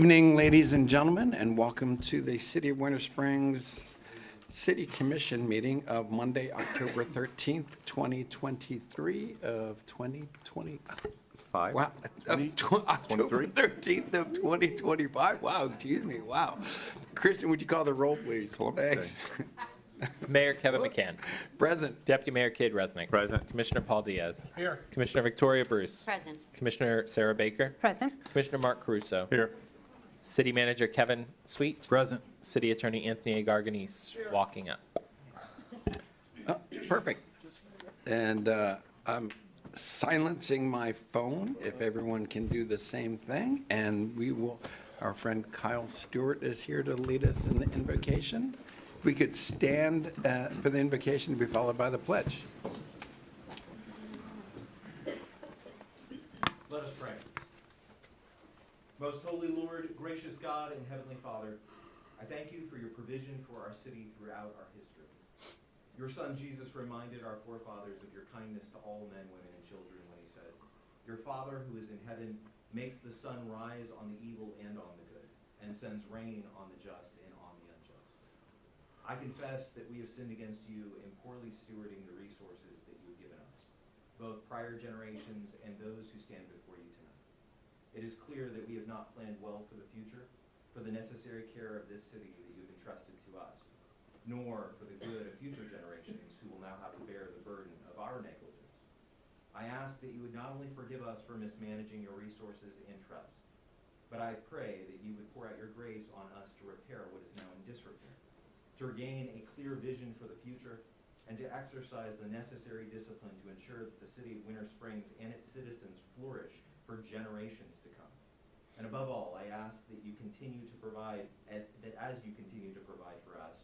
Evening, ladies and gentlemen, and welcome to the City of Winter Springs City Commission meeting of Monday, October 13th, 2023 of 2025. Wow, October 13th of 2025. Wow, excuse me, wow. Christian, would you call the roll, please? Thanks. Mayor Kevin McCann. Present. Deputy Mayor Cade Resnick. Present. Commissioner Paul Diaz. Here. Commissioner Victoria Bruce. Present. Commissioner Sarah Baker. Present. Commissioner Mark Caruso. Here. City Manager Kevin Sweet. Present. City Attorney Anthony Garganese walking up. Perfect. And I'm silencing my phone if everyone can do the same thing. And we will, our friend Kyle Stewart is here to lead us in the invocation. We could stand for the invocation to be followed by the pledge. Let us pray. Most holy Lord, gracious God, and heavenly Father, I thank you for your provision for our city throughout our history. Your Son Jesus reminded our forefathers of your kindness to all men, women, and children when he said, "Your Father who is in heaven makes the sun rise on the evil and on the good, and sends rain on the just and on the unjust." I confess that we have sinned against you in poorly stewarding the resources that you have given us, both prior generations and those who stand before you tonight. It is clear that we have not planned well for the future, for the necessary care of this city that you have entrusted to us, nor for the good of future generations who will now have to bear the burden of our negligence. I ask that you would not only forgive us for mismanaging your resources and trusts, but I pray that you would pour out your grace on us to repair what is now in disrepair, to regain a clear vision for the future, and to exercise the necessary discipline to ensure that the city of Winter Springs and its citizens flourish for generations to come. And above all, I ask that you continue to provide, that as you continue to provide for us,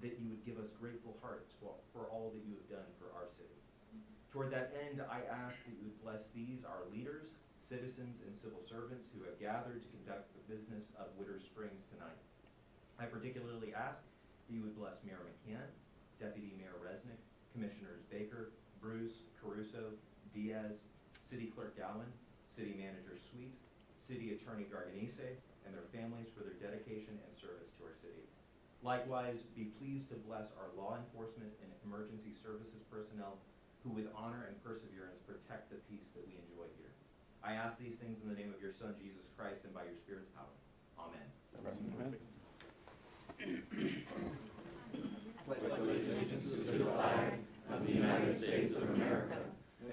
that you would give us grateful hearts for all that you have done for our city. Toward that end, I ask that you would bless these, our leaders, citizens, and civil servants who have gathered to conduct the business of Winter Springs tonight. I particularly ask that you would bless Mayor McCann, Deputy Mayor Resnick, Commissioners Baker, Bruce, Caruso, Diaz, City Clerk Gowan, City Manager Sweet, City Attorney Garganese, and their families for their dedication and service to our city. Likewise, be pleased to bless our law enforcement and emergency services personnel who with honor and perseverance protect the peace that we enjoy here. I ask these things in the name of your Son, Jesus Christ, and by your Spirit's power. Amen. Amen. Pledge allegiance to the flag of the United States of America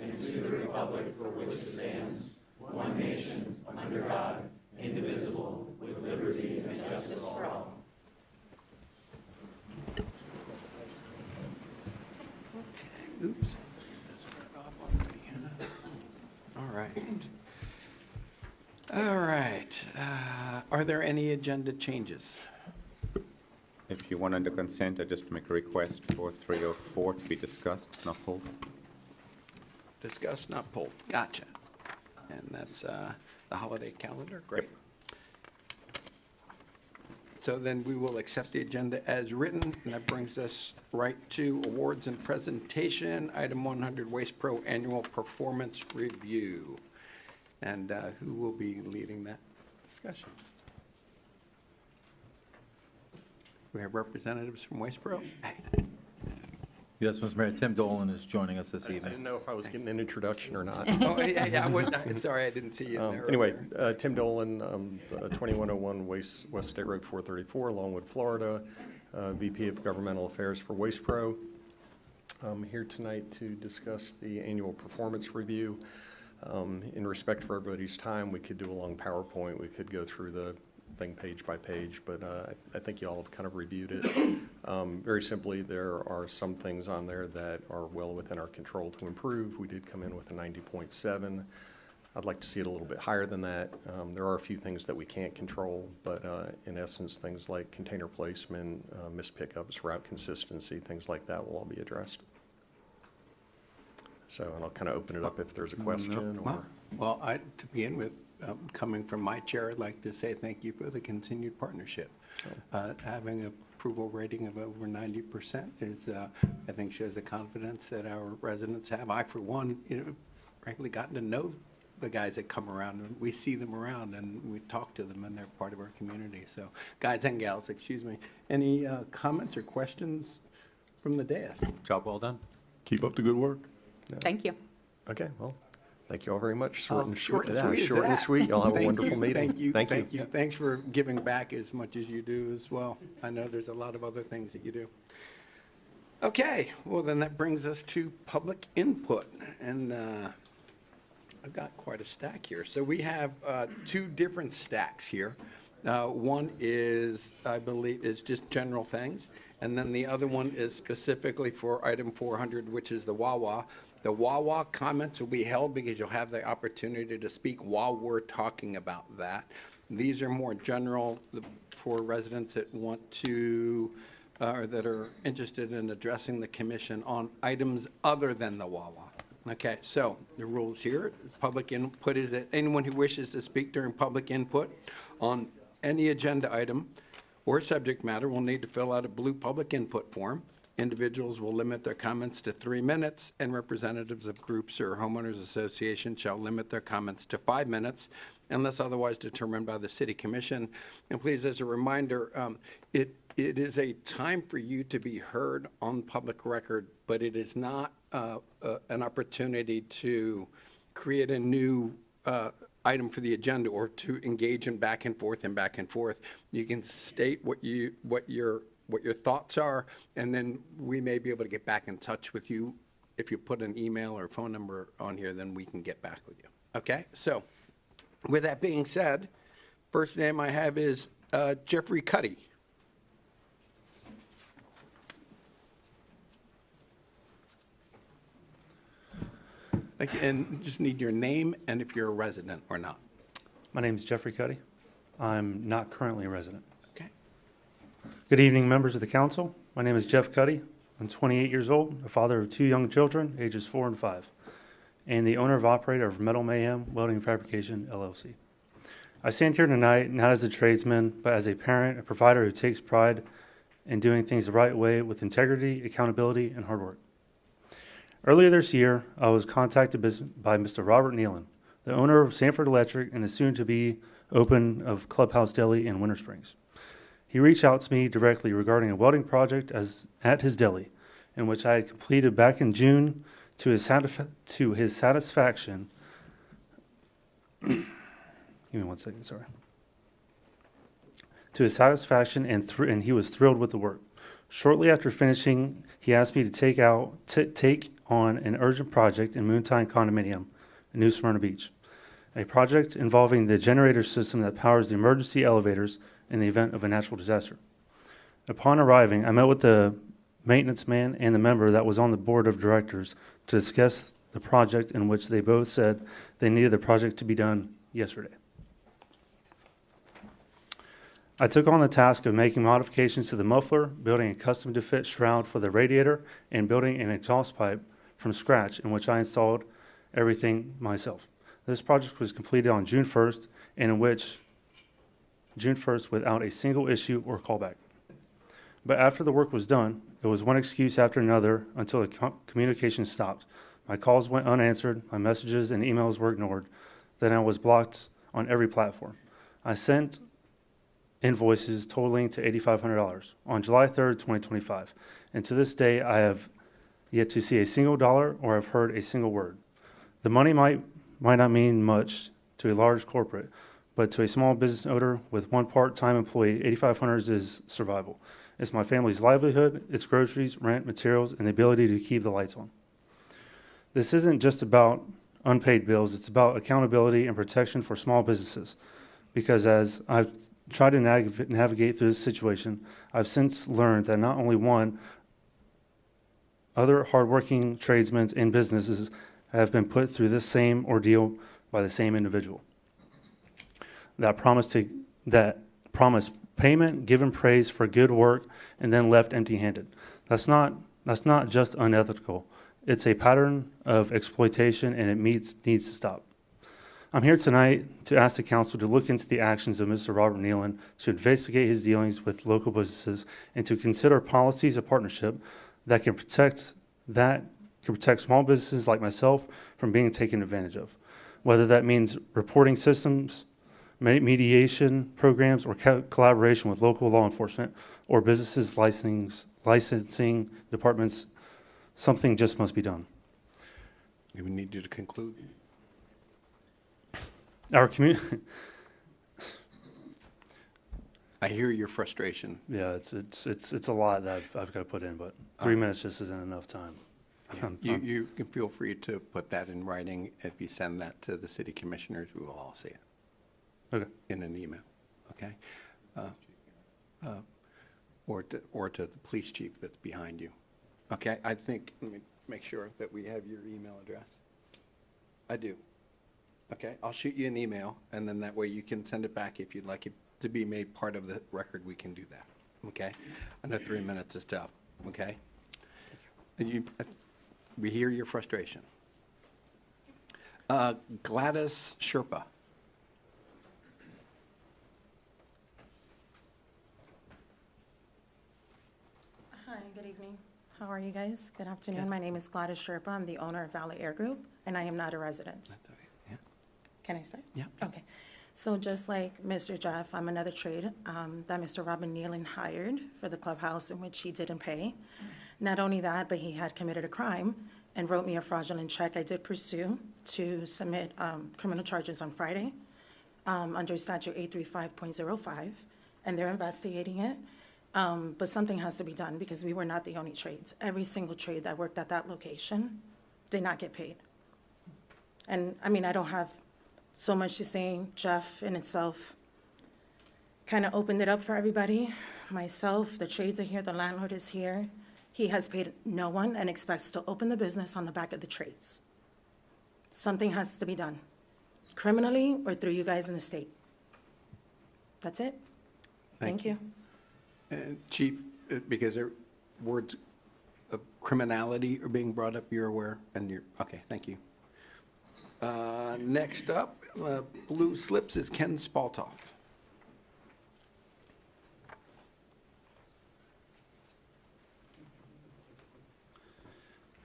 and to the republic for which it stands, one nation, under God, indivisible, with liberty and justice for all. Oops. All right. All right. Are there any agenda changes? If you want under consent, I just make a request for 304 to be discussed, not pulled. Discussed, not pulled. Gotcha. And that's the holiday calendar. Great. So then we will accept the agenda as written, and that brings us right to awards and presentation. Item 100, Waste Pro Annual Performance Review. And who will be leading that discussion? We have representatives from Waste Pro. Hey. Yes, Mr. Mayor, Tim Dolan is joining us this I evening. didn't know if I was getting an introduction or not. Oh, yeah, sorry, I didn't see you in there. Anyway, earlier. Tim Dolan, 2101 West State Road 434, Longwood, Florida, VP of Governmental Affairs for Waste Pro. I'm here tonight to discuss the annual performance review. In respect for everybody's time, we could do a long PowerPoint. We could go through the thing page by page, but I think you all have kind of reviewed it. Very simply, there are some things on there that are well within our control to improve. We did come in with a 90.7. I'd like to see it a little bit higher than that. There are a few things that we can't control, but in essence, things like container placement, missed pickups, route consistency, things like that will all be addressed. So, and I'll kind of open it up if there's a question. Well, to begin with, coming from my chair, I'd like to say thank you for the continued partnership. Having an approval rating of over 90% is, I think, shows the confidence that our residents have. I, for one, frankly, gotten to know the guys that come around, and we see them around, and we talk to them, and they're part of our community. So, guys and gals, excuse me. Any comments or questions from the dais? Job well done. Keep up the good work. Thank you. Okay, well, thank you all very much. Short and sweet is Short and that. sweet. Y'all have a Thank wonderful you, meeting. Thank you. Thanks for giving back as much as you do as well. I know there's a lot of other things that you do. Okay, well, then that brings us to public input, and I've got quite a stack here. So we have two different stacks here. One is, I believe, is just general things, and then the other one is specifically for item 400, which is the Wawa. The Wawa comments will be held because you'll have the opportunity to speak while we're talking about that. These are more general for residents that want to, or that are interested in addressing the commission on items other than the Wawa. Okay, so the rules here, public input is that anyone who wishes to speak during public input on any agenda item or subject matter will need to fill out a blue public input form. Individuals will limit their comments to 3 minutes, and representatives of groups or homeowners associations shall limit their comments to 5 minutes unless otherwise determined by the city commission. And please, as a reminder, it is a time for you to be heard on public record, but it is not an opportunity to create a new item for the agenda or to engage in back and forth and back and forth. You can state what your thoughts are, and then we may be able to get back in touch with you. If you put an email or phone number on here, then we can get back with you. Okay, so with that being said, first name I have is Jeffrey Cuddy. Thank you, and just need your name and if you're a resident or not. My name is Jeffrey Cuddy. I'm not currently a resident. Okay. Good evening, members of the council. My name is Jeff Cuddy. I'm 28 years old, a father of 2 young children, ages 4 and 5, and the owner of operator of Metal Mayhem Welding and Fabrication, LLC. I stand here tonight not as a tradesman, but as a parent, a provider who takes pride in doing things the right way with integrity, accountability, and hard work. Earlier this year, I was contacted by Mr. Robert Nealon, the owner of Sanford Electric and the soon-to-be open of Clubhouse Deli in Winter Springs. He reached out to me directly regarding a welding project at his deli, in which I had completed back in June to his satisfaction. Give me 1 second, sorry. To his satisfaction, and he was thrilled with the work. Shortly after finishing, he asked me to take on an urgent project in Moontime Condominium in New Smyrna Beach, a project involving the generator system that powers the emergency elevators in the event of a natural disaster. Upon arriving, I met with the maintenance man and the member that was on the board of directors to discuss the project, in which they both said they needed the project to be done yesterday. I took on the task of making modifications to the muffler, building a custom-to-fit shroud for the radiator, and building an exhaust pipe from scratch, in which I installed everything myself. This project was completed on June 1st, and in which June 1st without a single issue or callback. But after the work was done, it was one excuse after another until the communication stopped. My calls went unanswered, my messages and emails were ignored, then I was blocked on every platform. I sent invoices totaling to $8,500 on July 3rd, 2025. And to this day, I have yet to see a single dollar or have heard a single word. The money might not mean much to a large corporate, but to a small business owner with 1 part-time employee, $8,500 is survival. It's my family's livelihood, it's groceries, rent, materials, and the ability to keep the lights on. This isn't just about unpaid bills, it's about accountability and protection for small businesses. Because as I've tried to navigate through this situation, I've since learned that not only one, other hardworking tradesmen and businesses have been put through this same ordeal by the same individual. That promised payment, given praise for good work, and then left empty-handed. That's not just unethical. It's a pattern of exploitation, and it needs to stop. I'm here tonight to ask the council to look into the actions of Mr. Robert Nealon, to investigate his dealings with local businesses, and to consider policies of partnership that can protect small businesses like myself from being taken advantage of. whether that means reporting systems, mediation programs, or collaboration with local law enforcement or businesses licensing departments. Something just must be done. We need you to conclude. Our community, I hear your frustration. yeah, it's a lot that I've got to put in, but 3 minutes just isn't enough time. You can feel free to put that in writing. If you send that to the city commissioners, we will all see it Okay. in an email, okay? Or to the police chief that's behind you. Okay, I think, let me make sure that we have your email address. I do. Okay, I'll shoot you an email, and then that way you can send it back if you'd like it to be made part of the record, we can do that, okay? I know 3 minutes is tough, okay? And we hear your frustration. Gladys Sherpa. Hi, good evening. How are you guys? Good afternoon. My name is Gladys Sherpa. I'm the owner of Valley Air Group, and I am not a resident. Yeah. Can I start? Yeah. Okay. So just like Mr. Jeff, I'm another trade that Mr. Robin Nealon hired for the clubhouse in which he didn't pay. Not only that, but he had committed a crime and wrote me a fraudulent check. I did pursue to submit criminal charges on Friday under statute 835.05, and they're investigating it. But something has to be done because we were not the only trades. Every single trade that worked at that location did not get paid. And I mean, I don't have so much to say. Jeff in itself kind of opened it up for everybody. Myself, the trades are here, the landlord is here. He has paid no one and expects to open the business on the back of the trades. Something has to be done, criminally or through you guys in the state. That's it. Thank you. Chief, because there words of criminality are being brought up, you're aware, and you're, okay, thank you. Next up, blue slips is Ken Spaltoff.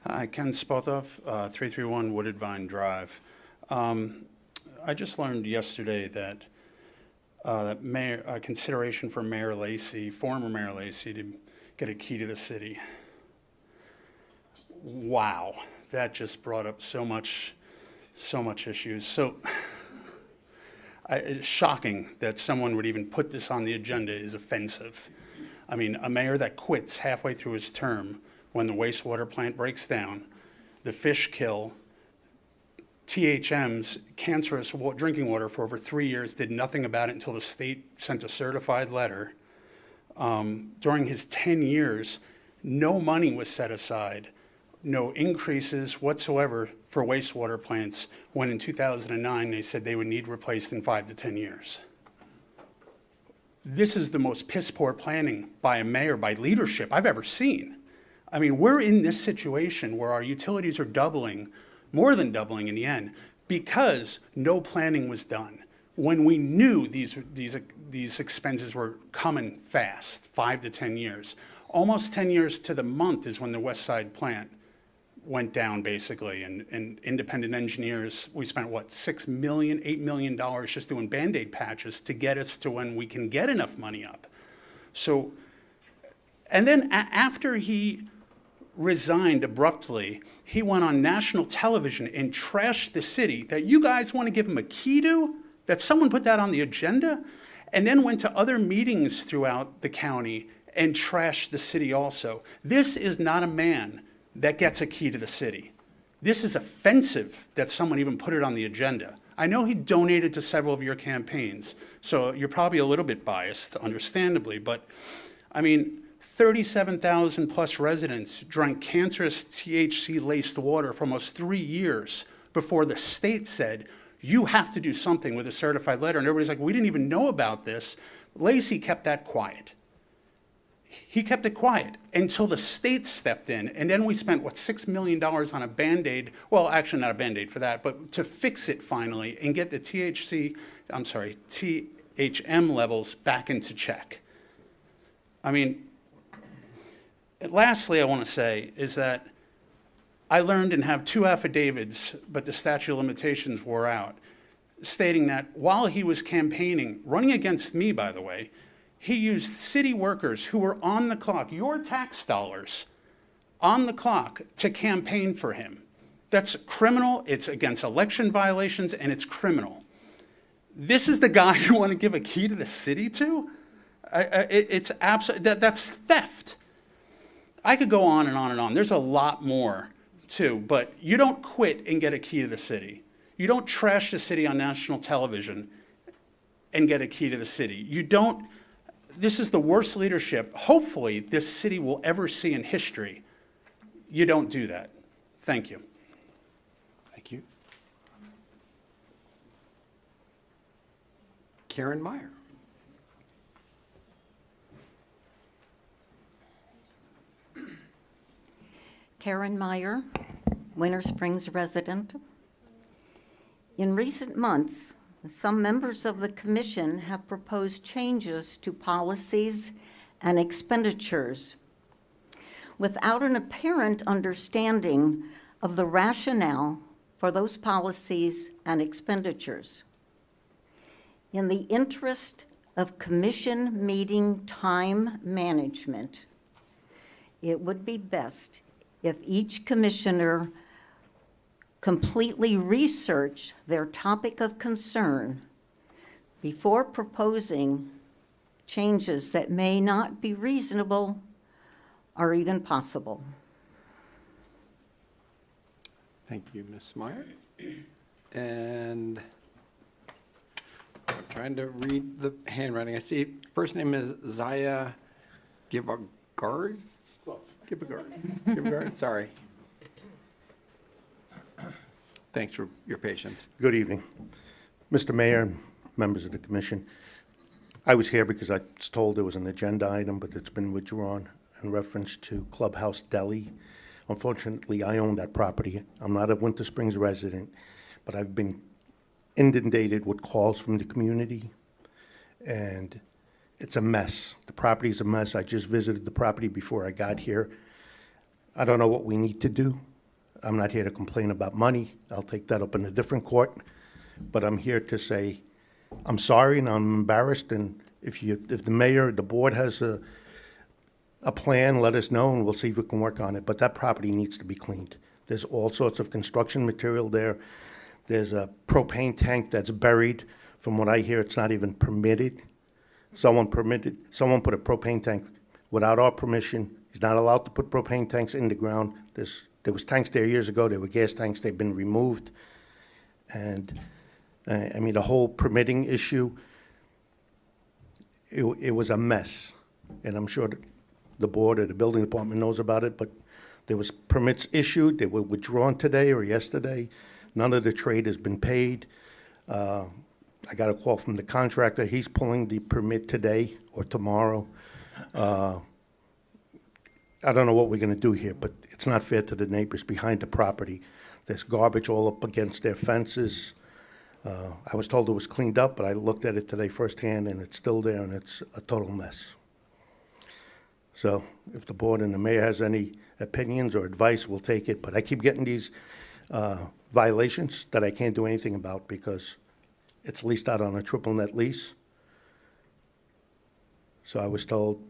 Hi, Ken Spaltoff, 331 Wooded Vine Drive. I just learned yesterday that consideration for Mayor Lacy, former Mayor Lacy, to get a key to the city. Wow, that just brought up so much issues. So it's shocking that someone would even put this on the agenda is offensive. I mean, a mayor that quits halfway through his term when the wastewater plant breaks down, the fish kill, THM's cancerous drinking water for over 3 years, did nothing about it until the state sent a certified letter. During his 10 years, no money was set aside, no increases whatsoever for wastewater plants, when in 2009 they said they would need replaced in 5 to 10 years. This is the most piss-poor planning by a mayor, by leadership I've ever seen. I mean, we're in this situation where our utilities are doubling, more than doubling in the end, because no planning was done. When we knew these expenses were coming fast, 5 to 10 years. Almost 10 years to the month is when the West Side plant went down, basically, and independent engineers, we spent, what, $6 million, $8 million just doing Band-Aid patches to get us to when we can get enough money up. So, and then after he resigned abruptly, he went on national television and trashed the city that you guys want to give him a key to, that someone put that on the agenda, and then went to other meetings throughout the county and trashed the city also. This is not a man that gets a key to the city. This is offensive that someone even put it on the agenda. I know he donated to several of your campaigns, so you're probably a little bit biased, understandably, but I mean, 37,000 plus residents drank cancerous THC-laced water for almost 3 years before the state said, you have to do something with a certified letter. And everybody's like, we didn't even know about this. Lacy kept that quiet. He kept it quiet until the state stepped in. And then we spent, what, $6 million on a Band-Aid. Well, actually not a Band-Aid for that, but to fix it finally and get the THM levels back into check. I mean, lastly, I want to say is that I learned and have 2 affidavits, but the statute of limitations wore out, stating that while he was campaigning, running against me, by the way, he used city workers who were on the clock, your tax dollars, on the clock to campaign for him. That's criminal, it's against election violations, and it's criminal. This is the guy you want to give a key to the city to? It's absolutely, that's theft. I could go on and on and on. There's a lot more too, but you don't quit and get a key to the city. You don't trash the city on national television and get a key to the city. You don't, this is the worst leadership, hopefully, this city will ever see in history. You don't do that. Thank you. Thank you. Karen Meyer. Karen Meyer, Winter Springs resident. In recent months, some members of the commission have proposed changes to policies and expenditures without an apparent understanding of the rationale for those policies and expenditures. In the interest of commission meeting time management, it would be best if each commissioner completely research their topic of concern before proposing changes that may not be reasonable or even possible. Thank you, Ms. Meyer. And I'm trying to read the handwriting. I see first name is Zaya Gibagard. Gibagard, sorry. Thanks for your patience. Good evening. Mr. Mayor, members of the commission. I was here because I was told there was an agenda item, but it's been withdrawn in reference to Clubhouse Deli. Unfortunately, I own that property. I'm not a Winter Springs resident, but I've been inundated with calls from the community, and it's a mess. The property's a mess. I just visited the property before I got here. I don't know what we need to do. I'm not here to complain about money. I'll take that up in a different court. But I'm here to say, I'm sorry and I'm embarrassed, and if the mayor, the board has a plan, let us know and we'll see if we can work on it. But that property needs to be cleaned. There's all sorts of construction material there. There's a propane tank that's buried. From what I hear, it's not even permitted. Someone put a propane tank without our permission. He's not allowed to put propane tanks in the ground. There was tanks there years ago. There were gas tanks. They've been removed. And I mean, the whole permitting issue, it was a mess. And I'm sure that the board or the building department knows about it, but there was permits issued. They were withdrawn today or yesterday. None of the trade has been paid. I got a call from the contractor. He's pulling the permit today or tomorrow. I don't know what we're going to do here, but it's not fair to the neighbors behind the property. There's garbage all up against their fences. I was told it was cleaned up, but I looked at it today firsthand, and it's still there, and it's a total mess. So if the board and the mayor has any opinions or advice, we'll take it. But I keep getting these violations that I can't do anything about because it's leased out on a triple net lease. So I was told,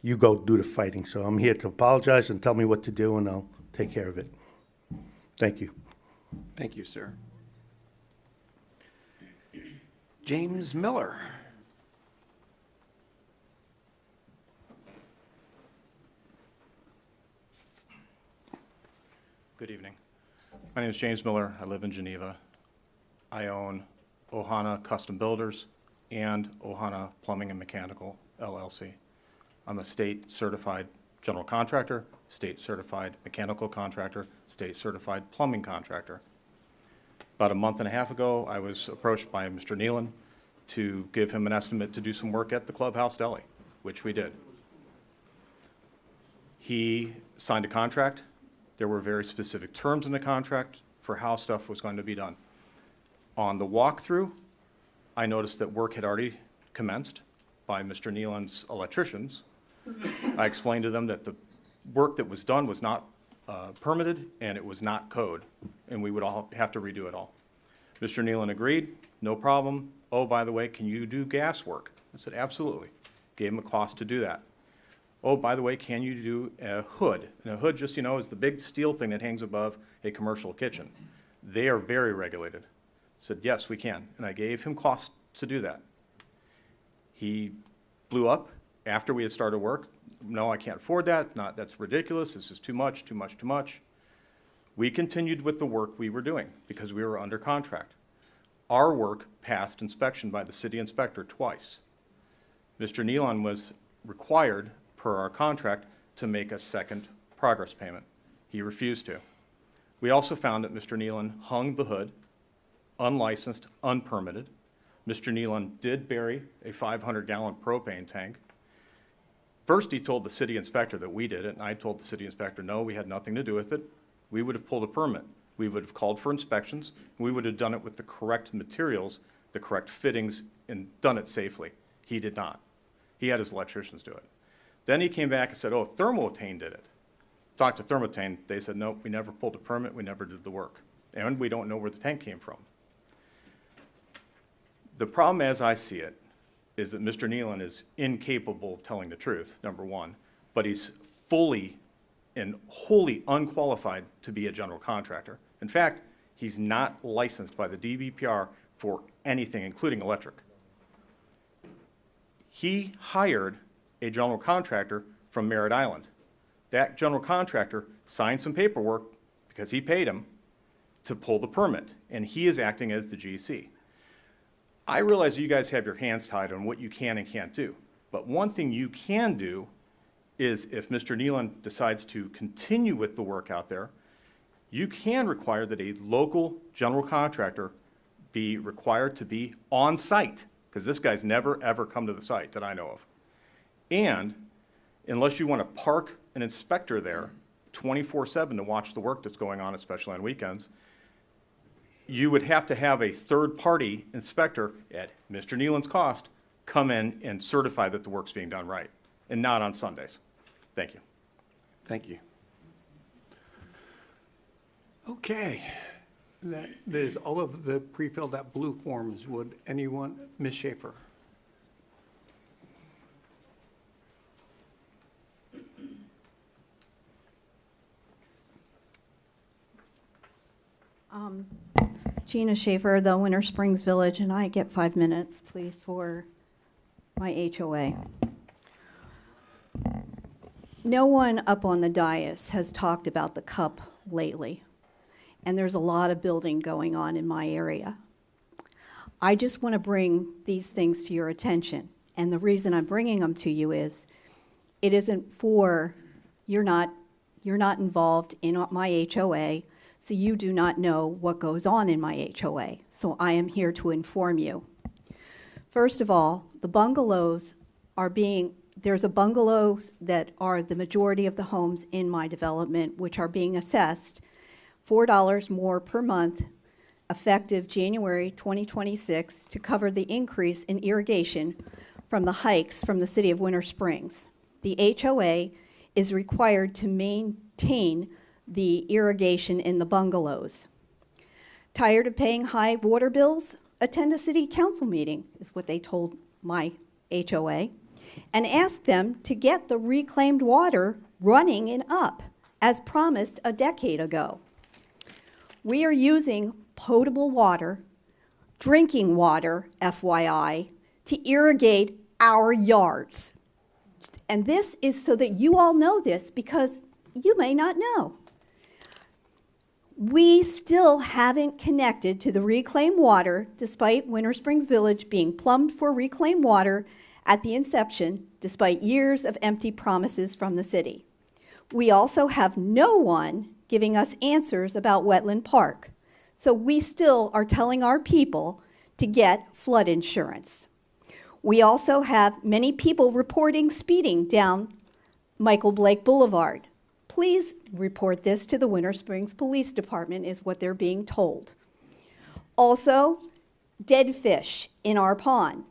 you go do the fighting. So I'm here to apologize and tell me what to do, and I'll take care of it. Thank you. Thank you, sir. James Miller. Good evening. My name is James Miller. I live in Geneva. I own Ohana Custom Builders and Ohana Plumbing and Mechanical, LLC. I'm a state-certified general contractor, state-certified mechanical contractor, state-certified plumbing contractor. About a month and a half ago, I was approached by Mr. Nealon to give him an estimate to do some work at the Clubhouse Deli, which we did. He signed a contract. There were very specific terms in the contract for how stuff was going to be done. On the walkthrough, I noticed that work had already commenced by Mr. Nealon's electricians. I explained to them that the work that was done was not permitted, and it was not code, and we would all have to redo it all. Mr. Nealon agreed, no problem. Oh, by the way, can you do gas work? I said, absolutely. Gave him a cost to do that. Oh, by the way, can you do a hood? And a hood, just, you know, is the big steel thing that hangs above a commercial kitchen. They are very regulated. Said, yes, we can. And I gave him costs to do that. He blew up after we had started work. No, I can't afford that. That's ridiculous. This is too much, too much, too much. We continued with the work we were doing because we were under contract. Our work passed inspection by the city inspector twice. Mr. Nealon was required, per our contract, to make a second progress payment. He refused to. We also found that Mr. Nealon hung the hood, unlicensed, unpermitted. Mr. Nealon did bury a 500-gallon propane tank. First, he told the city inspector that we did it, and I told the city inspector, no, we had nothing to do with it. We would have pulled a permit. We would have called for inspections. We would have done it with the correct materials, the correct fittings, and done it safely. He did not. He had his electricians do it. Then he came back and said, oh, Thermotane did it. Talked to Thermotane. They said, nope, we never pulled a permit. We never did the work. And we don't know where the tank came from. The problem, as I see it, is that Mr. Nealon is incapable of telling the truth, number one, but he's fully and wholly unqualified to be a general contractor. In fact, he's not licensed by the DBPR for anything, including electric. He hired a general contractor from Merritt Island. That general contractor signed some paperwork because he paid him to pull the permit, and he is acting as the GC. I realize you guys have your hands tied on what you can and can't do, but one thing you can do is if Mr. Nealon decides to continue with the work out there, you can require that a local general contractor be required to be on site, because this guy's never ever come to the site that I know of. And unless you want to park an inspector there 24/7 to watch the work that's going on, especially on weekends, you would have to have a third-party inspector at Mr. Nealon's cost come in and certify that the work's being done right, and not on Sundays. Thank you. Thank you. Okay. There's all of the pre-filled out blue forms. Would anyone, Ms. Schaefer? Gina Schaefer, the Winter Springs Village, and I get 5 minutes, please, for my HOA. No one up on the dais has talked about the cup lately, and there's a lot of building going on in my area. I just want to bring these things to your attention, and the reason I'm bringing them to you is it isn't for, you're not involved in my HOA, so you do not know what goes on in my HOA. So I am here to inform you. First of all, the bungalows are there's a bungalows that are the majority of the homes in my development, which are being assessed $4 more per month, effective January 2026, to cover the increase in irrigation from the hikes from the city of Winter Springs. The HOA is required to maintain the irrigation in the bungalows. Tired of paying high water bills? Attend a city council meeting, is what they told my HOA, and ask them to get the reclaimed water running and up, as promised a decade ago. We are using potable water, drinking water, FYI, to irrigate our yards. And this is so that you all know this, because you may not know. We still haven't connected to the reclaimed water, despite Winter Springs Village being plumbed for reclaimed water at the inception, despite years of empty promises from the city. We also have no one giving us answers about Wetland Park, so we still are telling our people to get flood insurance. We also have many people reporting speeding down Michael Blake Boulevard. Please report this to the Winter Springs Police Department, is what they're being told. Also, dead fish in our pond,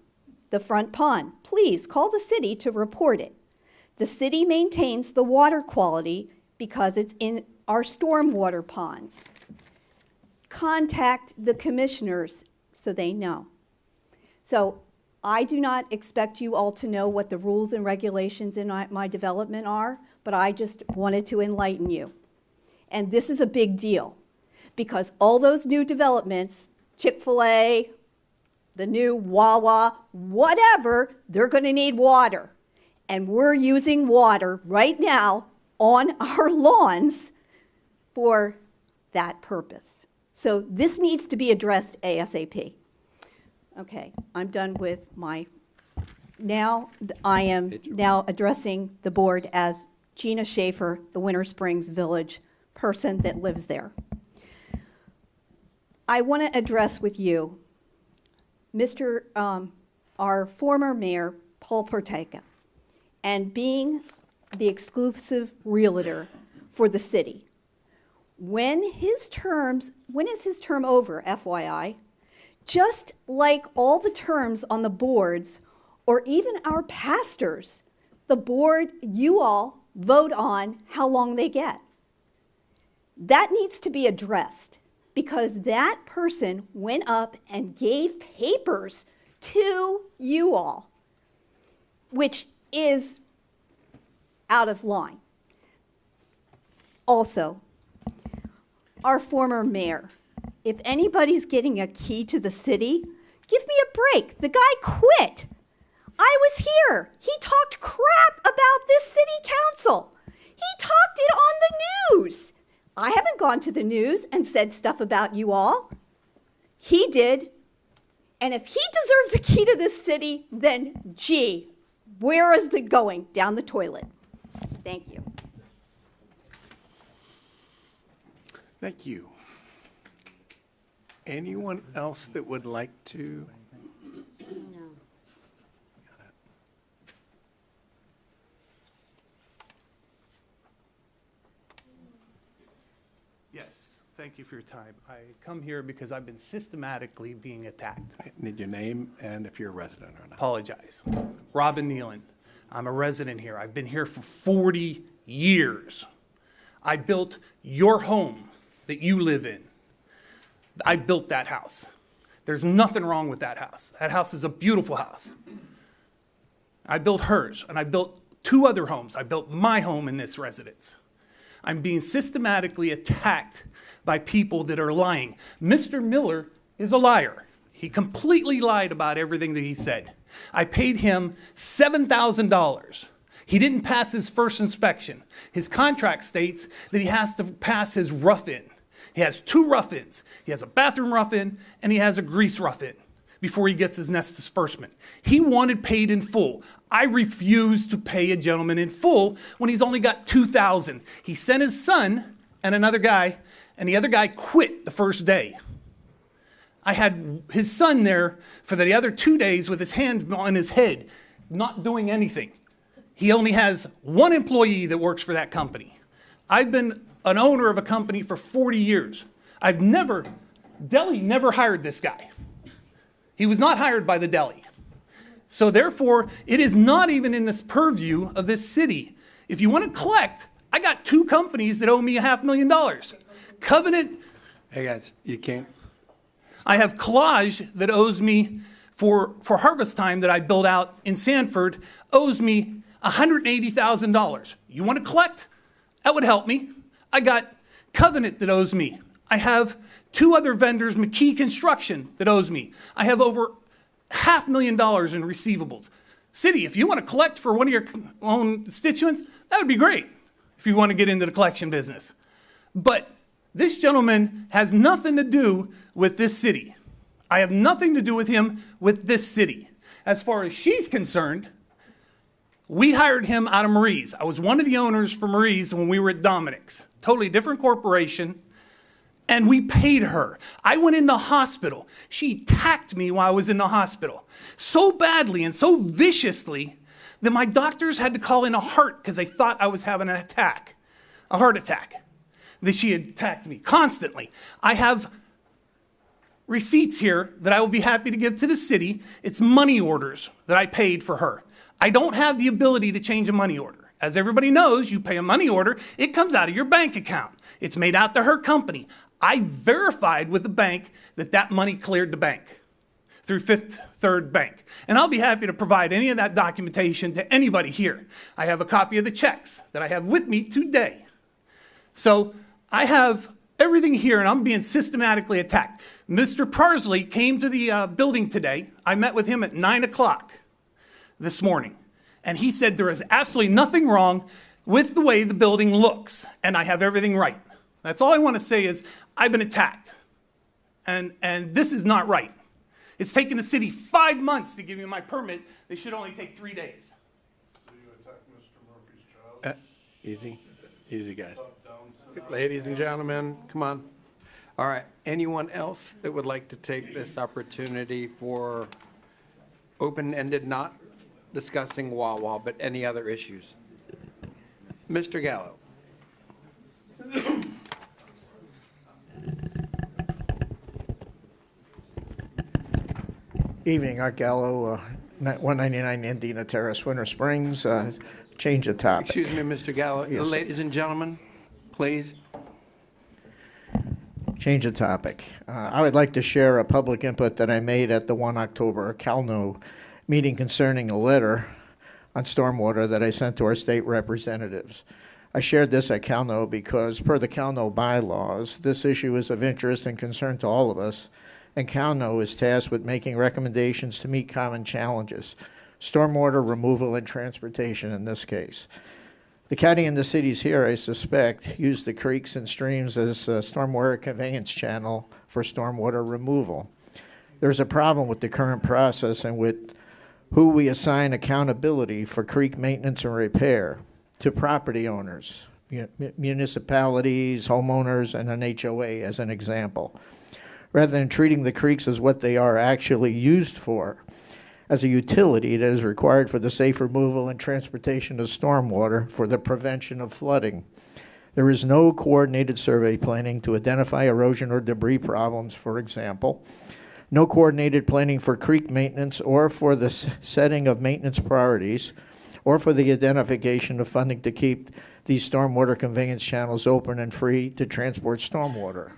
the front pond. Please call the city to report it. The city maintains the water quality because it's our stormwater ponds. Contact the commissioners so they know. So I do not expect you all to know what the rules and regulations in my development are, but I just wanted to enlighten you. And this is a big deal because all those new developments, Chick-fil-A, the new Wawa, whatever, they're going to need water. And we're using water right now on our lawns for that purpose. So this needs to be addressed ASAP. Okay, I'm done with my, now I am now addressing the board as Gina Schaefer, the Winter Springs Village person that lives there. I want to address with you our former mayor, Paul Porteca, and being the exclusive realtor for the city. When is his term over, FYI? Just like all the terms on the boards, or even our pastors, the board, you all vote on how long they get. That needs to be addressed because that person went up and gave papers to you all, which is out of line. Also, our former mayor, if anybody's getting a key to the city, give me a break. The guy quit. I was here. He talked crap about this city council. He talked it on the news. I haven't gone to the news and said stuff about you all. He did. And if he deserves a key to this city, then gee, where is it going? Down the toilet. Thank you. Thank you. Anyone else that would like to? Yes, thank you for your time. I come here because I've been systematically being attacked. I need your name and if you're a resident or not. Apologize. Robin Nealon. I'm a resident here. I've been here for 40 years. I built your home that you live in. I built that house. There's nothing wrong with that house. That house is a beautiful house. I built hers, and I built 2 other homes. I built my home in this residence. I'm being systematically attacked by people that are lying. Mr. Miller is a liar. He completely lied about everything that he said. I paid him $7,000. He didn't pass his first inspection. His contract states that he has to pass his rough-in. He has 2 rough-ins. He has a bathroom rough-in and he has a grease rough-in before he gets his next disbursement. He wanted paid in full. I refused to pay a gentleman in full when he's only got $2,000. He sent his son and another guy, and the other guy quit the first day. I had his son there for the other 2 days with his hand on his head, not doing anything. He only has 1 employee that works for that company. I've been an owner of a company for 40 years. Deli never hired this guy. He was not hired by the deli. So therefore, it is not even in this purview of this city. If you want to collect, I got 2 companies that owe me $500,000. Covenant. Hey guys, you can't. I have Collage that owes me for harvest time that I built out in Sanford, owes me $180,000. You want to collect? That would help me. I got Covenant that owes me. I have 2 other vendors, McKee Construction, that owes me. I have over $500,000 in receivables. City, if you want to collect for one of your own constituents, that would be great if you want to get into the collection business. But this gentleman has nothing to do with this city. I have nothing to do with him with this city. As far as she's concerned, we hired him out of Marie's. I was one of the owners for Marie's when we were at Dominic's. Totally different corporation. And we paid her. I went in the hospital. She attacked me while I was in the hospital so badly and so viciously that my doctors had to call in a heart because they thought I was having an attack, a heart attack, that she had attacked me constantly. I have receipts here that I will be happy to give to the city. It's money orders that I paid for her. I don't have the ability to change a money order. As everybody knows, you pay a money order, it comes out of your bank account. It's made out to her company. I verified with the bank that that money cleared the bank through Fifth Third Bank. And I'll be happy to provide any of that documentation to anybody here. I have a copy of the checks that I have with me today. So I have everything here, and I'm being systematically attacked. Mr. Parsley came to the building today. I met with him at 9 o'clock this morning. And he said there is absolutely nothing wrong with the way the building looks, and I have everything right. That's all I want to say is I've been attacked, and this is not right. It's taken the city 5 months to give me my permit. They should only take 3 days. So you attack Mr. Murphy's child? Easy, easy, guys. Ladies and gentlemen, come on. All right, anyone else that would like to take this opportunity for open-ended, not discussing Wawa, but any other issues? Mr. Gallo. Evening, Art Gallo, 199 Indiana Terrace, Winter Springs. Change of topic. Excuse me, Mr. Gallo. Yes, sir. Ladies and gentlemen, please. Change of topic. I would like to share a public input that I made at the 1 October CalNO meeting concerning a letter on stormwater that I sent to our state representatives. I shared this at CalNO because per the CalNO bylaws, this issue is of interest and concern to all of us, and CalNO is tasked with making recommendations to meet common challenges, stormwater removal and transportation in this case. The county and the cities here, I suspect, use the creeks and streams as a stormwater conveyance channel for stormwater removal. There's a problem with the current process and with who we assign accountability for creek maintenance and repair to property owners, municipalities, homeowners, and an HOA as an example, rather than treating the creeks as what they are actually used for, as a utility that is required for the safe removal and transportation of stormwater for the prevention of flooding. There is no coordinated survey planning to identify erosion or debris problems, for example. No coordinated planning for creek maintenance or for the setting of maintenance priorities or for the identification of funding to keep these stormwater conveyance channels open and free to transport stormwater.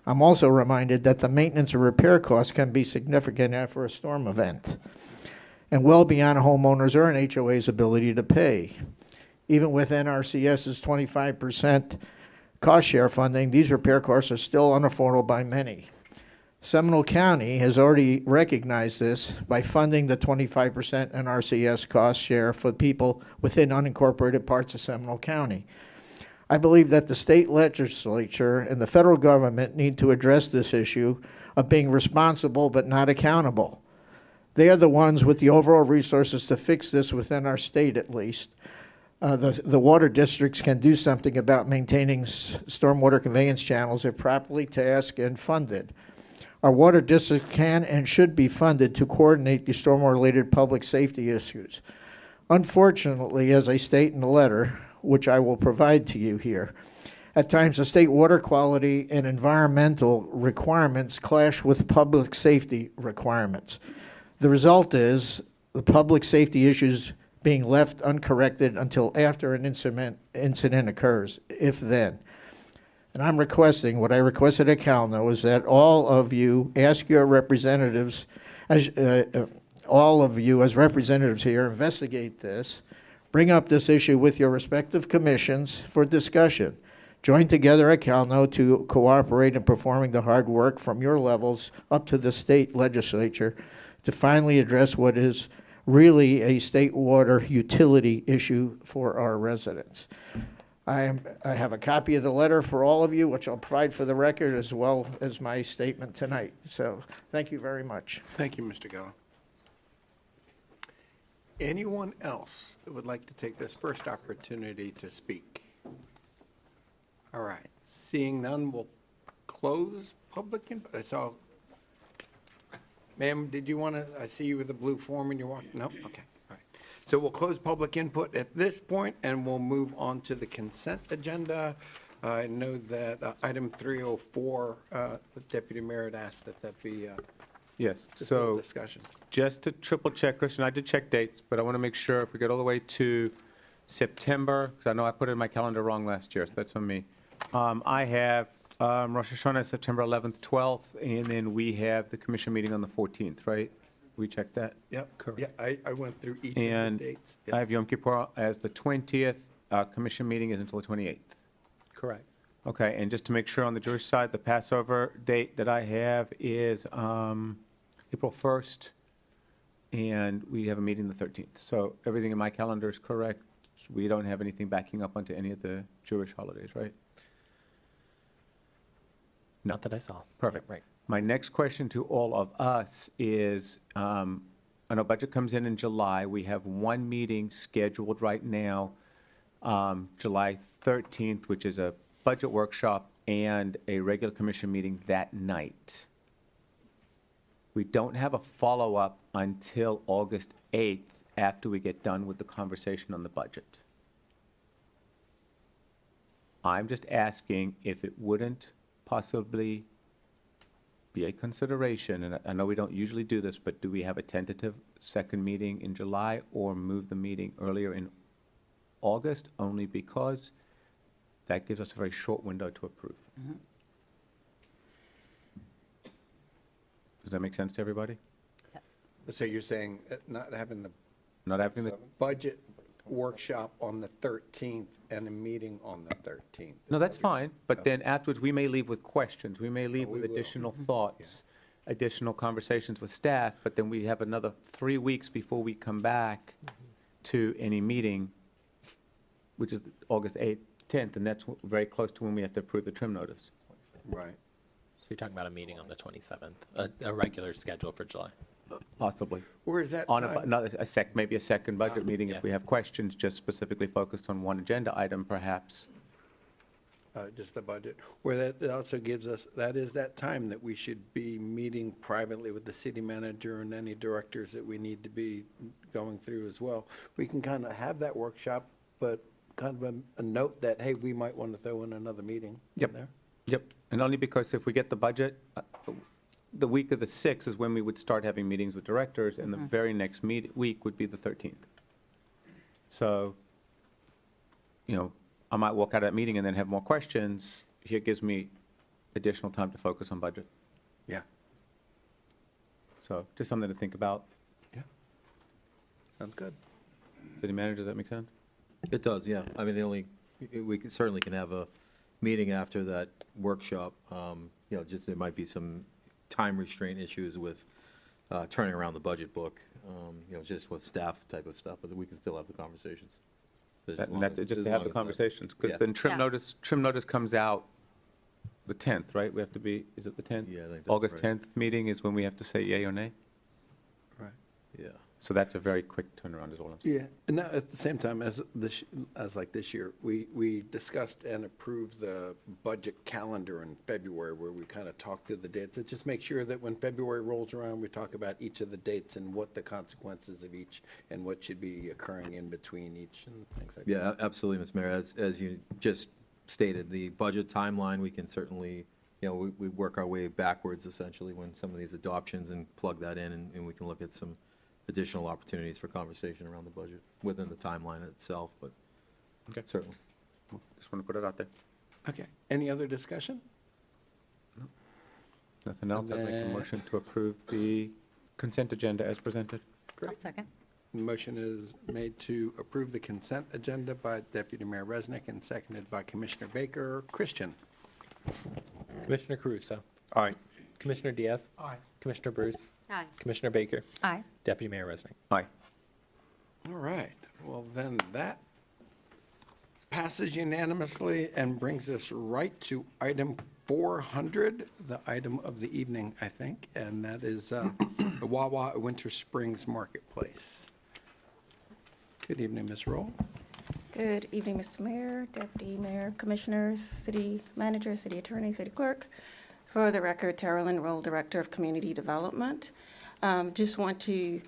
I'm also reminded that the maintenance and repair costs can be significant after a storm event and well beyond a homeowner's or an HOA's ability to pay. Even with NRCS's 25% cost share funding, these repair costs are still unaffordable by many. Seminole County has already recognized this by funding the 25% NRCS cost share for people within unincorporated parts of Seminole County. I believe that the state legislature and the federal government need to address this issue of being responsible but not accountable. They are the ones with the overall resources to fix this within our state at least. The water districts can do something about maintaining stormwater conveyance channels if properly tasked and funded. Our water district can and should be funded to coordinate the stormwater-related public safety issues. Unfortunately, as I state in the letter, which I will provide to you here, at times the state water quality and environmental requirements clash with public safety requirements. The result is the public safety issues being left uncorrected until after an incident occurs, if then. And I'm requesting, what I requested at CalNO is that all of you ask your representatives, all of you as representatives here, investigate this, bring up this issue with your respective commissions for discussion. Join together at CalNO to cooperate in performing the hard work from your levels up to the state legislature to finally address what is really a state water utility issue for our residents. I have a copy of the letter for all of you, which I'll provide for the record, as well as my statement tonight. So thank you very much. Thank you, Mr. Gallo. Anyone else that would like to take this first opportunity to speak? All right, seeing none, we'll close public input. I saw, ma'am, did you want to, I see you with a blue form in your walk, no? Okay, all right. So we'll close public input at this point, and we'll move on to the consent agenda. I know that item 304, the Deputy Mayor had asked that be Yes, just a little so discussion. just to triple check, Christian, I did check dates, but I want to make sure if we get all the way to September, because I know I put it in my calendar wrong last year, so that's on me. I have Rosh Hashanah September 11th, 12th, and then we have the commission meeting on the 14th, right? We checked that? Yep, correct. Yeah, I went through each And of the dates. I have Yom Kippur as the 20th. Commission meeting is until the 28th. Correct. Okay, and just to make sure on the Jewish side, the Passover date that I have is April 1st, and we have a meeting the 13th. So everything in my calendar is correct. We don't have anything backing up onto any of the Jewish holidays, right? Not that I saw. Perfect. Yeah, right. My next question to all of us is, I know budget comes in July. We have one meeting scheduled right now, July 13th, which is a budget workshop and a regular commission meeting that night. We don't have a follow-up until August 8th after we get done with the conversation on the budget. I'm just asking if it wouldn't possibly be a consideration, and I know we don't usually do this, but do we have a tentative second meeting in July or move the meeting earlier in August, only because that gives us a very short window to approve? Does that make sense to everybody? So you're saying not having the Not having the, budget workshop on the 13th and a meeting on the 13th? no, that's fine, but then afterwards, we may leave with questions, we may leave Oh, we with will. additional thoughts, additional conversations with staff, but then we have another 3 weeks before we come back to any meeting, which is August 8th, 10th, and that's very close to when we have to approve the trim notice. Right. So you're talking about a meeting on the 27th, a regular schedule for July. Possibly. Where is that On time? maybe a second budget meeting yeah. if we have questions, just specifically focused on one agenda item, perhaps. Just the budget, where that also gives us, that is that time that we should be meeting privately with the city manager and any directors that we need to be going through as well. We can kind of have that workshop, but kind of a note that, hey, we might want to throw in another meeting in Yep. there. Yep, and only because if we get the budget, the week of the 6th is when we would start having meetings with directors, and the very next week would be the 13th. So, I might walk out of that meeting and then have more questions. Here gives me additional time to focus on budget. Yeah. So just something to think about. Sounds good. City manager, does that make sense? It does, yeah. I mean, certainly can have a meeting after that workshop. Just there might be some time restraint issues with turning around the budget book, just with staff type of stuff, but we can still have the conversations. That's just to have the conversations, because Yeah. then trim Yeah. notice comes out the 10th, right? We have to be, is it the 10th? Yeah, I think that's August right. 10th meeting is when we have to say yay or nay? Right. Yeah. So that's a very quick turnaround, is all I'm saying. Yeah, and now at the same time as like this year, we discussed and approved the budget calendar in February, where we kind of talked through the dates. To just make sure that when February rolls around, we talk about each of the dates and what the consequences of each and what should be occurring in between each and things like that. Yeah, absolutely, Ms. Mayor. As you just stated, the budget timeline, we can certainly, we work our way backwards essentially when some of these adoptions and plug that in, and we can look at some additional opportunities for conversation around the budget within the timeline itself, but Okay. certainly. Just want to put it out there. Okay, any other discussion? Nothing else, I'd make a then- motion to approve the consent agenda as presented. I'll second. Motion is made to approve the consent agenda by Deputy Mayor Resnick and seconded by Commissioner Baker. Christian? Commissioner Caruso. Aye. Commissioner Diaz. Aye. Commissioner Bruce. Aye. Commissioner Baker. Aye. Deputy Mayor Resnick. Aye. All right, well then, that passes unanimously and brings us right to item 400, the item of the evening, I think, and that is the Wawa Winter Springs Marketplace. Good evening, Ms. Roll. Good evening, Mr. Mayor, Deputy Mayor, Commissioners, City Manager, City Attorney, City Clerk. For the record, Tara Lynn Roll, Director of Community Development. Just want to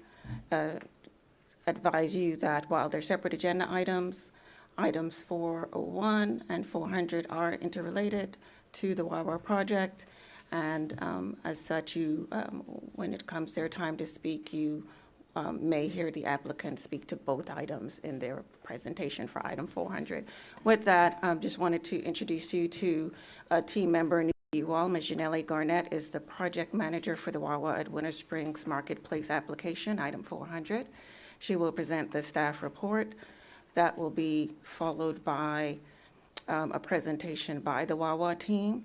advise you that while they're separate agenda items, items 401 and 400 are interrelated to the Wawa project. And as such, when it comes their time to speak, you may hear the applicant speak to both items in their presentation for item 400. With that, just wanted to introduce you to a team member in New Wall. Ms. Janelle Garnett is the project manager for the Wawa at Winter Springs Marketplace application, item 400. She will present the staff report. That will be followed by a presentation by the Wawa team.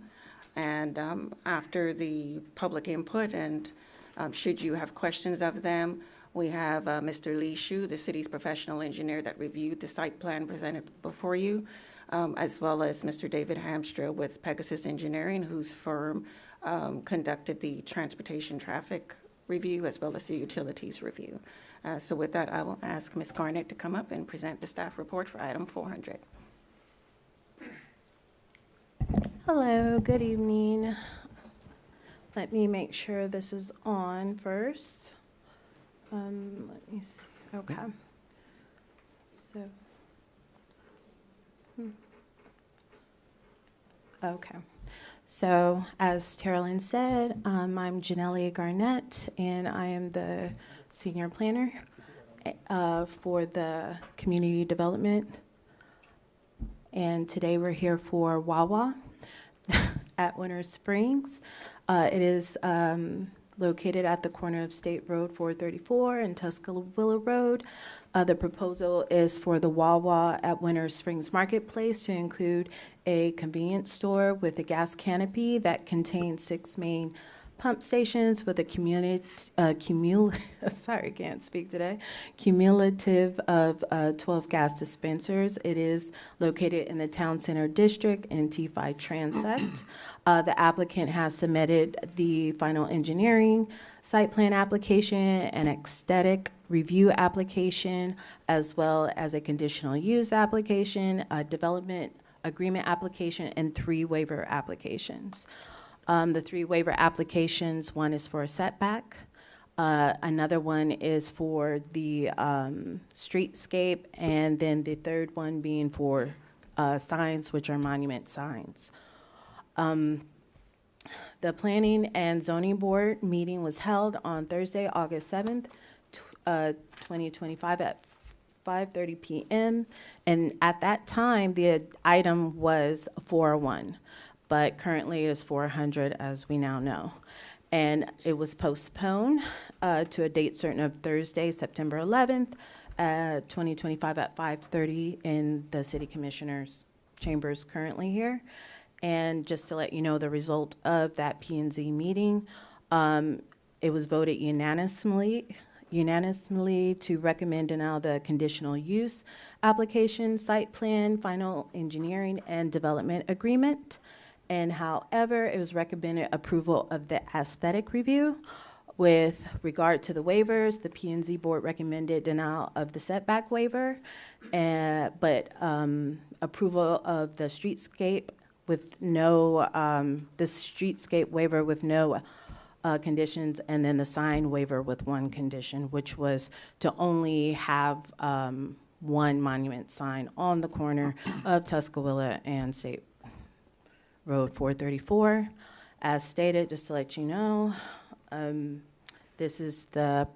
And after the public input, and should you have questions of them, we have Mr. Lee Shu, the city's professional engineer that reviewed the site plan presented before you, as well as Mr. David Hamstra with Pegasus Engineering, whose firm conducted the transportation traffic review as well as the utilities review. So with that, I will ask Ms. Garnett to come up and present the staff report for item 400. Hello, good evening. Let me make sure this is on first. Let me see. Okay. So, okay. So, as Terrell said, I'm Janelle Garnett, and I am the senior planner for the community development. And today we're here for Wawa at Winter Springs. It is located at the corner of State Road 434 and Tuscaloosa Road. The proposal is for the Wawa at Winter Springs Marketplace to include a convenience store with a gas canopy that contains 6 main pump stations with a cumulative of 12 gas dispensers. It is located in the Town Center District in T5 Transect. The applicant has submitted the final engineering, site plan application, and aesthetic review application, as well as a conditional use application, a development agreement application, and 3 waiver applications. The 3 waiver applications, one is for a setback, another one is for the streetscape, and then the third one being for signs, which are monument signs. The Planning and Zoning Board meeting was held on Thursday, August 7th, 2025 at 5:30 p.m. And at that time, the item was 401. But currently it is 400, as we now know. And it was postponed to a date certain of Thursday, September 11th, 2025 at 5:30 in the City Commissioner's chambers currently here. And just to let you know the result of that P&Z meeting, it was voted unanimously to recommend denial the conditional use application, site plan, final engineering, and development agreement. And however, it was recommended approval of the aesthetic review. With regard to the waivers, the P&Z board recommended denial of the setback waiver, but approval of the streetscape with no, the streetscape waiver with no conditions, and then the sign waiver with 1 condition, which was to only have 1 monument sign on the corner of Tuscaloosa and State Road 434. As stated, just to let you know, this is the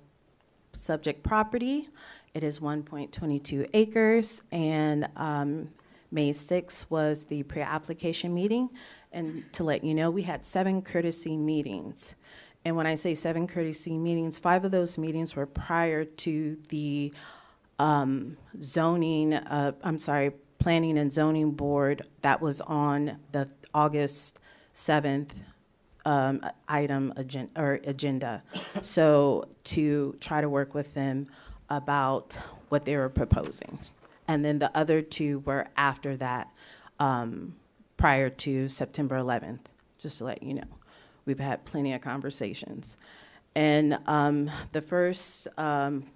subject property. It is 1.22 acres, and May 6th was the pre-application meeting. And to let you know, we had 7 courtesy meetings. And when I say 7 courtesy meetings, 5 of those meetings were prior to the Planning and Zoning Board that was on the August 7th agenda. So to try to work with them about what they were proposing. And then the other 2 were after that, prior to September 11th, just to let you know. We've had plenty of conversations. And the first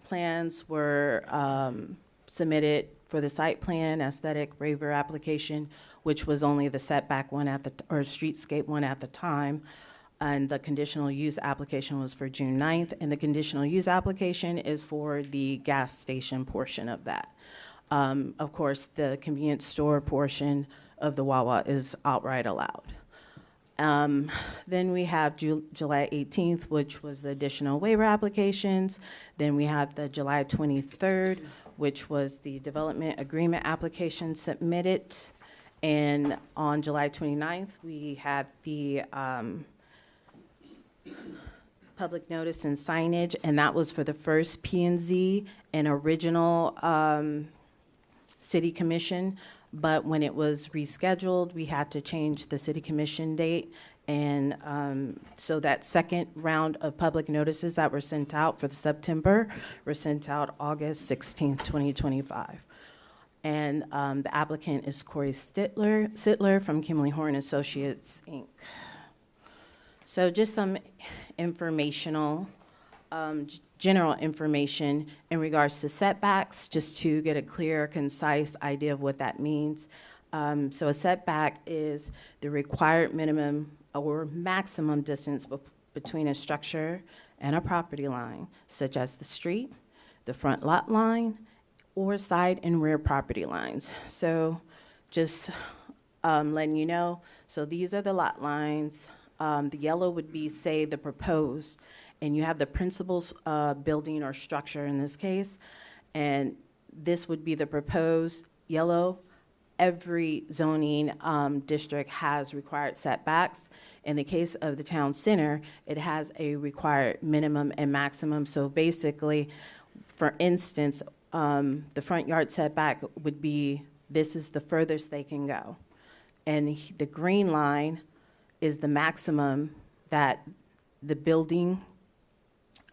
plans were submitted for the site plan, aesthetic waiver application, which was only the setback one or streetscape one at the time. And the conditional use application was for June 9th. And the conditional use application is for the gas station portion of that. Of course, the convenience store portion of the Wawa is outright allowed. Then we have July 18th, which was the additional waiver applications. Then we have the July 23rd, which was the development agreement application submitted. And on July 29th, we had the public notice and signage, and that was for the first P&Z and original city commission. But when it was rescheduled, we had to change the city commission date. And so that second round of public notices that were sent out for September were sent out August 16th, 2025. And the applicant is Corey Sittler from Kimley Horn Associates, Inc. So just some informational, general information in regards to setbacks, just to get a clear, concise idea of what that means. So a setback is the required minimum or maximum distance between a structure and a property line, such as the street, the front lot line, or side and rear property lines. So just letting you know, so these are the lot lines. The yellow would be, say, the proposed, and you have the principal building or structure in this case, and this would be the proposed yellow. Every zoning district has required setbacks. In the case of the town center, it has a required minimum and maximum. So basically, for instance, the front yard setback would be, this is the furthest they can go. And the green line is the maximum that the building,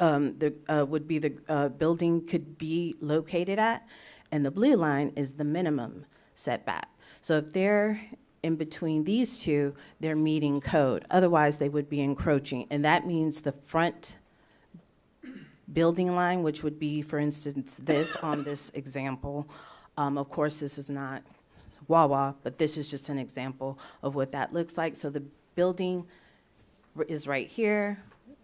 would be the building could be located at, and the blue line is the minimum setback. So if they're in between these two, they're meeting code. Otherwise, they would be encroaching, and that means the front building line, which would be, for instance, this on this example. Of course, this is not Wawa, but this is just an example of what that looks like. So the building is right here.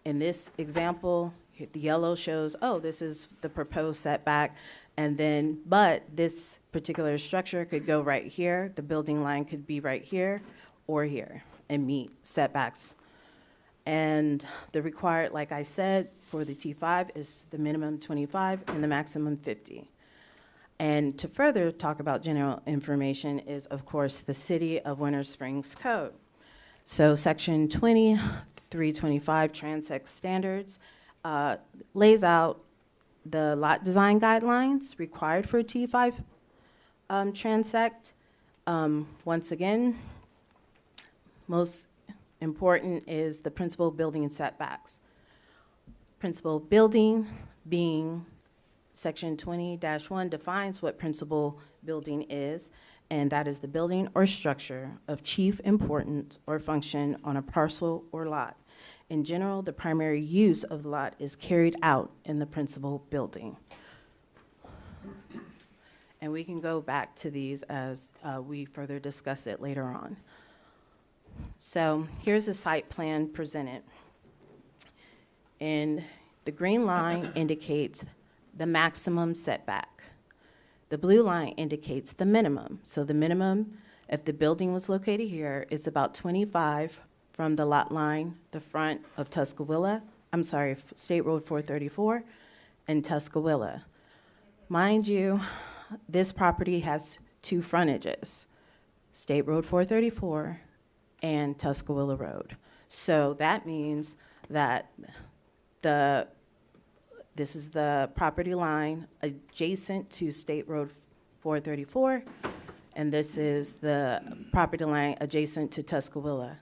In this example, the yellow shows, oh, this is the proposed setback. And then, but this particular structure could go right here. The building line could be right here or here and meet setbacks. And the required, like I said, for the T5 is the minimum 25 and the maximum 50. And to further talk about general information is, of course, the City of Winter Springs Code. So Section 2325 Transect Standards lays out the lot design guidelines required for T5 transect. Once again, most important is the principal building and setbacks. Principal building being Section 20-1 defines what principal building is, and that is the building or structure of chief importance or function on a parcel or lot. In general, the primary use of the lot is carried out in the principal building. And we can go back to these as we further discuss it later on. So here's the site plan presented. And the green line indicates the maximum setback. The blue line indicates the minimum. So the minimum, if the building was located here, is about 25 from the lot line, the front of Tuscaloosa, State Road 434 and Tuscaloosa. Mind you, this property has two frontages, State Road 434 and Tuscaloosa Road. So that means that this is the property line adjacent to State Road 434, and this is the property line adjacent to Tuscaloosa.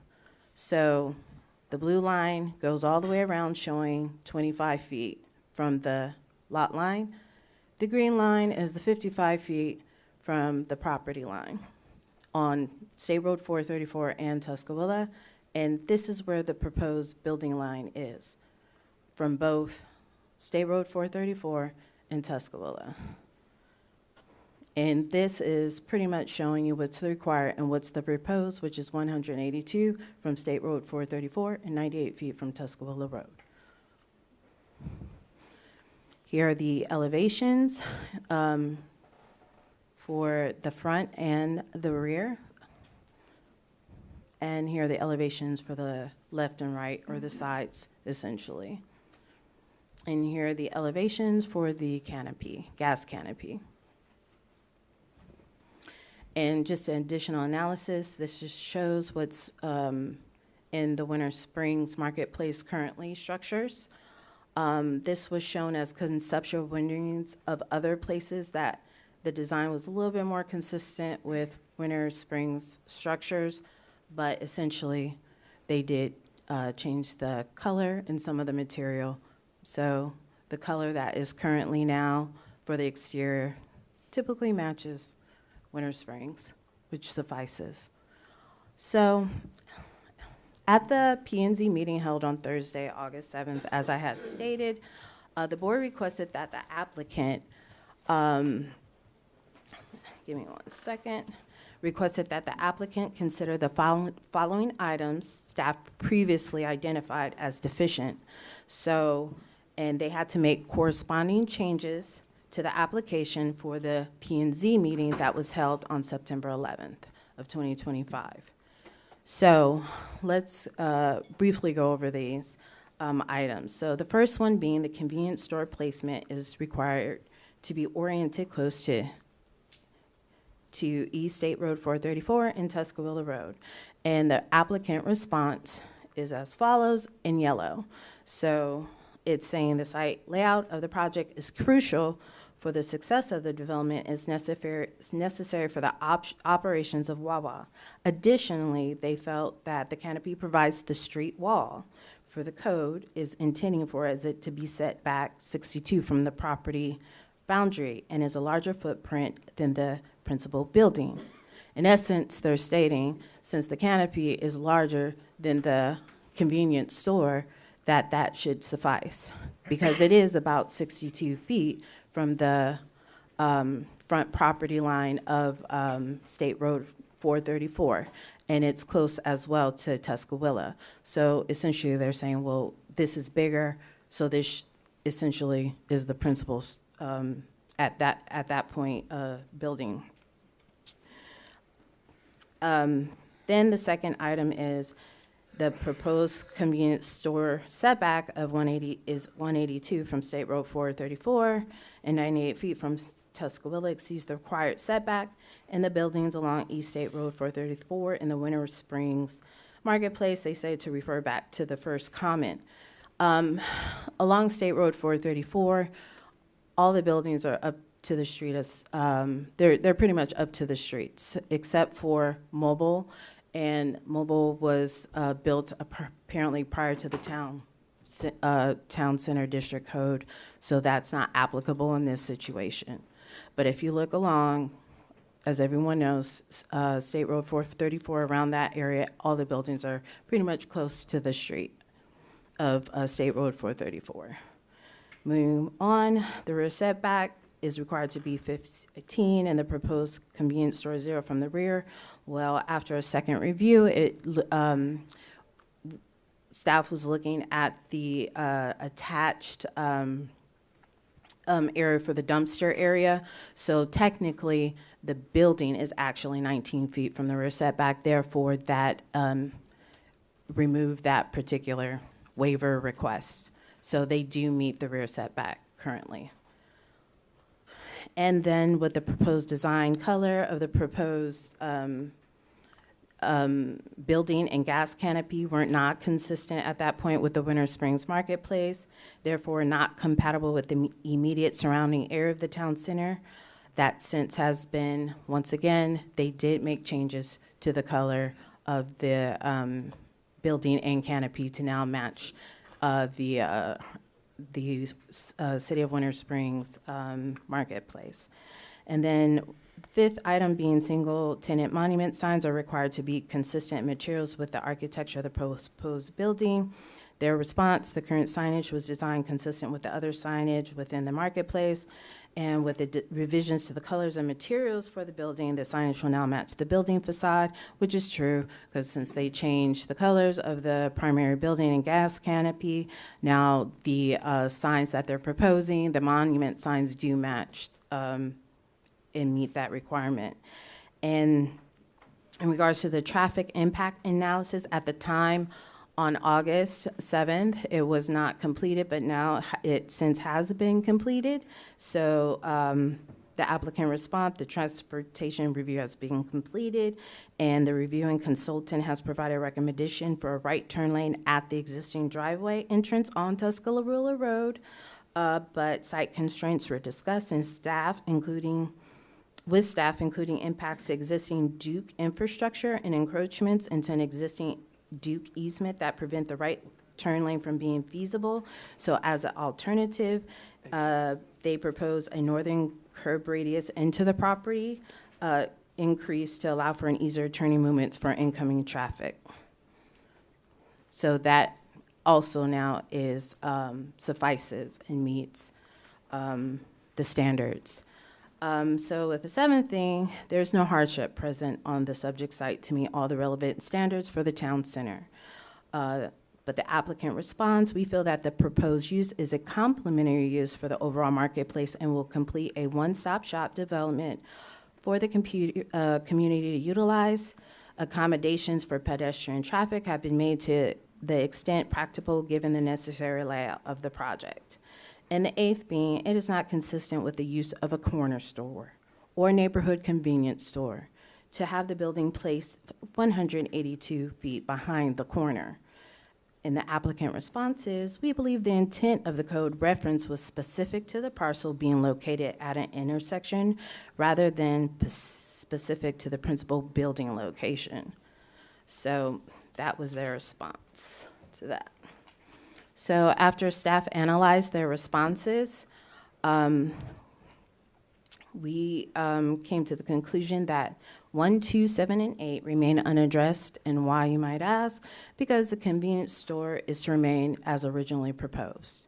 So the blue line goes all the way around, showing 25 feet from the lot line. The green line is the 55 feet from the property line on State Road 434 and Tuscaloosa, and this is where the proposed building line is, from both State Road 434 and Tuscaloosa. And this is pretty much showing you what's required and what's the proposed, which is 182 from State Road 434 and 98 feet from Tuscaloosa Road. Here are the elevations for the front and the rear. And here are the elevations for the left and right, or the sides, essentially. And here are the elevations for the canopy, gas canopy. And just an additional analysis, this just shows what's in the Winter Springs Marketplace currently structures. This was shown as conceptual renderings of other places that the design was a little bit more consistent with Winter Springs structures, but essentially they did change the color and some of the material. So the color that is currently now for the exterior typically matches Winter Springs, which suffices. So at the P&Z meeting held on Thursday, August 7th, as I had stated, the board requested that the applicant, give me 1 second, requested that the applicant consider the following items staff previously identified as deficient. So, and they had to make corresponding changes to the application for the P&Z meeting that was held on September 11th of 2025. So let's briefly go over these items. So the first one being the convenience store placement is required to be oriented close to East State Road 434 and Tuscaloosa Road. And the applicant response is as follows in yellow. So it's saying the site layout of the project is crucial for the success of the development, is necessary for the operations of Wawa. Additionally, they felt that the canopy provides the street wall for the code is intending for it to be set back 62 from the property boundary and is a larger footprint than the principal building. In essence, they're stating, since the canopy is larger than the convenience store, that should suffice, because it is about 62 feet from the front property line of State Road 434, and it's close as well to Tuscaloosa. So essentially they're saying, well, this is bigger, so this essentially is the principal at that point building. Then the second item is the proposed convenience store setback of 180 is 182 from State Road 434 and 98 feet from Tuscaloosa exceeds the required setback, and the buildings along East State Road 434 in the Winter Springs Marketplace, they say to refer back to the first comment. Along State Road 434, all the buildings are up to the street as they're pretty much up to the streets, except for Mobile. And Mobile was built apparently prior to the town center district code, so that's not applicable in this situation. But if you look along, as everyone knows, State Road 434, around that area, all the buildings are pretty much close to the street of State Road 434. Moving on, the rear setback is required to be 15 and the proposed convenience store 0 from the rear. Well, after a second review, staff was looking at the attached area for the dumpster area. So technically, the building is actually 19 feet from the rear setback. Therefore, that removed that particular waiver request. So they do meet the rear setback currently. And then with the proposed design color of the proposed building and gas canopy were not consistent at that point with the Winter Springs Marketplace, therefore not compatible with the immediate surrounding area of the town center. That since has been, once again, they did make changes to the color of the building and canopy to now match the City of Winter Springs Marketplace. And then fifth item being single tenant monument signs are required to be consistent materials with the architecture of the proposed building. Their response, the current signage was designed consistent with the other signage within the marketplace, and with the revisions to the colors and materials for the building, the signage will now match the building facade, which is true, because since they changed the colors of the primary building and gas canopy, now the signs that they're proposing, the monument signs do match and meet that requirement. And In regards to the traffic impact analysis, at the time on August 7th, it was not completed, but now it since has been completed. So the applicant response, the transportation review has been completed, and the reviewing consultant has provided a recommendation for a right turn lane at the existing driveway entrance on Tuscaloosa Road. But site constraints were discussed, and with staff, including impacts to existing Duke infrastructure and encroachments into an existing Duke easement that prevent the right turn lane from being feasible. So as an alternative, they propose a northern curb radius into the property increase to allow for an easier turning movements for incoming traffic. So that also now is suffices and meets the standards. So with the seventh thing, there's no hardship present on the subject site to meet all the relevant standards for the town center. But the applicant responds, we feel that the proposed use is a complementary use for the overall marketplace and will complete a one-stop shop development for the community to utilize. Accommodations for pedestrian traffic have been made to the extent practicable given the necessary layout of the project. And the eighth being, it is not consistent with the use of a corner store or neighborhood convenience store to have the building placed 182 feet behind the corner. And the applicant response is, we believe the intent of the code reference was specific to the parcel being located at an intersection rather than specific to the principal building location. So that was their response to that. So after staff analyzed their responses, we came to the conclusion that 1, 2, 7, and 8 remain unaddressed. And why, you might ask? Because the convenience store is to remain as originally proposed.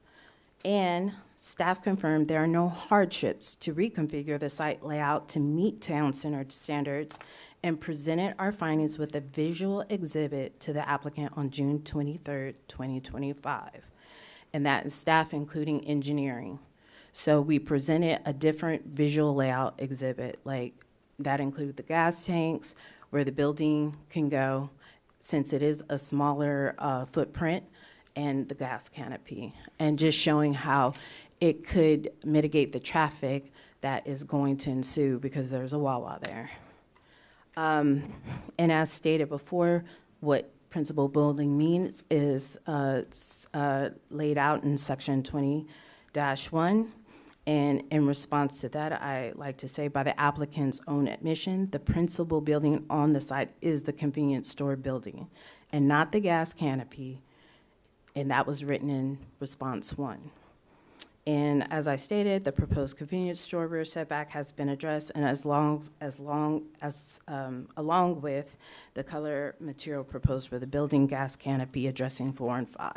And staff confirmed there are no hardships to reconfigure the site layout to meet town center standards, and presented our findings with a visual exhibit to the applicant on June 23rd, 2025. And that is staff, including engineering. So we presented a different visual layout exhibit, like that included the gas tanks, where the building can go, since it is a smaller footprint, and the gas canopy, and just showing how it could mitigate the traffic that is going to ensue because there's a Wawa there. And as stated before, what principal building means is laid out in section 20-1. And in response to that, I like to say, by the applicant's own admission, the principal building on the site is the convenience store building and not the gas canopy. And that was written in response 1. And as I stated, the proposed convenience store rear setback has been addressed, and along with the color material proposed for the building gas canopy addressing 4 and 5.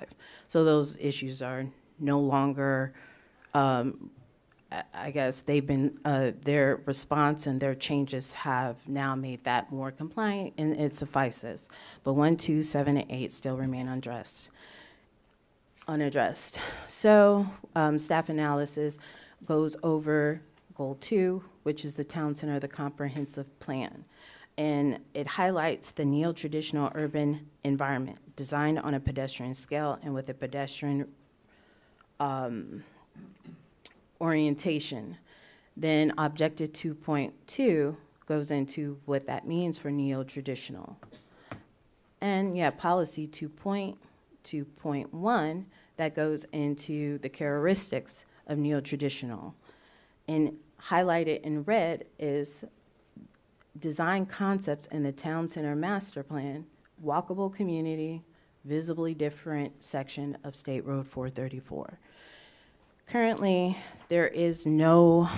So those issues are no longer, I guess they've been, their response and their changes have now made that more compliant, and it suffices. But 1, 2, 7, and 8 still remain unaddressed. So staff analysis goes over goal 2, which is the town center of the comprehensive plan. And it highlights the neo-traditional urban environment designed on a pedestrian scale and with a pedestrian orientation. Then objective 2.2 goes into what that means for neo-traditional. And yeah, policy 2.2.1 that goes into the characteristics of neo-traditional. And highlighted in red is design concepts in the town center master plan, walkable community, visibly different section of State Road 434. Currently, there is no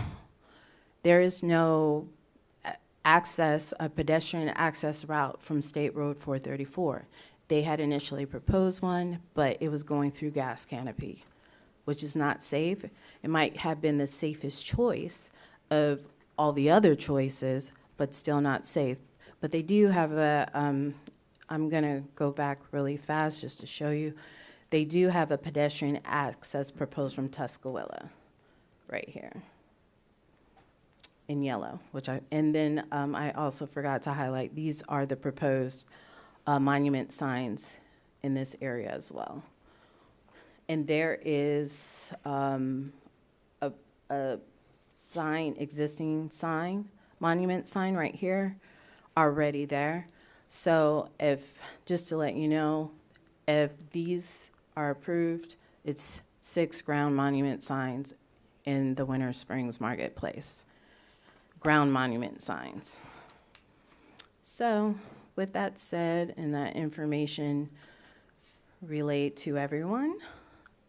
access, a pedestrian access route from State Road 434. They had initially proposed one, but it was going through gas canopy, which is not safe. It might have been the safest choice of all the other choices, but still not safe. But they do have a, I'm gonna go back really fast just to show you. They do have a pedestrian access proposed from Tuscaloosa, right here. in yellow, and then I also forgot to highlight, these are the proposed monument signs in this area as well. And there is a sign, existing sign, monument sign right here, already there. So just to let you know, if these are approved, it's 6 ground monument signs in the Winter Springs Marketplace. Ground monument signs. So with that said, and that information relayed to everyone,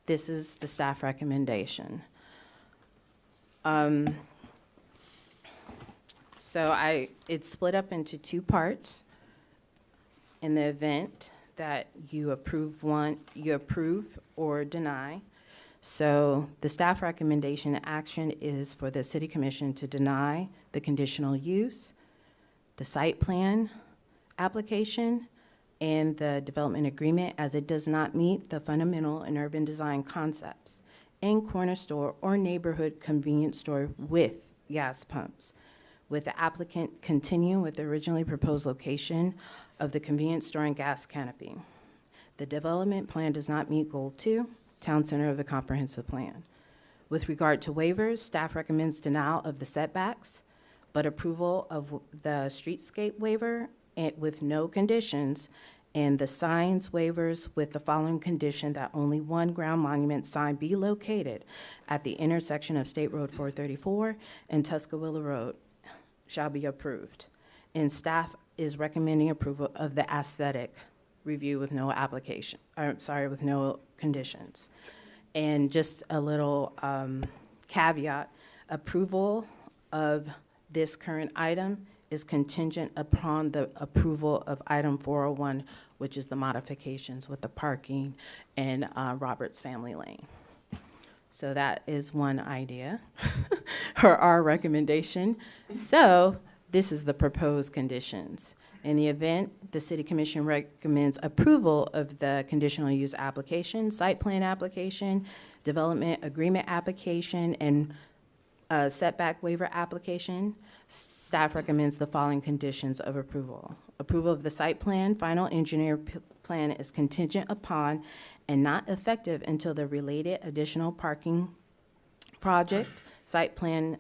this is the staff recommendation. So it's split up into 2 parts. In the event that you approve or deny. So the staff recommendation action is for the City Commission to deny the conditional use, the site plan application, and the development agreement, as it does not meet the fundamental and urban design concepts in corner store or neighborhood convenience store with gas pumps, with the applicant continuing with the originally proposed location of the convenience store and gas canopy. The development plan does not meet Goal 2, Town Center of the Comprehensive Plan. With regard to waivers, staff recommends denial of the setbacks, but approval of the streetscape waiver with no conditions, and the signs waivers with the following condition: that only 1 ground monument sign be located at the intersection of State Road 434 and Tuscaloosa Road shall be approved. And staff is recommending approval of the aesthetic review with no with no conditions. And just a little caveat, approval of this current item is contingent upon the approval of item 401, which is the modifications with the parking and Roberts Family Lane. So that is one idea or our recommendation. So this is the proposed conditions. In the event, the City Commission recommends approval of the conditional use application, site plan application, development agreement application, and setback waiver application. Staff recommends the following conditions of approval. Approval of the site plan, final engineer plan is contingent upon and not effective until the related additional parking project site plan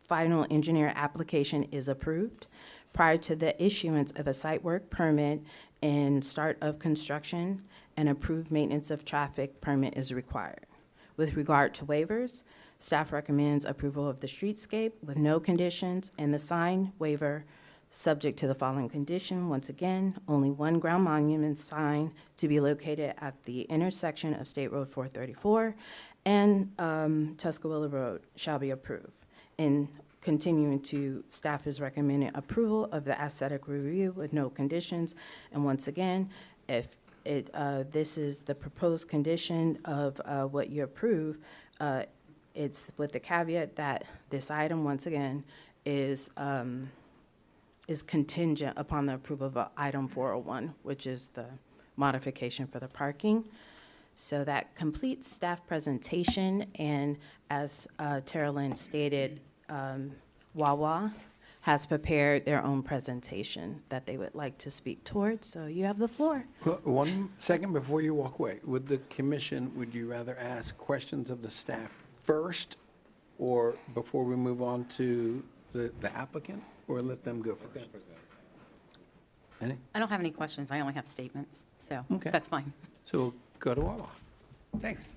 final engineer application is approved. Prior to the issuance of a site work permit and start of construction, an approved maintenance of traffic permit is required. With regard to waivers, staff recommends approval of the streetscape with no conditions and the sign waiver subject to the following condition. Once again, only 1 ground monument sign to be located at the intersection of State Road 434 and Tuscaloosa Road shall be approved. And continuing to, staff is recommending approval of the aesthetic review with no conditions. And once again, if this is the proposed condition of what you approve, it's with the caveat that this item, once again, is contingent upon the approval of item 401, which is the modification for the parking. So that completes staff presentation, and as Tara Lynn stated, Wawa has prepared their own presentation that they would like to speak towards, so you have the floor. Well, 1 second before you walk away. Would the commission, would you rather ask questions of the staff first, or before we move on to the applicant, or let them go first? Any? I don't have any questions. I only have statements, so Okay. that's fine. So we'll go to Wawa. Thanks.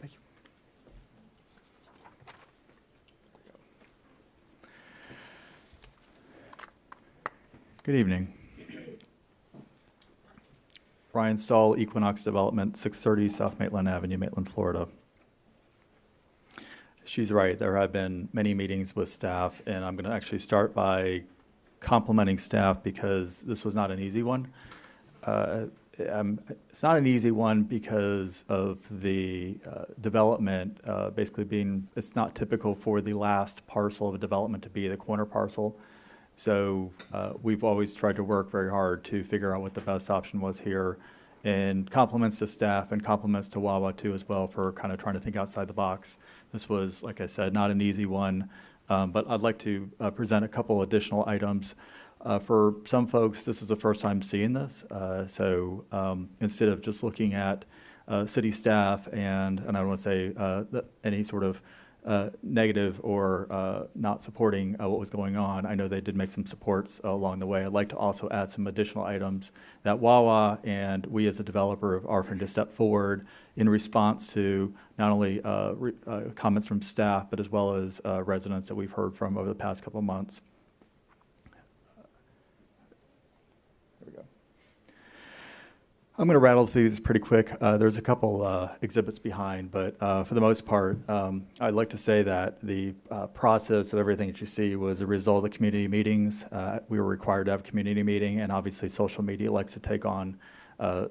Thank you. Good evening. Ryan Stahl, Equinox Development, 630 South Maitland Avenue, Maitland, Florida. She's right. There have been many meetings with staff, and I'm going to actually start by complimenting staff because this was not an easy one. It's not an easy one because of the development basically being, it's not typical for the last parcel of a development to be the corner parcel. So we've always tried to work very hard to figure out what the best option was here. And compliments to staff and compliments to Wawa too as well for kind of trying to think outside the box. This was, like I said, not an easy one, but I'd like to present a couple additional items. For some folks, this is the first time seeing this, so instead of just looking at city staff and I don't want to say any sort of negative or not supporting what was going on. I know they did make some supports along the way. I'd like to also add some additional items that Wawa and we as a developer are offering to step forward in response to not only comments from staff, but as well as residents that we've heard from over the past couple of months. I'm going to rattle through these pretty quick. There's a couple exhibits behind, but for the most part, I'd like to say that the process of everything that you see was a result of the community meetings. We were required to have a community meeting, and obviously social media likes to take on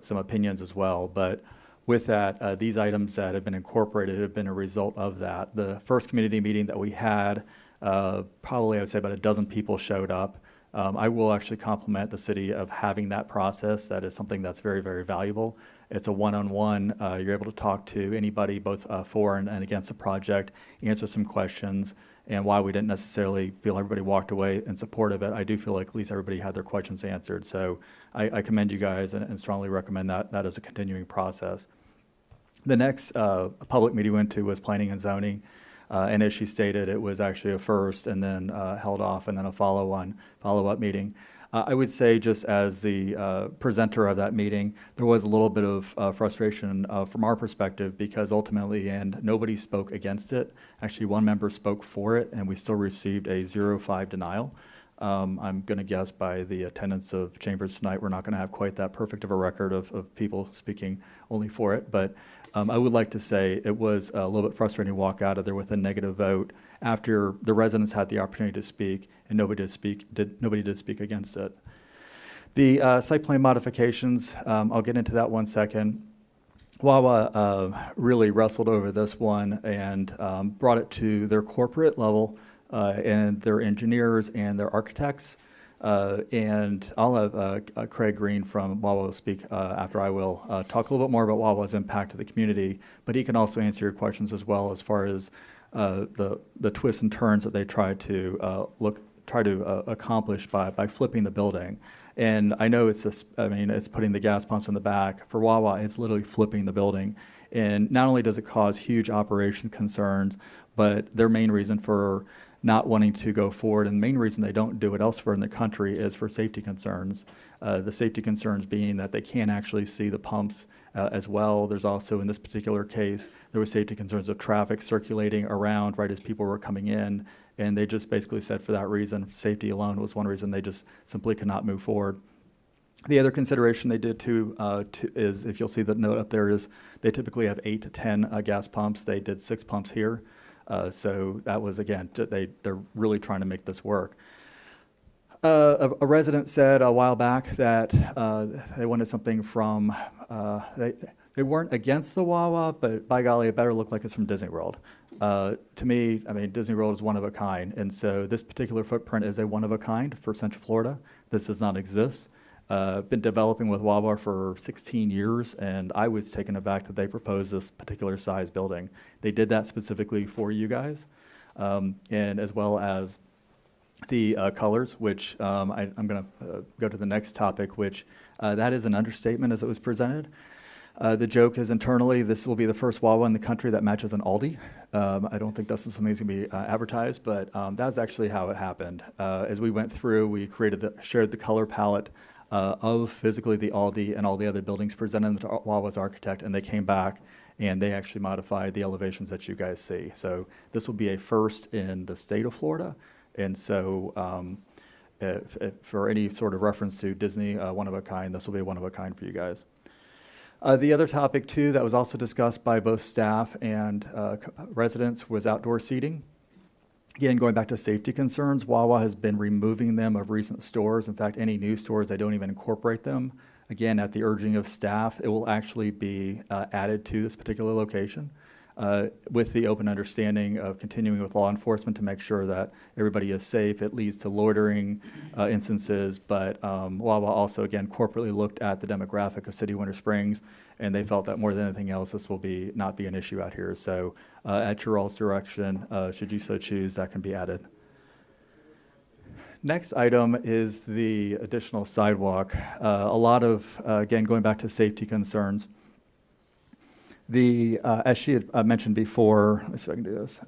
some opinions as well. But with that, these items that have been incorporated have been a result of that. The first community meeting that we had, probably I would say about a dozen people showed up. I will actually compliment the city of having that process. That is something that's very, very valuable. It's a one-on-one. You're able to talk to anybody, both for and against the project, answer some questions. And while we didn't necessarily feel everybody walked away in support of it, I do feel like at least everybody had their questions answered. So I commend you guys and strongly recommend that as a continuing process. The next public meeting we went to was planning and zoning. And as she stated, it was actually a first and then held off and then a follow-up meeting. I would say just as the presenter of that meeting, there was a little bit of frustration from our perspective because ultimately, and nobody spoke against it. Actually, one member spoke for it, and we still received a 0-5 denial. I'm going to guess by the attendance of chambers tonight, we're not going to have quite that perfect of a record of people speaking only for it, but I would like to say it was a little bit frustrating to walk out of there with a negative vote after the residents had the opportunity to speak and nobody did speak against it. The site plan modifications, I'll get into that one second. Wawa really wrestled over this one and brought it to their corporate level and their engineers and their architects. And I'll have Craig Green from Wawa speak after I will talk a little bit more about Wawa's impact to the community, but he can also answer your questions as well as far as the twists and turns that they try to accomplish by flipping the building. And I know it's putting the gas pumps in the back. For Wawa, it's literally flipping the building. And not only does it cause huge operation concerns, but their main reason for not wanting to go forward, and the main reason they don't do it elsewhere in the country is for safety concerns. The safety concerns being that they can't actually see the pumps as well. There's also, in this particular case, there was safety concerns of traffic circulating around right as people were coming in, and they just basically said for that reason, safety alone was one reason they just simply could not move forward. The other consideration they did too is, if you'll see the note up there, is they typically have 8 to 10 gas pumps. They did 6 pumps here. So that was, again, they're really trying to make this work. A resident said a while back that they wanted something from, they weren't against the Wawa, but by golly, it better look like it's from Disney World. To me, I mean, Disney World is one of a kind, and so this particular footprint is a one of a kind for Central Florida. This does not exist. Been developing with Wawa for 16 years, and I was taken aback that they proposed this particular size building. They did that specifically for you guys, and as well as the colors, which I'm going to go to the next topic, which that is an understatement as it was presented. The joke is internally, this will be the first Wawa in the country that matches an Aldi. I don't think that's something that's going to be advertised, but that's actually how it happened. As we went through, we shared the color palette of physically the Aldi and all the other buildings, presented them to Wawa's architect, and they came back and they actually modified the elevations that you guys see. So this will be a first in the state of Florida, and so if for any sort of reference to Disney, one of a kind, this will be one of a kind for you guys. The other topic too that was also discussed by both staff and residents was outdoor seating. Again, going back to safety concerns, Wawa has been removing them of recent stores. In fact, any new stores, they don't even incorporate them. Again, at the urging of staff, it will actually be added to this particular location. with the open understanding of continuing with law enforcement to make sure that everybody is safe. It leads to loitering instances, but Wawa also, again, corporately looked at the demographic of City of Winter Springs, and they felt that more than anything else, this will not be an issue out here. So at your all's direction, should you so choose, that can be added. Next item is the additional sidewalk. A lot of, again, going back to safety concerns. As she had mentioned before, let's see if I can do this.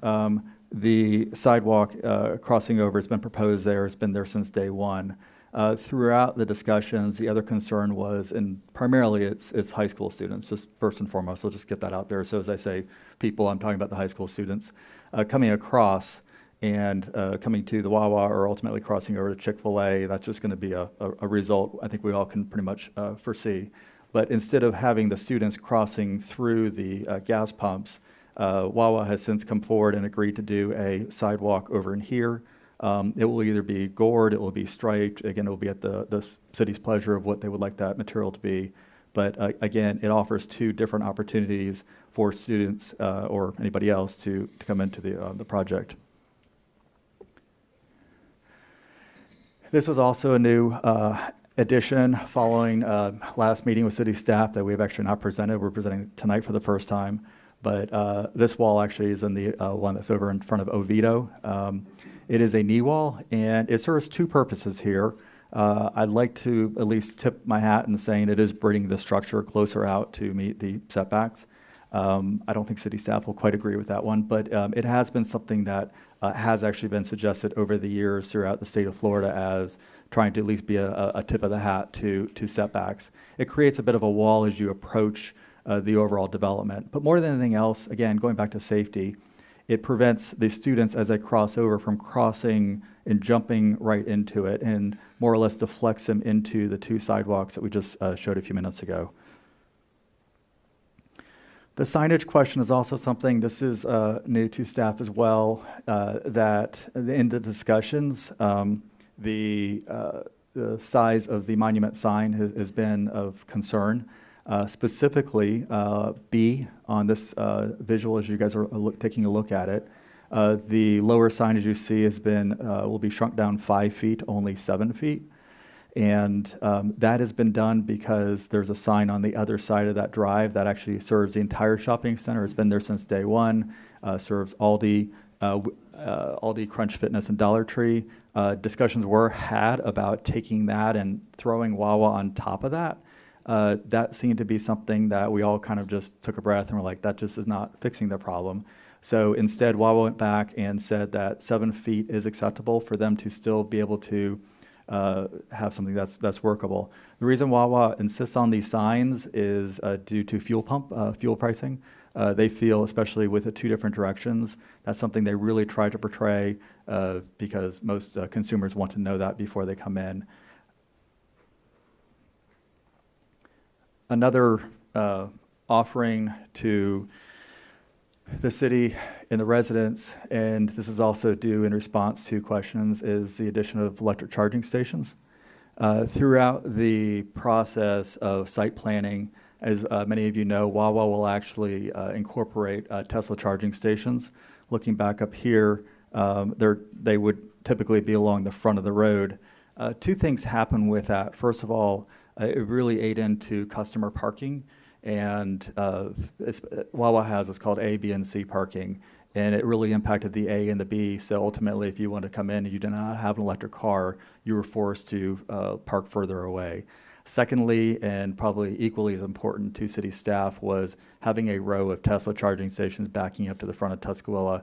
The sidewalk crossing over has been proposed there. It's been there since day one. Throughout the discussions, the other concern was, and primarily it's high school students, just first and foremost. So just get that out there. So as I say, people, I'm talking about the high school students coming across and coming to the Wawa or ultimately crossing over to Chick-fil-A. That's just going to be a result I think we all can pretty much foresee. But instead of having the students crossing through the gas pumps, Wawa has since come forward and agreed to do a sidewalk over in here. It will either be gored, it will be striped. Again, it will be at the city's pleasure of what they would like that material to be. But again, it offers two different opportunities for students or anybody else to come into the project. This was also a new addition following last meeting with city staff that we have actually not presented. We're presenting tonight for the first time. But this wall actually is in the one that's over in front of Oviedo. It is a knee wall, and it serves two purposes here. I'd like to at least tip my hat in saying it is bringing the structure closer out to meet the setbacks. I don't think city staff will quite agree with that one, but it has been something that has actually been suggested over the years throughout the state of Florida as trying to at least be a tip of the hat to setbacks. It creates a bit of a wall as you approach the overall development. But more than anything else, again, going back to safety, it prevents the students as they cross over from crossing and jumping right into it and more or less deflects them into the two sidewalks that we just showed a few minutes ago. The signage question is also something, this is new to staff as well, that in the discussions, the size of the monument sign has been of concern. Specifically, B on this visual as you guys are taking a look at it, the lower sign as you see has been, will be shrunk down 5 feet, only 7 feet. And that has been done because there's a sign on the other side of that drive that actually serves the entire shopping center. It's been there since day one, serves Aldi, Crunch Fitness, and Dollar Tree. Discussions were had about taking that and throwing Wawa on top of that. That seemed to be something that we all kind of just took a breath and were like, that just is not fixing the problem. So instead, Wawa went back and said that 7 feet is acceptable for them to still be able to have something that's workable. The reason Wawa insists on these signs is due to fuel pricing. They feel, especially with the two different directions, that's something they really try to portray because most consumers want to know that before they come in. Another offering to the city and the residents, and this is also due in response to questions, is the addition of electric charging stations. Throughout the process of site planning, as many of you know, Wawa will actually incorporate Tesla charging stations. Looking back up here, they would typically be along the front of the road. Two things happen with that. First of all, it really ate into customer parking, and Wawa has what's called A, B, and C parking, and it really impacted the A and the B. So ultimately, if you want to come in and you did not have an electric car, you were forced to park further away. Secondly, and probably equally as important to city staff, was having a row of Tesla charging stations backing up to the front of Tuscola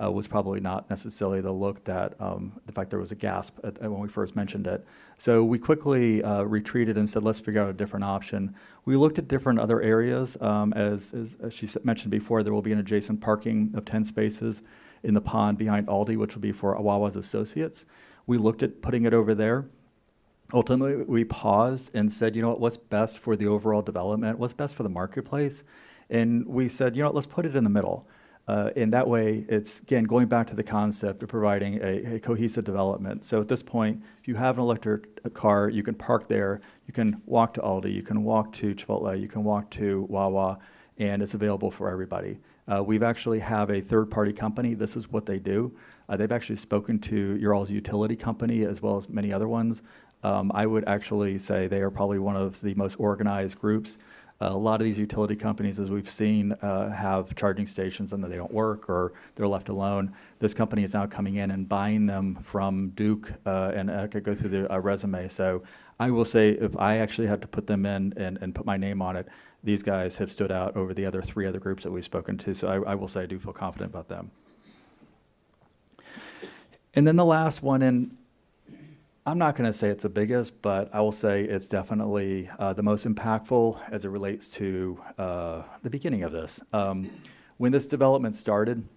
was probably not necessarily the look that, the fact there was a gasp when we first mentioned it. So we quickly retreated and said, let's figure out a different option. We looked at different other areas. As she mentioned before, there will be an adjacent parking of 10 spaces in the pond behind Aldi, which will be for Wawa's associates. We looked at putting it over there. Ultimately, we paused and said, you know what, what's best for the overall development? What's best for the marketplace? And we said, you know what, let's put it in the middle. In that way, it's, again, going back to the concept of providing a cohesive development. So at this point, if you have an electric car, you can park there, you can walk to Aldi, you can walk to Chipotle, you can walk to Wawa, and it's available for everybody. We've actually have a third-party company. This is what they do. They've actually spoken to your all's utility company as well as many other ones. I would actually say they are probably one of the most organized groups. A lot of these utility companies, as we've seen, have charging stations and then they don't work or they're left alone. This company is now coming in and buying them from Duke, and I could go through the resume. So I will say if I actually had to put them in and put my name on it, these guys have stood out over the other 3 other groups that we've spoken to. So I will say I do feel confident about them. And then the last one, and I'm not going to say it's the biggest, but I will say it's definitely the most impactful as it relates to the beginning of this. When this development started,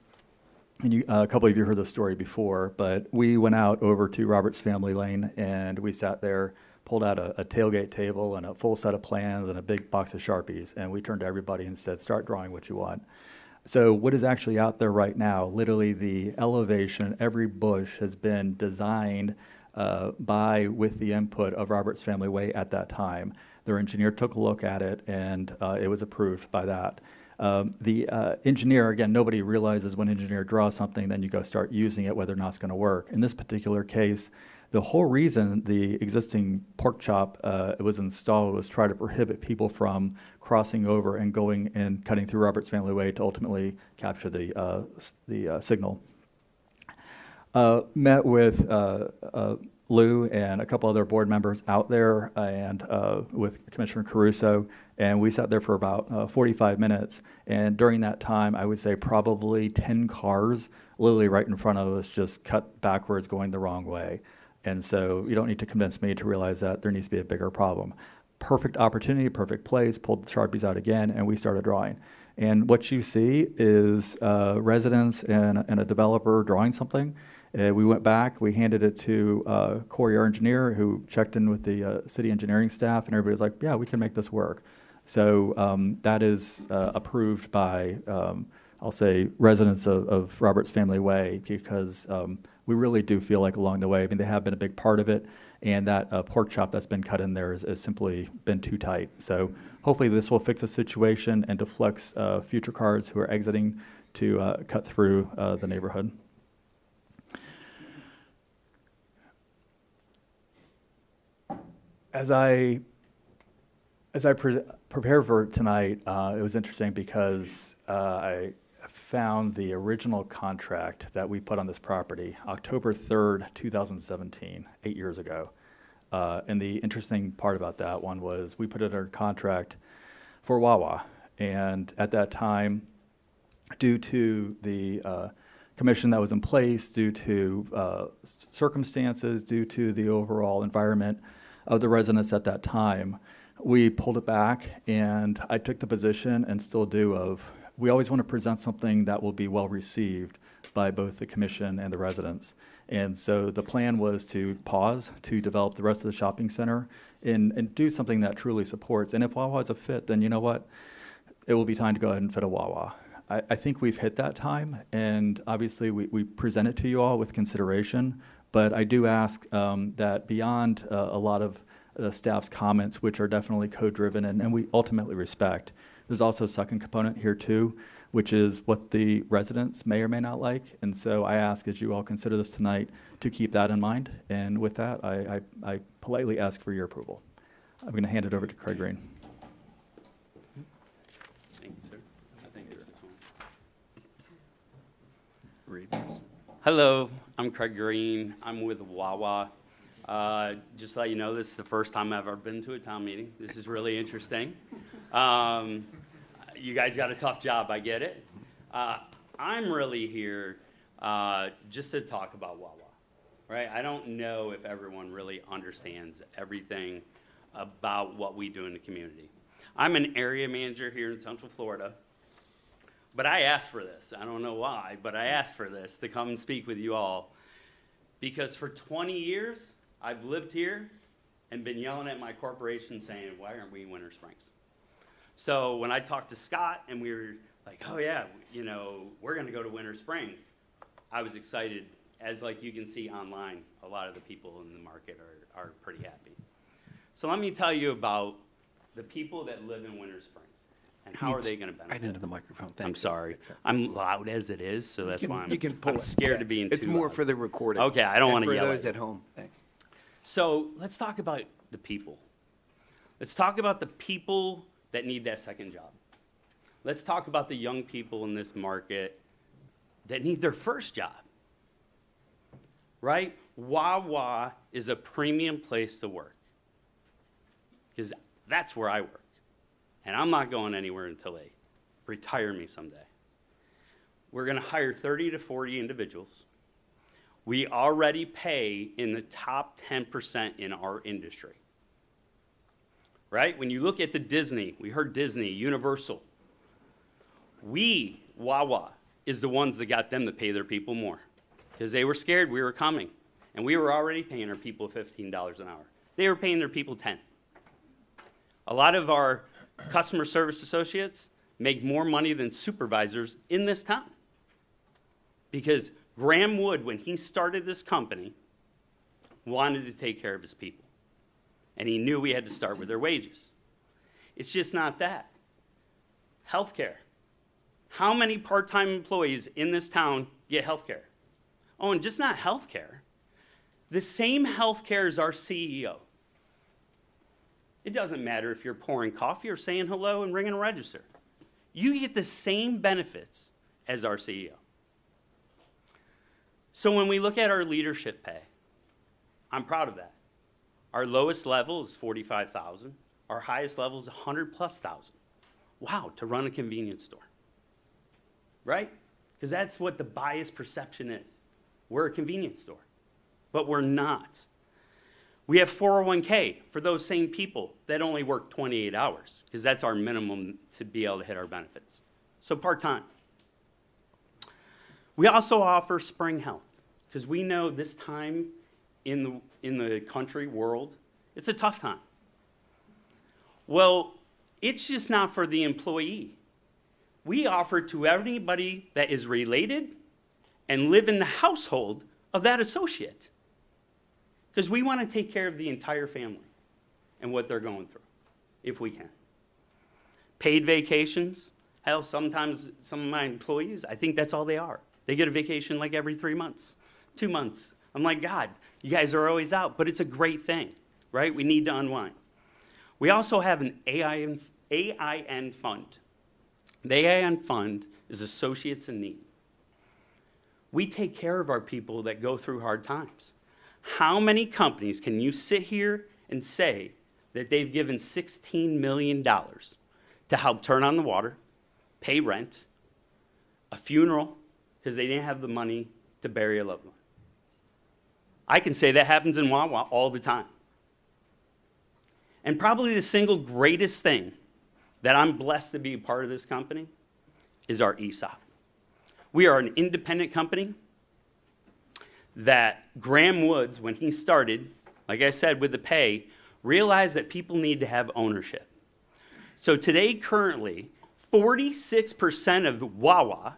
and a couple of you heard the story before, but we went out over to Roberts Family Lane and we sat there, pulled out a tailgate table and a full set of plans and a big box of Sharpies, and we turned to everybody and said, start drawing what you want. So what is actually out there right now, literally the elevation, every bush has been designed with the input of Roberts Family Way at that time. Their engineer took a look at it and it was approved by that. The engineer, again, nobody realizes when an engineer draws something, then you go start using it, whether or not it's going to work. In this particular case, the whole reason the existing pork chop was installed was try to prohibit people from crossing over and going and cutting through Roberts Family Way to ultimately capture the signal. Met with Lou and a couple other board members out there and with Commissioner Caruso, and we sat there for about 45 minutes. And during that time, I would say probably 10 cars literally right in front of us just cut backwards going the wrong way. And so you don't need to convince me to realize that there needs to be a bigger problem. Perfect opportunity, perfect place, pulled the Sharpies out again, and we started drawing. And what you see is residents and a developer drawing something. We went back, we handed it to Corey, our engineer, who checked in with the city engineering staff, and everybody's like, yeah, we can make this work. So that is approved by, I'll say, residents of Roberts Family Way, because we really do feel like along the way, I mean, they have been a big part of it, and that pork chop that's been cut in there has simply been too tight. So hopefully this will fix the situation and deflects future cars who are exiting to cut through the neighborhood. As I prepared for tonight, it was interesting because I found the original contract that we put on this property, October 3rd, 2017, 8 years ago. And the interesting part about that one was we put it under contract for Wawa. And at that time, due to the commission that was in place, due to circumstances, due to the overall environment of the residents at that time, we pulled it back, and I took the position, and still do, of we always want to present something that will be well received by both the commission and the residents. And so the plan was to pause, to develop the rest of the shopping center and do something that truly supports. And if Wawa is a fit, then you know what? It will be time to go ahead and fit a Wawa. I think we've hit that time, and obviously we present it to you all with consideration, but I do ask that beyond a lot of staff's comments, which are definitely code-driven and we ultimately respect, there's also a second component here too, which is what the residents may or may not like. And so I ask, as you all consider this tonight, to keep that in mind. And with that, I politely ask for your approval. I'm going to hand it over to Craig Green. Thank you, sir. I think there's this one. Read this. Hello, I'm Craig Green. I'm with Wawa. Just to let you know, this is the first time I've ever been to a town meeting. This is really interesting. You guys got a tough job, I get it. I'm really here just to talk about Wawa, right? I don't know if everyone really understands everything about what we do in the community. I'm an area manager here in Central Florida, but I asked for this. I don't know why, but I asked for this to come and speak with you all because for 20 years, I've lived here and been yelling at my corporation saying, why aren't we in Winter Springs? So when I talked to Scott and we were like, oh yeah, you know, we're gonna go to Winter Springs, I was excited. As like you can see online, a lot of the people in the market are pretty happy. So let me tell you about the people that live in Winter Springs. And how are they going to benefit? Right into the microphone, I'm thanks. sorry. I'm loud as it is, so that's why You can pull I'm it. scared of being It's too more loud. for the recording. Okay, I don't and want to for yell those at at you. home, thanks. So let's talk about the people. Let's talk about the people that need that second job. Let's talk about the young people in this market that need their first job. Right? Wawa is a premium place to work because that's where I work. And I'm not going anywhere until they retire me someday. We're going to hire 30 to 40 individuals. We already pay in the top 10% in our industry. Right? When you look at the Disney, we heard Disney, Universal. Wawa, is the ones that got them to pay their people more because they were scared we were coming. And we were already paying our people $15 an hour. They were paying their people $10. A lot of our customer service associates make more money than supervisors in this town. Because Graham Wood, when he started this company, wanted to take care of his people. And he knew we had to start with their wages. It's just not that. Healthcare. How many part-time employees in this town get healthcare? Oh, and just not healthcare. The same healthcare as our CEO. It doesn't matter if you're pouring coffee or saying hello and ringing a register. You get the same benefits as our CEO. So when we look at our leadership pay, I'm proud of that. Our lowest level is $45,000. Our highest level is $100,000+. Wow, to run a convenience store. Right? Because that's what the biased perception is. We're a convenience store. But we're not. We have 401k for those same people that only work 28 hours, because that's our minimum to be able to hit our benefits. So part-time. We also offer Spring Health, because we know this time in the country, world, it's a tough time. Well, it's just not for the employee. We offer to anybody that is related and live in the household of that associate. Because we want to take care of the entire family and what they're going through, if we can. Paid vacations. Hell, sometimes some of my employees, I think that's all they are. They get a vacation like every 3 months, 2 months. I'm like, God, you guys are always out, but it's a great thing, right? We need to unwind. We also have an AIN fund. The AIN fund is Associates in Need. We take care of our people that go through hard times. How many companies can you sit here and say that they've given $16 million to help turn on the water, pay rent, a funeral, because they didn't have the money to bury a loved one? I can say that happens in Wawa all the time. And probably the single greatest thing that I'm blessed to be a part of this company is our ESOP. We are an independent company that Graham Woods, when he started, like I said, with the pay, realized that people need to have ownership. So today, currently, 46% of Wawa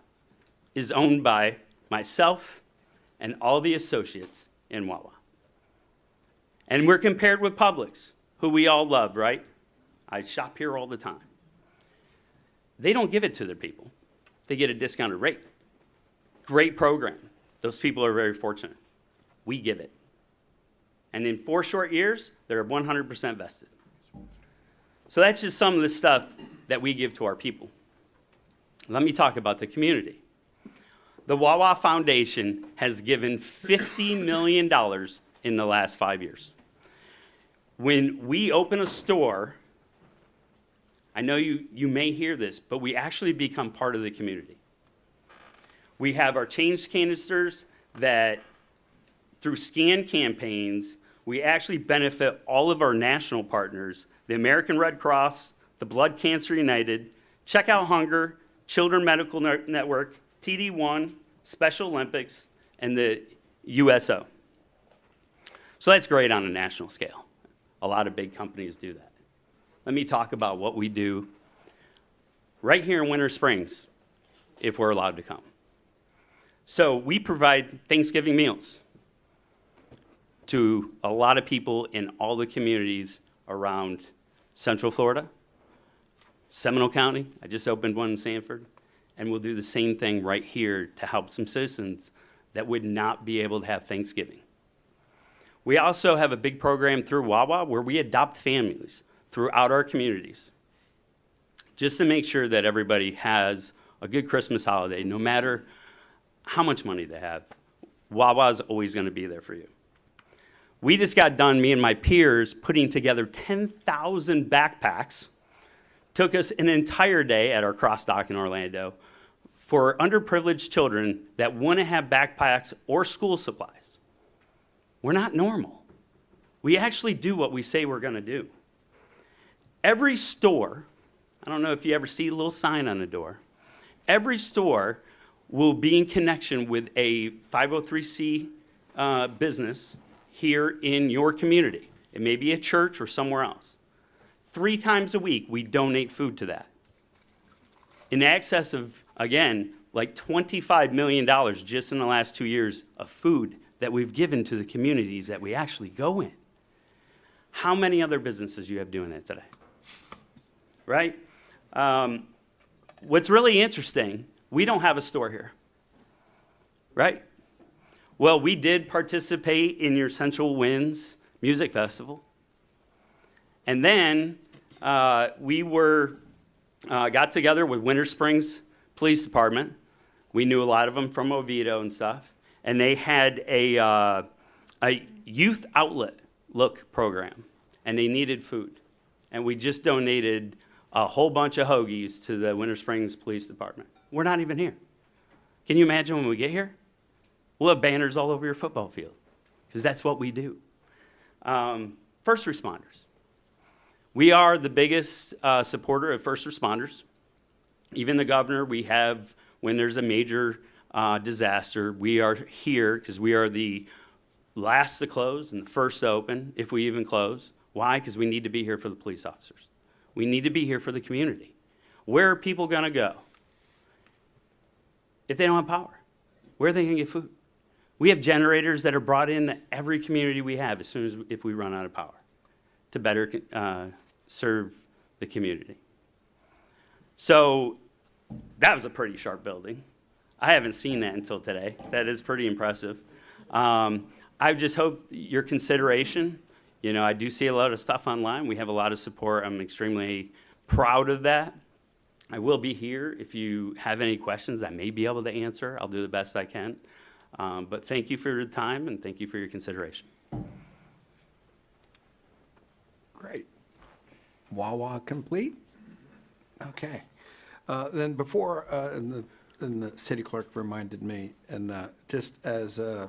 is owned by myself and all the associates in Wawa. And we're compared with Publix, who we all love, right? I shop here all the time. They don't give it to their people. They get a discounted rate. Great program. Those people are very fortunate. We give it. And in 4 short years, they're 100% vested. So that's just some of the stuff that we give to our people. Let me talk about the community. The Wawa Foundation has given $50 million in the last 5 years. When we open a store, I know you may hear this, but we actually become part of the community. We have our change canisters that, through scan campaigns, we actually benefit all of our national partners, the American Red Cross, the Blood Cancer United, Check Out Hunger, Children Medical Network, TD1, Special Olympics, and the USO. So that's great on a national scale. A lot of big companies do that. Let me talk about what we do right here in Winter Springs, if we're allowed to come. So we provide Thanksgiving meals to a lot of people in all the communities around Central Florida, Seminole County, I just opened one in Sanford, and we'll do the same thing right here to help some citizens that would not be able to have Thanksgiving. We also have a big program through Wawa where we adopt families throughout our communities, just to make sure that everybody has a good Christmas holiday, no matter how much money they have. Wawa is always going to be there for you. We just got done, me and my peers, putting together 10,000 backpacks. Took us an entire day at our cross dock in Orlando for underprivileged children that want to have backpacks or school supplies. We're not normal. We actually do what we say we're going to do. Every store, I don't know if you ever see a little sign on the door, every store will be in connection with a 503c business here in your community. It may be a church or somewhere else. 3 times a week, we donate food to that. In excess of, again, like $25 million just in the last 2 years of food that we've given to the communities that we actually go in. How many other businesses you have doing it today? Right? What's really interesting, we don't have a store here. Right? Well, we did participate in your Central Winds Music Festival. And then we got together with Winter Springs Police Department. We knew a lot of them from Oviedo and stuff. And they had a youth outlet look program. And they needed food. And we just donated a whole bunch of hoagies to the Winter Springs Police Department. We're not even here. Can you imagine when we get here? We'll have banners all over your football field. Because that's what we do. First responders. We are the biggest supporter of first responders. Even the governor, we have, when there's a major disaster, we are here because we are the last to close and the first to open, if we even close. Why? Because we need to be here for the police officers. We need to be here for the community. Where are people going to go if they don't have power? Where are they going to get food? We have generators that are brought in every community we have as soon as if we run out of power to better serve the community. So that was a pretty sharp building. I haven't seen that until today. That is pretty impressive. I just hope your consideration. You know, I do see a lot of stuff online. We have a lot of support. I'm extremely proud of that. I will be here. If you have any questions I may be able to answer, I'll do the best I can. But thank you for your time and thank you for your consideration. Great. Wawa complete? Okay. Then before, and the city clerk reminded me, and just as a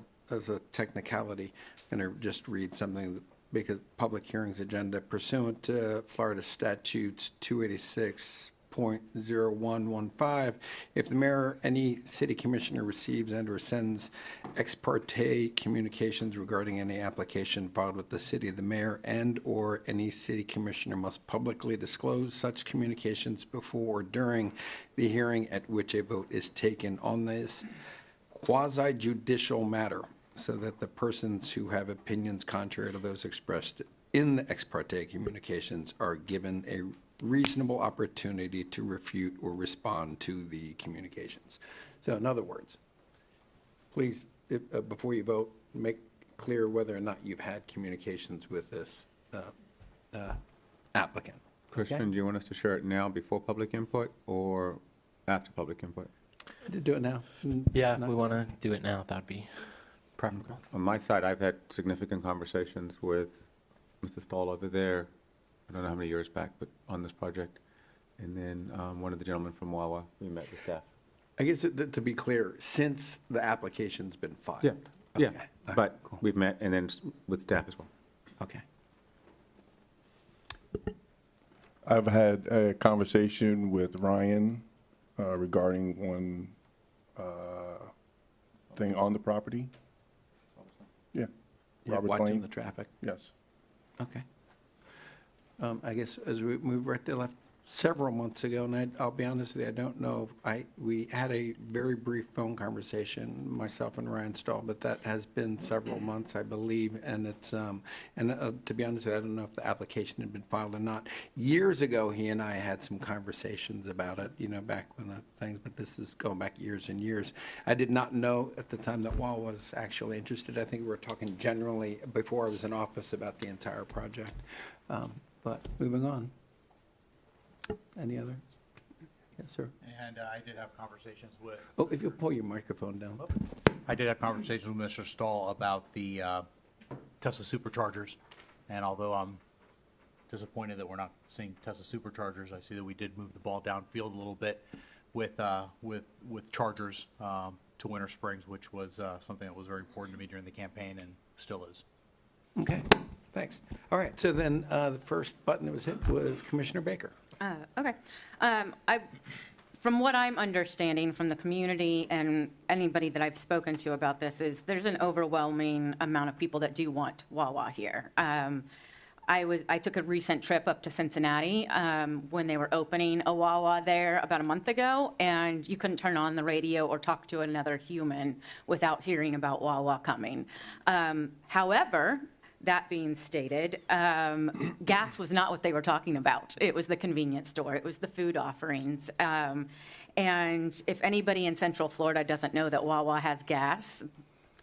technicality, I'm going to just read something because public hearings agenda pursuant to Florida statutes 286.0115, if the mayor or any city commissioner receives and or sends ex parte communications regarding any application filed with the city, the mayor and or any city commissioner must publicly disclose such communications before or during the hearing at which a vote is taken on this quasi-judicial matter, so that the persons who have opinions contrary to those expressed in the ex parte communications are given a reasonable opportunity to refute or respond to the communications. So in other words, please, before you vote, make clear whether or not you've had communications with this applicant. Christian, Okay? do you want us to share it now before public input or after public input? To do it now. Yeah, we want to do it now. That would be preferable. On my side, I've had significant conversations with Mr. Stahl over there, I don't know how many years back, but on this project. And then one of the gentlemen from Wawa, we met the staff. I guess to be clear, since the application's been filed. Yeah, yeah, Okay. All right, but cool. we've met, and then with staff as well. Okay. I've had a conversation with Ryan regarding one thing on the property. Yeah. Yeah, Robert watching Plain. the traffic. Yes. Okay. I guess as we move right to left, several months ago, and I'll be honest with you, I don't know, we had a very brief phone conversation, myself and Ryan Stahl, but that has been several months, I believe, and it's, to be honest with you, I don't know if the application had been filed or not. Years ago, he and I had some conversations about it, back when the things, but this is going back years and years. I did not know at the time that Wawa was actually interested. I think we were talking generally, before I was in office, about the entire project. But moving on. Any other? Yes, sir. And I did have conversations with. Oh, if you'll pull your microphone down. I did have conversations with Mr. Stahl about the Tesla superchargers, and although I'm disappointed that we're not seeing Tesla superchargers, I see that we did move the ball downfield a little bit with chargers to Winter Springs, which was something that was very important to me during the campaign and still is. Okay, thanks. All right, so then the first button that was hit was Commissioner Baker. Okay. From what I'm understanding from the community and anybody that I've spoken to about this is there's an overwhelming amount of people that do want Wawa here. I took a recent trip up to Cincinnati when they were opening a Wawa there about a month ago, and you couldn't turn on the radio or talk to another human without hearing about Wawa coming. However, that being stated, gas was not what they were talking about. It was the convenience store. It was the food offerings. And if anybody in Central Florida doesn't know that Wawa has gas,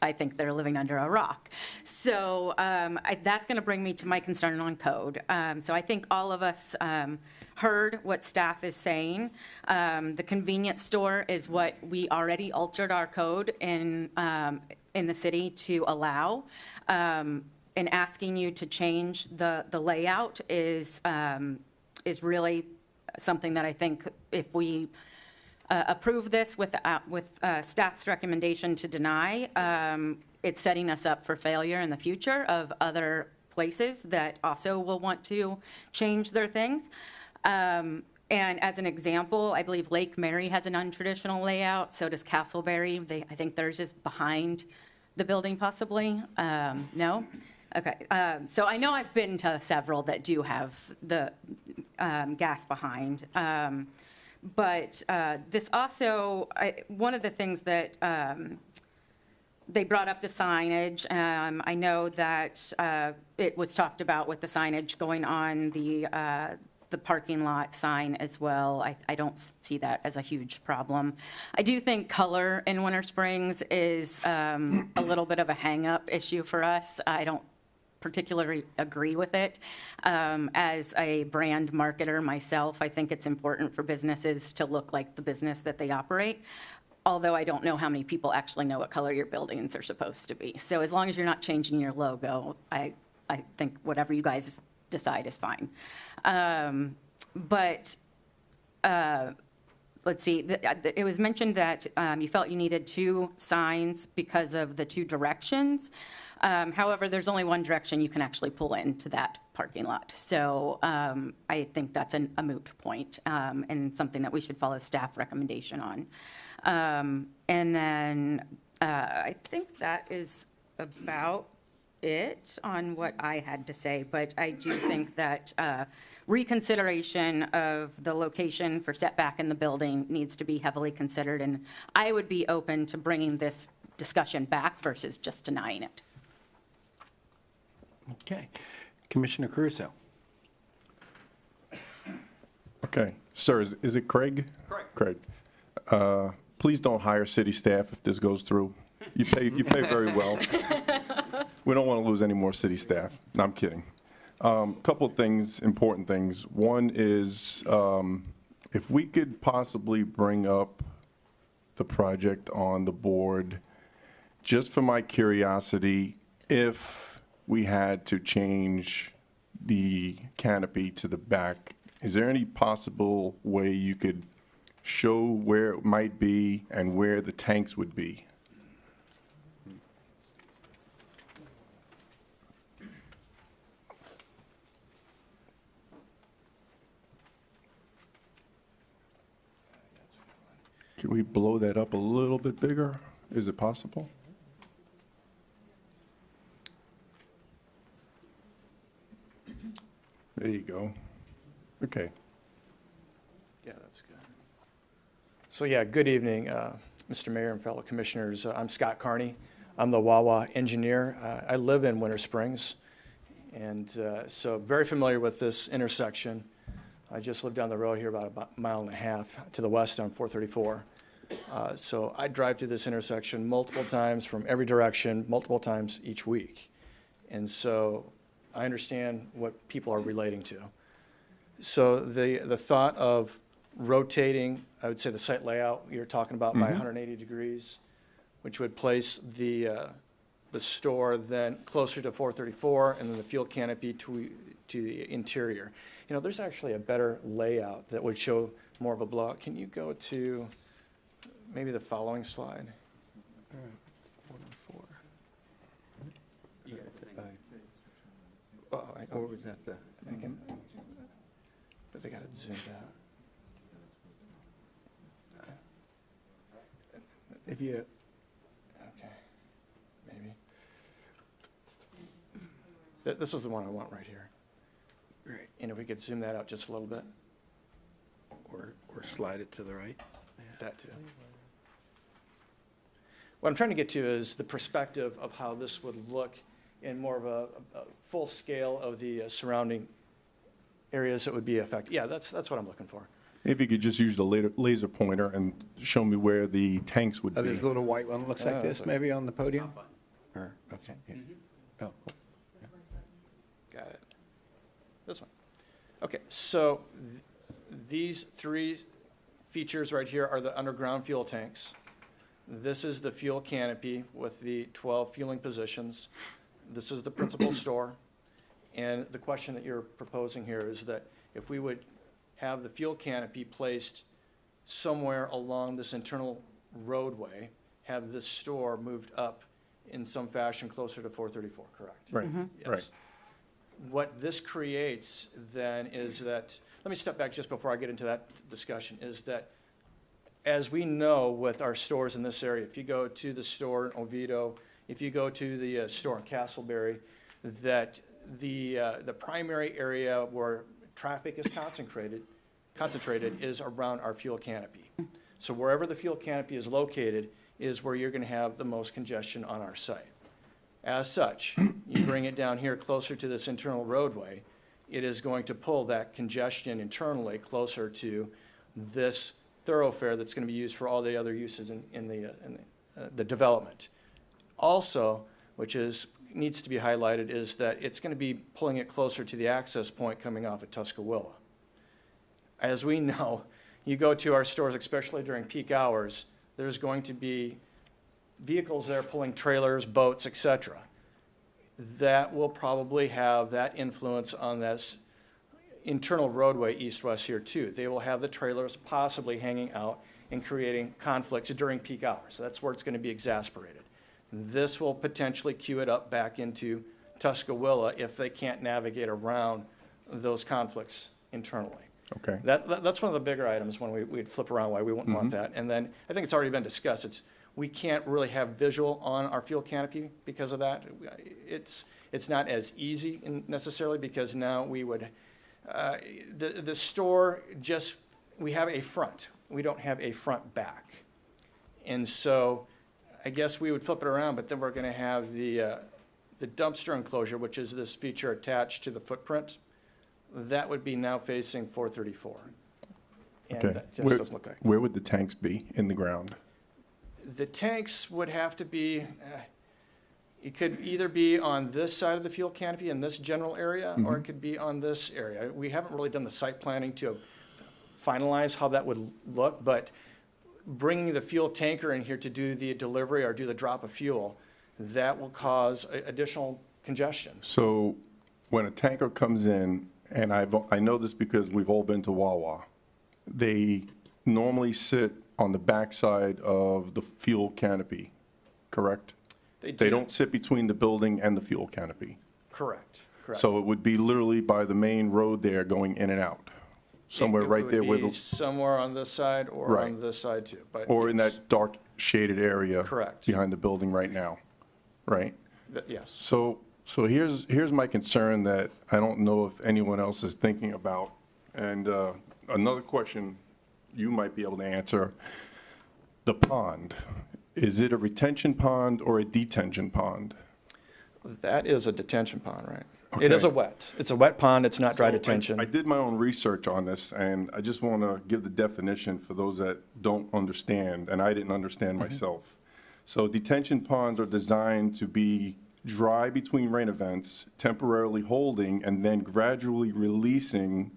I think they're living under a rock. So that's going to bring me to my concern on code. So I think all of us heard what staff is saying. The convenience store is what we already altered our code in the city to allow. And asking you to change the layout is really something that I think if we approve this with staff's recommendation to deny, it's setting us up for failure in the future of other places that also will want to change their things. And as an example, I believe Lake Mary has an untraditional layout, so does Castleberry. I think theirs is behind the building possibly. No? Okay, so I know I've been to several that do have the gas behind. But this also, one of the things that they brought up the signage. I know that it was talked about with the signage going on the parking lot sign as well. I don't see that as a huge problem. I do think color in Winter Springs is a little bit of a hang-up issue for us. I don't particularly agree with it. As a brand marketer myself, I think it's important for businesses to look like the business that they operate, although I don't know how many people actually know what color your buildings are supposed to be. So as long as you're not changing your logo, I think whatever you guys decide is fine. But let's see, it was mentioned that you felt you needed 2 signs because of the 2 directions. However, there's only one direction you can actually pull into that parking lot. So I think that's a moot point and something that we should follow staff recommendation on. And then I think that is about it on what I had to say, but I do think that reconsideration of the location for setback in the building needs to be heavily considered, and I would be open to bringing this discussion back versus just denying it. Okay. Commissioner Caruso. Okay. Sir, is it Craig? Correct. Craig. Please don't hire city staff if this goes through. You pay very well. We don't want to lose any more city staff. No, I'm kidding. Couple of things, important things. One is if we could possibly bring up the project on the board, just for my curiosity, if we had to change the canopy to the back, is there any possible way you could show where it might be and where the tanks would be? Can we blow that up a little bit bigger? Is it possible? There you go. Okay. that's good. So yeah, good evening, Mr. Mayor and fellow commissioners. I'm Scott Carney. I'm the Wawa engineer. I live in Winter Springs, and so very familiar with this intersection. I just live down the road here about a mile and a half to the west on 434. So I drive through this intersection multiple times from every direction, multiple times each week. And so I understand what people are relating to. So the thought of rotating, I would say the site layout you're talking about by 180 degrees, which would place the store then closer to 434 and then the fuel canopy to the interior. You know, there's actually a better layout that would show more of a blowout. Can you go to maybe the following slide? Or was that the? They got it zoomed out. If you, okay, maybe. This is the one I want right here. Right. And if we could zoom that out just a little bit. Or slide it to the right. That too. What I'm trying to get to is the perspective of how this would look in more of a full scale of the surrounding areas that would be affected. Yeah, that's what I'm looking for. If you could just use the laser pointer and show me where the tanks would Oh, be. there's a little white one, looks like this, okay. maybe on the podium? Or, okay. Yeah. Oh, cool. Got it. This one. Okay, so these three features right here are the underground fuel tanks. This is the fuel canopy with the 12 fueling positions. This is the principal store. And the question that you're proposing here is that if we would have the fuel canopy placed somewhere along this internal roadway, have this store moved up in some fashion closer to 434, correct? Right, Yes. right. What this creates then is that, let me step back just before I get into that discussion, is that as we know with our stores in this area, if you go to the store in Oviedo, if you go to the store in Castleberry, that the primary area where traffic is concentrated is around our fuel canopy. So wherever the fuel canopy is located is where you're going to have the most congestion on our site. As such, you bring it down here closer to this internal roadway, it is going to pull that congestion internally closer to this thoroughfare that's going to be used for all the other uses in the development. Also, which needs to be highlighted, is that it's going to be pulling it closer to the access point coming off of Tuscaloosa. As we know, you go to our stores, especially during peak hours, there's going to be vehicles there pulling trailers, boats, etc. That will probably have that influence on this internal roadway east-west here too. They will have the trailers possibly hanging out and creating conflicts during peak hours. So that's where it's going to be exacerbated. This will potentially cue it up back into Tuscaloosa if they can't navigate around those conflicts internally. Okay. That's one of the bigger items when we'd flip around why we wouldn't want that. And then I think it's already been discussed. We can't really have visual on our fuel canopy because of that. It's not as easy necessarily because now we would, the store just, we have a front. We don't have a front back. And so I guess we would flip it around, but then we're going to have the dumpster enclosure, which is this feature attached to the footprint. That would be now facing 434. And Okay. that just doesn't look like. Where would the tanks be in the ground? The tanks would have to be, it could either be on this side of the fuel canopy in this general area, or it could be on this area. We haven't really done the site planning to finalize how that would look, but bringing the fuel tanker in here to do the delivery or do the drop of fuel, that will cause additional congestion. So when a tanker comes in, and I know this because we've all been to Wawa, they normally sit on the backside of the fuel canopy, correct? They don't sit between the building and the fuel canopy. Correct, correct. So it would be literally by the main road there going in and out, somewhere right there where It would be the, somewhere on this side or Right. on this side too. But or in it's- that dark shaded area. Correct. Behind the building right now, right? Yes. So here's my concern that I don't know if anyone else is thinking about. And another question you might be able to answer. The pond, is it a retention pond or a detention pond? That is a detention pond, right? It is Okay. it's a wet pond, it's not dry So detention. I did my own research on this, and I just want to give the definition for those that don't understand, and I didn't understand myself. So detention ponds are designed to be dry between rain events, temporarily holding and then gradually releasing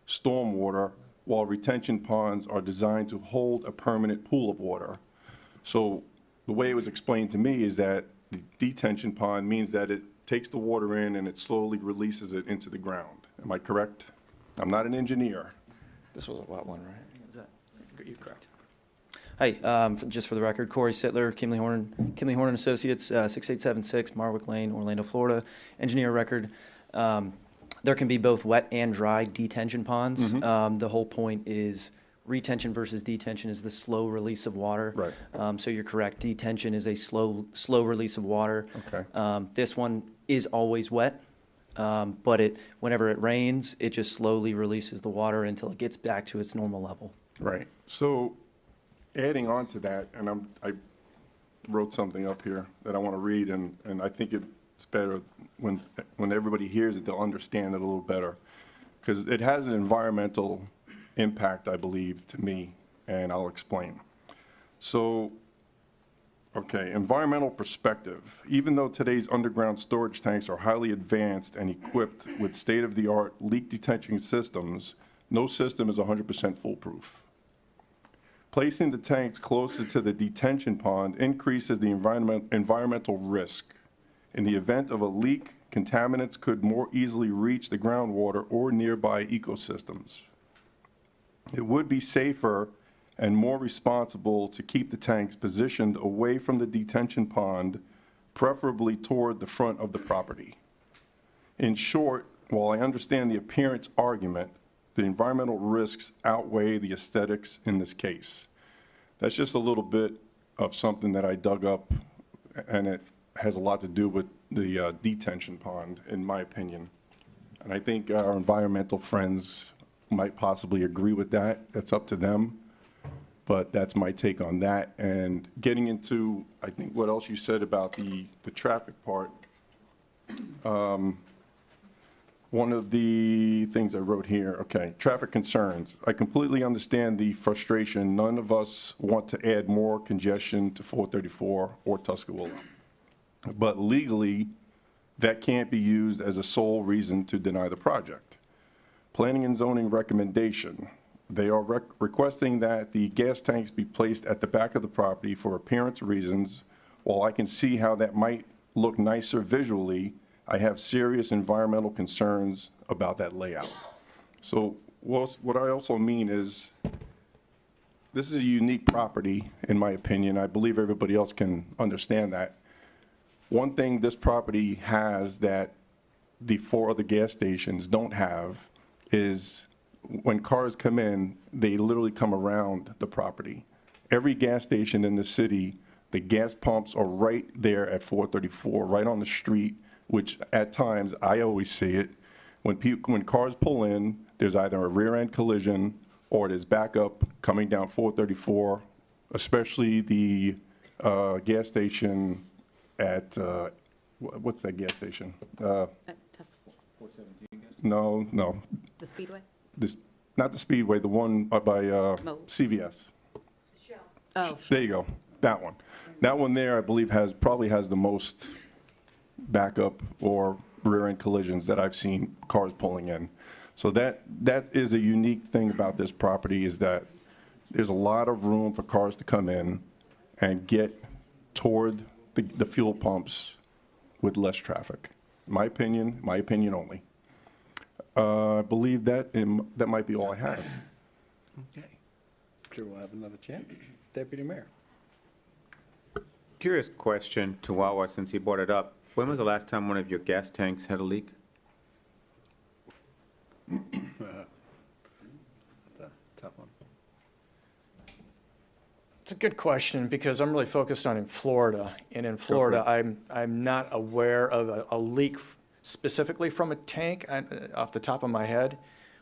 stormwater, while retention ponds are designed to hold a permanent pool of water. So the way it was explained to me is that the detention pond means that it takes the water in and it slowly releases it into the ground. Am I correct? I'm not an engineer. This was a wet one, right? Is that, you're correct. Hi, just for the record, Corey Sittler, Kimley Horn and Associates, 6876 Marwick Lane, Orlando, Florida. Engineer record. There can be both wet and dry detention ponds. The whole point is retention versus detention is the slow release of water. Right. So you're correct. Detention is a slow release of water. Okay. This one is always wet, but whenever it rains, it just slowly releases the water until it gets back to its normal level. Right. So adding on to that, and I wrote something up here that I want to read, and I think it's better when everybody hears it, they'll understand it a little better. Because it has an environmental impact, I believe, to me, and I'll explain. So, okay, environmental perspective. Even though today's underground storage tanks are highly advanced and equipped with state-of-the-art leak detection systems, no system is 100% foolproof. Placing the tanks closer to the detention pond increases the environmental risk. In the event of a leak, contaminants could more easily reach the groundwater or nearby ecosystems. It would be safer and more responsible to keep the tanks positioned away from the detention pond, preferably toward the front of the property. In short, while I understand the appearance argument, the environmental risks outweigh the aesthetics in this case. That's just a little bit of something that I dug up, and it has a lot to do with the detention pond, in my opinion. And I think our environmental friends might possibly agree with that. That's up to them. But that's my take on that. And getting into, I think, what else you said about the traffic part. One of the things I wrote here, okay, traffic concerns. I completely understand the frustration. None of us want to add more congestion to 434 or Tuscaloosa. But legally, that can't be used as a sole reason to deny the project. Planning and zoning recommendation. They are requesting that the gas tanks be placed at the back of the property for appearance reasons. While I can see how that might look nicer visually, I have serious environmental concerns about that layout. So what I also mean is, this is a unique property, in my opinion. I believe everybody else can understand that. One thing this property has that the 4 other gas stations don't have is when cars come in, they literally come around the property. Every gas station in the city, the gas pumps are right there at 434, right on the street, which at times, I always see it. When cars pull in, there's either a rear-end collision or there's backup coming down 434, especially the gas station at, what's that gas station? No. The Speedway? Not the Speedway, the one by CVS. Oh. There you go, that one. That one there, I believe, probably has the most backup or rear-end collisions that I've seen cars pulling in. So that is a unique thing about this property, is that there's a lot of room for cars to come in and get toward the fuel pumps with less traffic. My opinion only. I believe that might be all I have. Okay. Sure, we'll have another chance. Deputy Mayor. Curious question to Wawa, since he brought it up. When was the last time one of your gas tanks had a leak? Tough one. It's a good question, because I'm really focused on in Florida. And in Florida, I'm not aware of a leak specifically from a tank off the top of my head.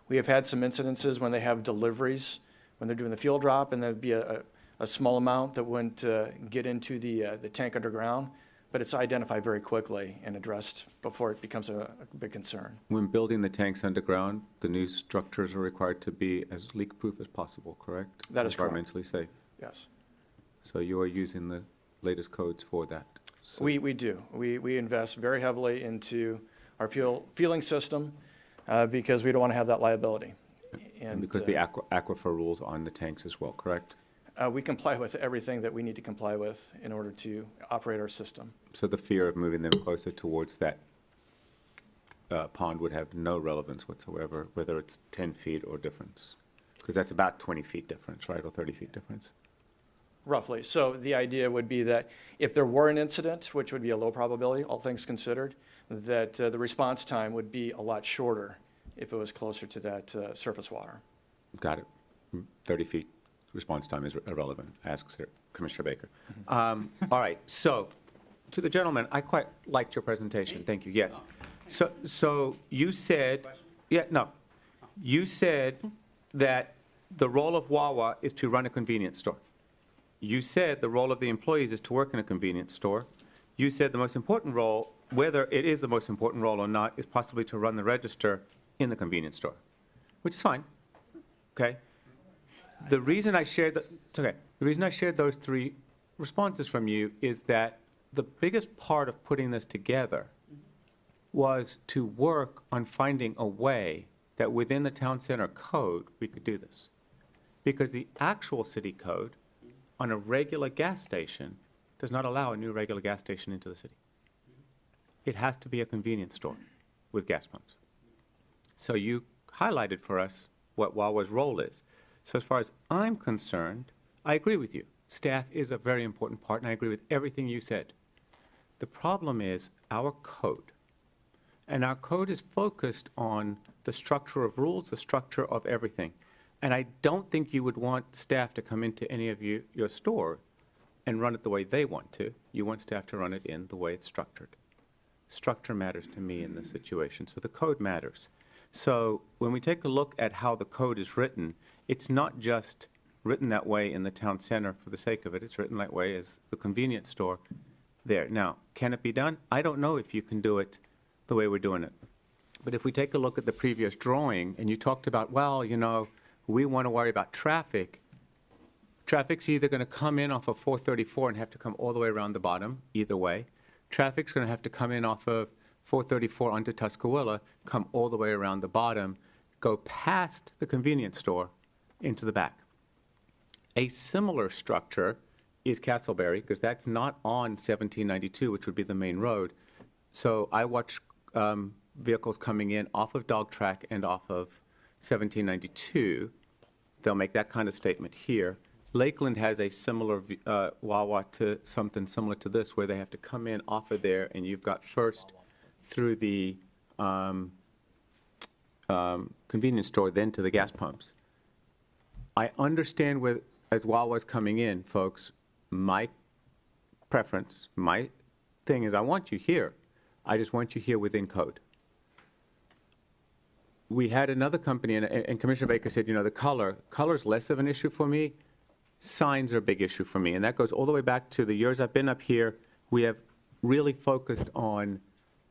We have had some incidences when they have deliveries when they're doing the fuel drop, and there'd be a small amount that wouldn't get into the tank underground, but it's identified very quickly and addressed before it becomes a big concern. When building the tanks underground, the new structures are required to be as leak-proof as possible, correct? That is correct. Environmentally safe. Yes. So you are using the latest codes for that? So We do. We invest very heavily into our fueling system because we don't want to have that liability. And because the aquifer rules on the tanks as well, correct? We comply with everything that we need to comply with in order to operate our system. So the fear of moving them closer towards that pond would have no relevance whatsoever, whether it's 10 feet or difference? Because that's about 20 feet difference, right, or 30 feet difference? Roughly. So the idea would be that if there were an incident, which would be a low probability, all things considered, that the response time would be a lot shorter if it was closer to that surface water. Got it. 30 feet response time is irrelevant, asks Commissioner Baker. All right, so to the gentleman, I quite liked your presentation. Thank you, yes. So you said, you said that the role of Wawa is to run a convenience store. You said the role of the employees is to work in a convenience store. You said the most important role, whether it is the most important role or not, is possibly to run the register in the convenience store, which is fine, okay? The reason I shared the reason I shared those three responses from you is that the biggest part of putting this together was to work on finding a way that within the town center code, we could do this. Because the actual city code on a regular gas station does not allow a new regular gas station into the city. It has to be a convenience store with gas pumps. So you highlighted for us what Wawa's role is. So as far as I'm concerned, I agree with you. Staff is a very important part, and I agree with everything you said. The problem is our code. And our code is focused on the structure of rules, the structure of everything. And I don't think you would want staff to come into any of your store and run it the way they want to. You want staff to run it in the way it's structured. Structure matters to me in this situation, so the code matters. So when we take a look at how the code is written, it's not just written that way in the town center for the sake of it. It's written that way as the convenience store there. Now, can it be done? I don't know if you can do it the way we're doing it. But if we take a look at the previous drawing, and you talked about, well, you know, we want to worry about traffic. Traffic's either going to come in off of 434 and have to come all the way around the bottom, either way. Traffic's going to have to come in off of 434 onto Tuscarora, come all the way around the bottom, go past the convenience store into the back. A similar structure is Castleberry, because that's not on 1792, which would be the main road. So I watch vehicles coming in off of Dog Track and off of 1792. They'll make that kind of statement here. Lakeland has a similar Wawa to something similar to this, where they have to come in off of there, and you've got first through the convenience store, then to the gas pumps. I understand where, as Wawa's coming in, folks, my preference, my thing is I want you here. I just want you here within code. We had another company, and Commissioner Baker said, you know, the color's less of an issue for me. Signs are a big issue for me, and that goes all the way back to the years I've been up here. We have really focused on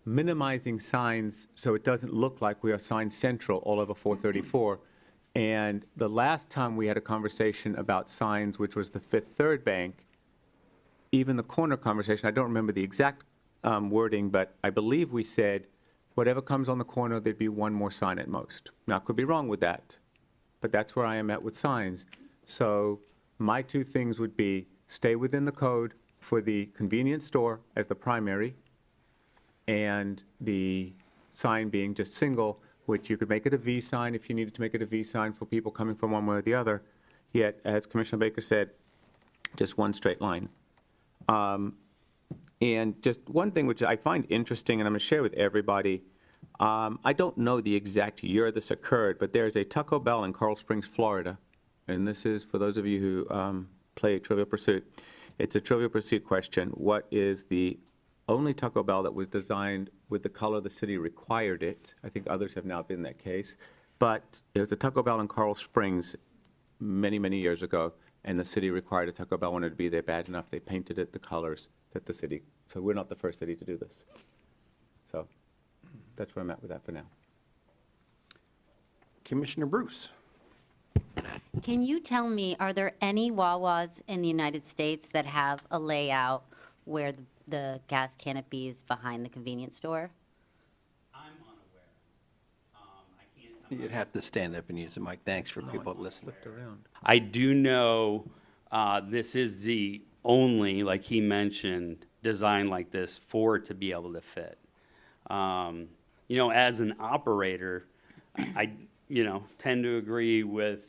minimizing signs so it doesn't look like we are sign central all over 434. And the last time we had a conversation about signs, which was the Fifth Third Bank, even the corner conversation, I don't remember the exact wording, but I believe we said, whatever comes on the corner, there'd be one more sign at most. Now, I could be wrong with that, but that's where I am at with signs. So my two things would be stay within the code for the convenience store as the primary, and the sign being just single, which you could make it a V sign if you needed to make it a V sign for people coming from one way or the other. Yet, as Commissioner Baker said, just one straight line. And just one thing which I find interesting, and I'm going to share with everybody, I don't know the exact year this occurred, but there's a Taco Bell in Coral Springs, Florida, and this is for those of you who play Trivial Pursuit. It's a Trivial Pursuit question. What is the only Taco Bell that was designed with the color the city required it? I think others have now been that case. But it was a Taco Bell in Coral Springs, many, many years ago, and the city required it. Taco Bell wanted to be there bad enough. They painted it the colors that the city, so we're not the first city to do this. So that's where I'm at with that for now. Commissioner Bruce. Can you tell me, are there any Wawas in the United States that have a layout where the gas canopy is behind the convenience store? I'm unaware. You'd have to stand up and use the mic. Thanks for people listening. I do know this is the only, like he mentioned, design like this for it to be able to fit. You know, as an operator, I tend to agree with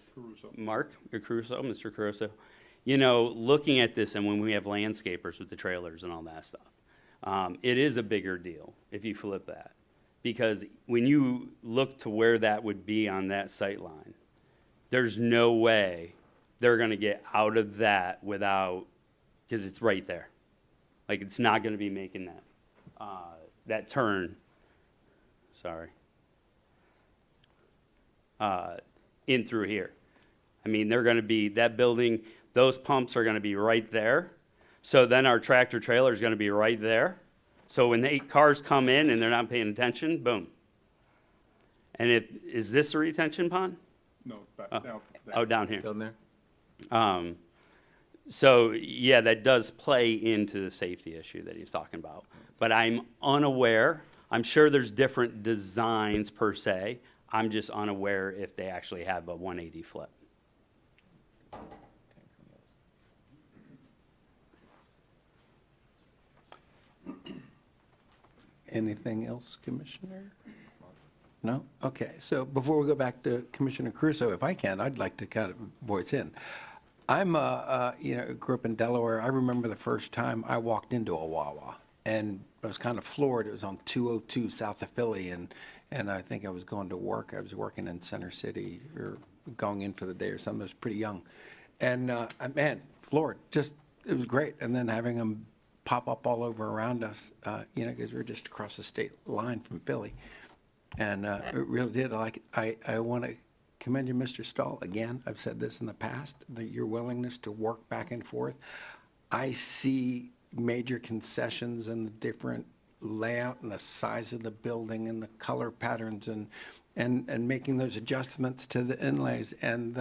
Mark or Mr. Caruso. You know, looking at this, and when we have landscapers with the trailers and all that stuff, it is a bigger deal if you flip that. Because when you look to where that would be on that sight line, there's no way they're going to get out of that without, because it's right there. Like, it's not going to be making that turn. Sorry. In through here. I mean, they're going to be, that building, those pumps are going to be right there. So then our tractor trailer is going to be right there. So when cars come in and they're not paying attention, boom. And is this a retention pond? No, back down. Oh, down here. Down there? So, yeah, that does play into the safety issue that he's talking about. But I'm unaware. I'm sure there's different designs per se. I'm just unaware if they actually have a 180 flip. Anything else, Commissioner? No? Okay, so before we go back to Commissioner Crusoe, if I can, I'd like to kind of voice in. I'm, grew up in Delaware. I remember the first time I walked into a Wawa, and I was kind of floored. It was on 202 south of Philly, and I think I was going to work. I was working in Center City or going in for the day or something. I was pretty young. And, man, floored. Just, it was great. And then having them pop up all over around us, because we're just across the state line from Philly. And it really did. I want to commend you, Mr. Stahl. Again, I've said this in the past, that your willingness to work back and forth. I see major concessions in the different layout and the size of the building and the color patterns and making those adjustments to the inlays and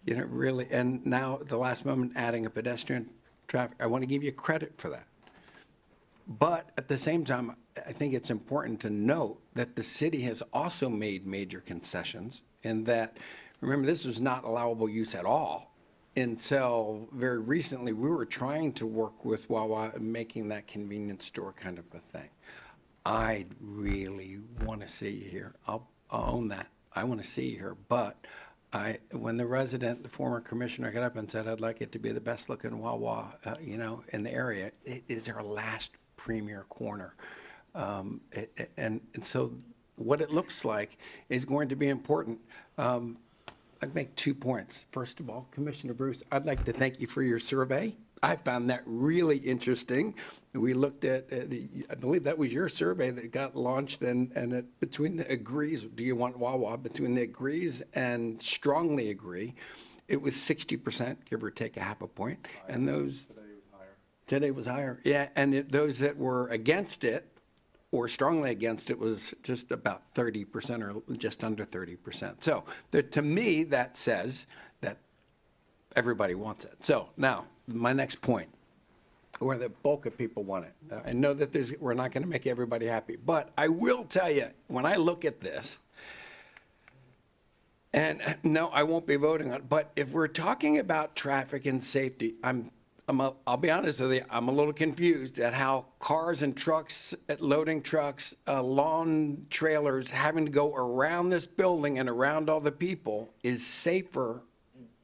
really, and now at the last moment adding a pedestrian traffic. I want to give you credit for that. But at the same time, I think it's important to note that the city has also made major concessions in that, remember, this was not allowable use at all until very recently. We were trying to work with Wawa and making that convenience store kind of a thing. I really want to see you here. I'll own that. I want to see you here. But when the former commissioner got up and said, I'd like it to be the best looking Wawa, in the area, it is our last premier corner. And so what it looks like is going to be important. I'd make 2 points. First of all, Commissioner Bruce, I'd like to thank you for your survey. I found that really interesting. We looked at, I believe that was your survey that got launched, and between the agrees, do you want Wawa, between the agrees and strongly agree, it was 60%, give or take a half a point. And those, today was higher. Yeah, and those that were against it, or strongly against it, was just about 30% or just under 30%. So to me, that says that everybody wants it. So now, my next point, where the bulk of people want it. I know that we're not going to make everybody happy, but I will tell you, when I look at this, and no, I won't be voting on it, but if we're talking about traffic and safety, I'll be honest with you, I'm a little confused at how cars and trucks, loading trucks, lawn trailers having to go around this building and around all the people is safer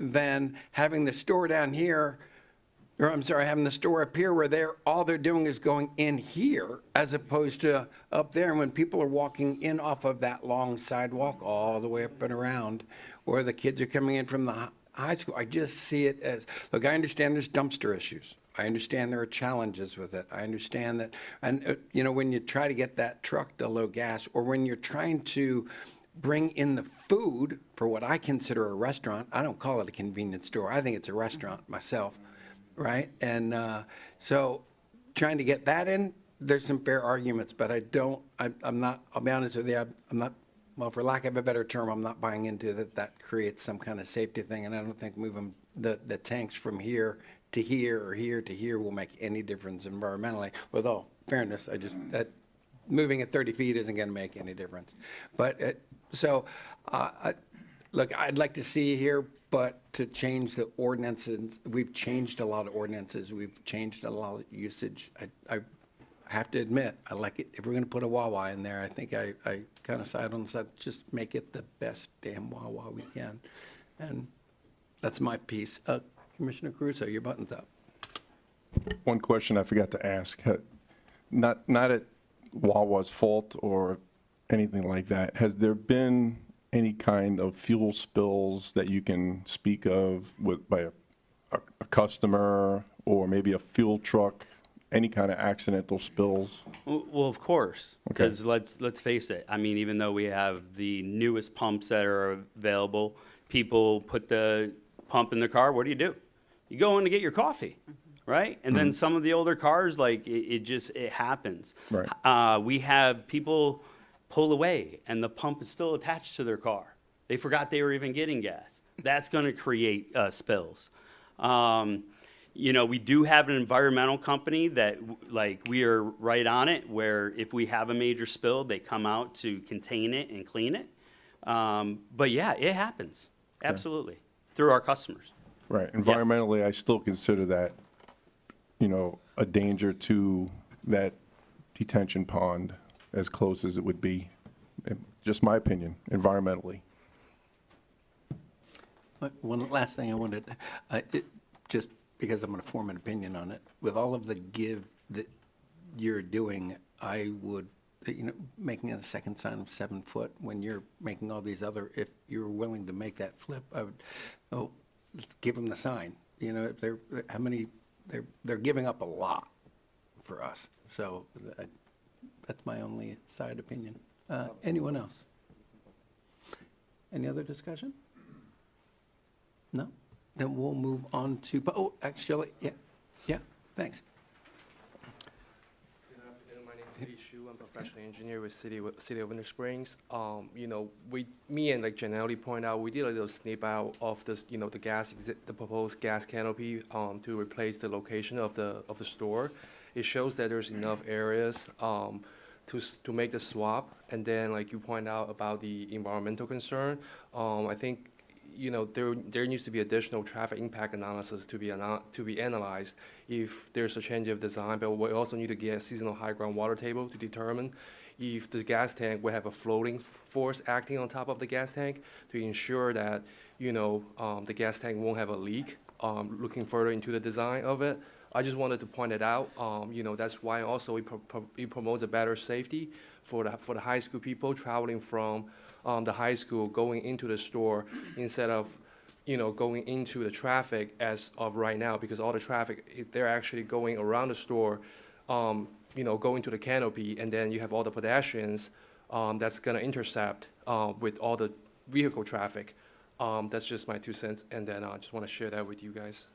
than having the store down here, or I'm sorry, having the store up here where all they're doing is going in here as opposed to up there. And when people are walking in off of that long sidewalk all the way up and around, or the kids are coming in from the high school, I just see it as, look, I understand there's dumpster issues. I understand there are challenges with it. I understand that, and when you try to get that truck to load gas, or when you're trying to bring in the food for what I consider a restaurant. I don't call it a convenience store. I think it's a restaurant myself, right? And so trying to get that in, there's some fair arguments, but I'm not, I'll be honest with you, I'm not, well, for lack of a better term, I'm not buying into that creates some kind of safety thing, and I don't think moving the tanks from here to here or here to here will make any difference environmentally. With all fairness, that moving at 30 feet isn't going to make any difference. But look, I'd like to see here, but to change the ordinances, we've changed a lot of ordinances. We've changed a lot of usage. I have to admit, I like it. If we're going to put a Wawa in there, I think I kind of side on the side, just make it the best damn Wawa we can. And that's my piece. Commissioner Caruso, your button's up. One question I forgot to ask, not at Wawa's fault or anything like that. Has there been any kind of fuel spills that you can speak of by a customer or maybe a fuel truck? Any kind of accidental spills? Well, of course, because let's face it. I mean, even though we have the newest pumps that are available, people put the pump in their car. What do? You go in to get your coffee, right? And then some of the older cars, like it happens. Right. We have people pull away, and the pump is still attached to their car. They forgot they were even getting gas. That's going to create spills. You know, we do have an environmental company that, like, we are right on it, where if we have a major spill, they come out to contain it and clean it. But yeah, it happens, absolutely, through our customers. Right. Environmentally, I still consider that, you know, a danger to that detention pond as close as it would be. Just my opinion, environmentally. One last thing I wanted, just because I'm going to form an opinion on it, with all of the give that you're doing, I would, making a second sign of 7 foot when you're making all these other, if you're willing to make that flip, I would, let's give them the sign. You know, if they're giving up a lot for us. So that's my only side opinion. Anyone else? Any other discussion? No? Then we'll move on to, actually, yeah, thanks. Good afternoon, my name is Lee Shu. I'm a professional engineer with City of Winter Springs. You know, me and like Janelle point out, we did a little snip out of this, you know, the proposed gas canopy to replace the location of the store. It shows that there's enough areas to make the swap. And then, like you point out about the environmental concern, I think, you know, there needs to be additional traffic impact analysis to be analyzed if there's a change of design, but we also need to get a seasonal high ground water table to determine if the gas tank will have a floating force acting on top of the gas tank to ensure that, you know, the gas tank won't have a leak, looking further into the design of it. I just wanted to point it out. You know, that's why also it promotes a better safety for the high school people traveling from the high school going into the store instead of, you know, going into the traffic as of right now, because all the traffic, they're actually going around the store, you know, going to the canopy, and then you have all the pedestrians that's going to intercept with all the vehicle traffic. That's just my 2 cents, and then I just want to share that with you guys.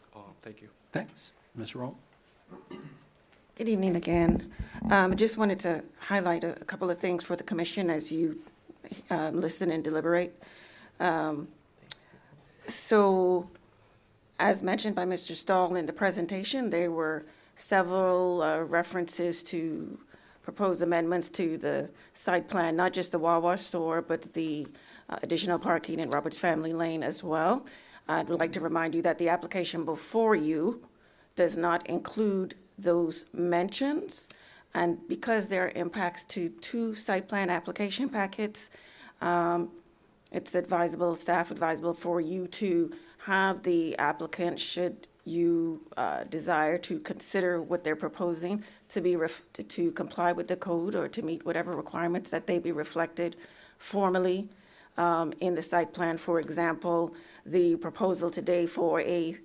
Thank you. Thanks. Ms. Roll? Good evening again. I just wanted to highlight a couple of things for the commission as you listen and deliberate. So, as mentioned by Mr. Stahl in the presentation, there were several references to proposed amendments to the site plan, not just the Wawa store, but the additional parking in Roberts Family Lane as well. I'd like to remind you that the application before you does not include those mentions. And because there are impacts to 2 site plan application packets, it's advisable, staff advisable for you to have the applicant, should you desire to consider what they're proposing to comply with the code or to meet whatever requirements, that they be reflected formally in the site plan. For example, the proposal today for a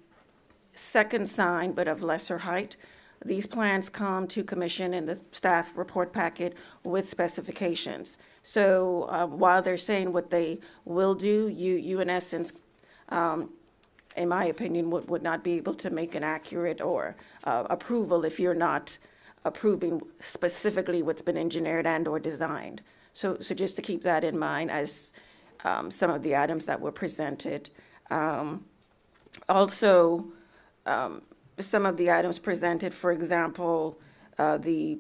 second sign, but of lesser height, these plans come to commission in the staff report packet with specifications. So while they're saying what they will do, you in essence, in my opinion, would not be able to make an accurate or approval if you're not approving specifically what's been engineered and or designed. So just to keep that in mind as some of the items that were presented. Also, some of the items presented, for example, the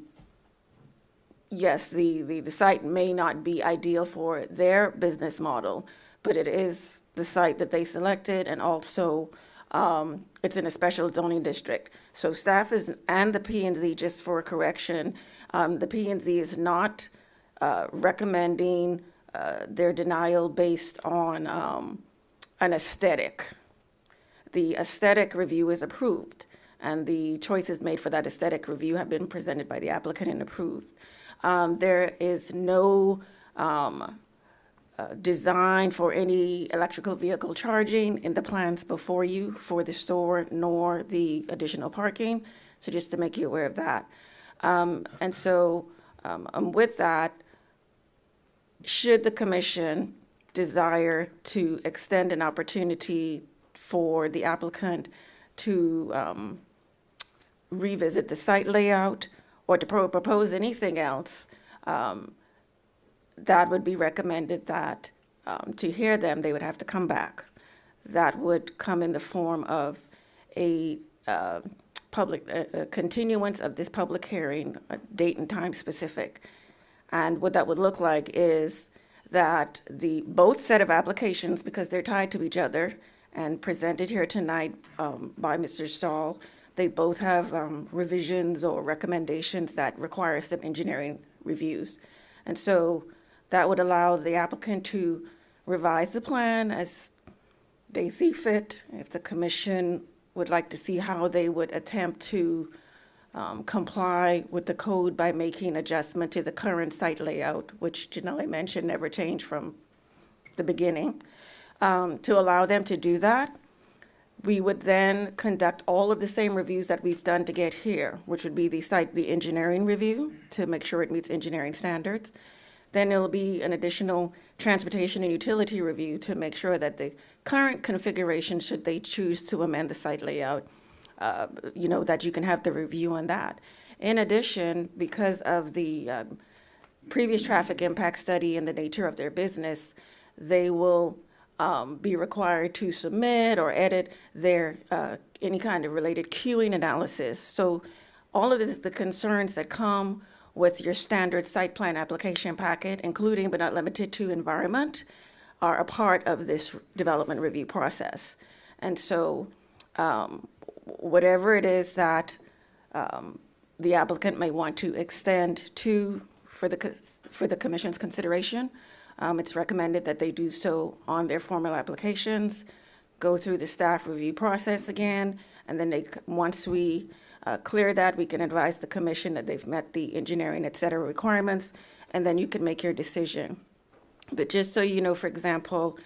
site may not be ideal for their business model, but it is the site that they selected, and also it's in a special zoning district. So staff and the P&Z, just for a correction, the P&Z is not recommending their denial based on an aesthetic. The aesthetic review is approved, and the choices made for that aesthetic review have been presented by the applicant and approved. There is no design for any electrical vehicle charging in the plans before you for the store, nor the additional parking. So just to make you aware of that. And so with that, should the commission desire to extend an opportunity for the applicant to revisit the site layout or to propose anything else, that would be recommended that to hear them, they would have to come back. That would come in the form of a continuance of this public hearing, a date and time specific. And what that would look like is that both set of applications, because they're tied to each other and presented here tonight by Mr. Stahl, they both have revisions or recommendations that require some engineering reviews. And so that would allow the applicant to revise the plan as they see fit. If the commission would like to see how they would attempt to comply with the code by making adjustment to the current site layout, which Janelle mentioned never changed from the beginning, to allow them to do that, we would then conduct all of the same reviews that we've done to get here, which would be the engineering review to make sure it meets engineering standards. Then there'll be an additional transportation and utility review to make sure that the current configuration, should they choose to amend the site layout, that you can have the review on that. In addition, because of the previous traffic impact study and the nature of their business, they will be required to submit or edit their any kind of related queuing analysis. So all of the concerns that come with your standard site plan application packet, including but not limited to environment, are a part of this development review process. And so whatever it is that the applicant may want to extend for the commission's consideration, it's recommended that they do so on their formal applications, go through the staff review process again, and then once we clear that, we can advise the commission that they've met the engineering, et cetera, requirements, and then you can make your decision. But just so you know, for example,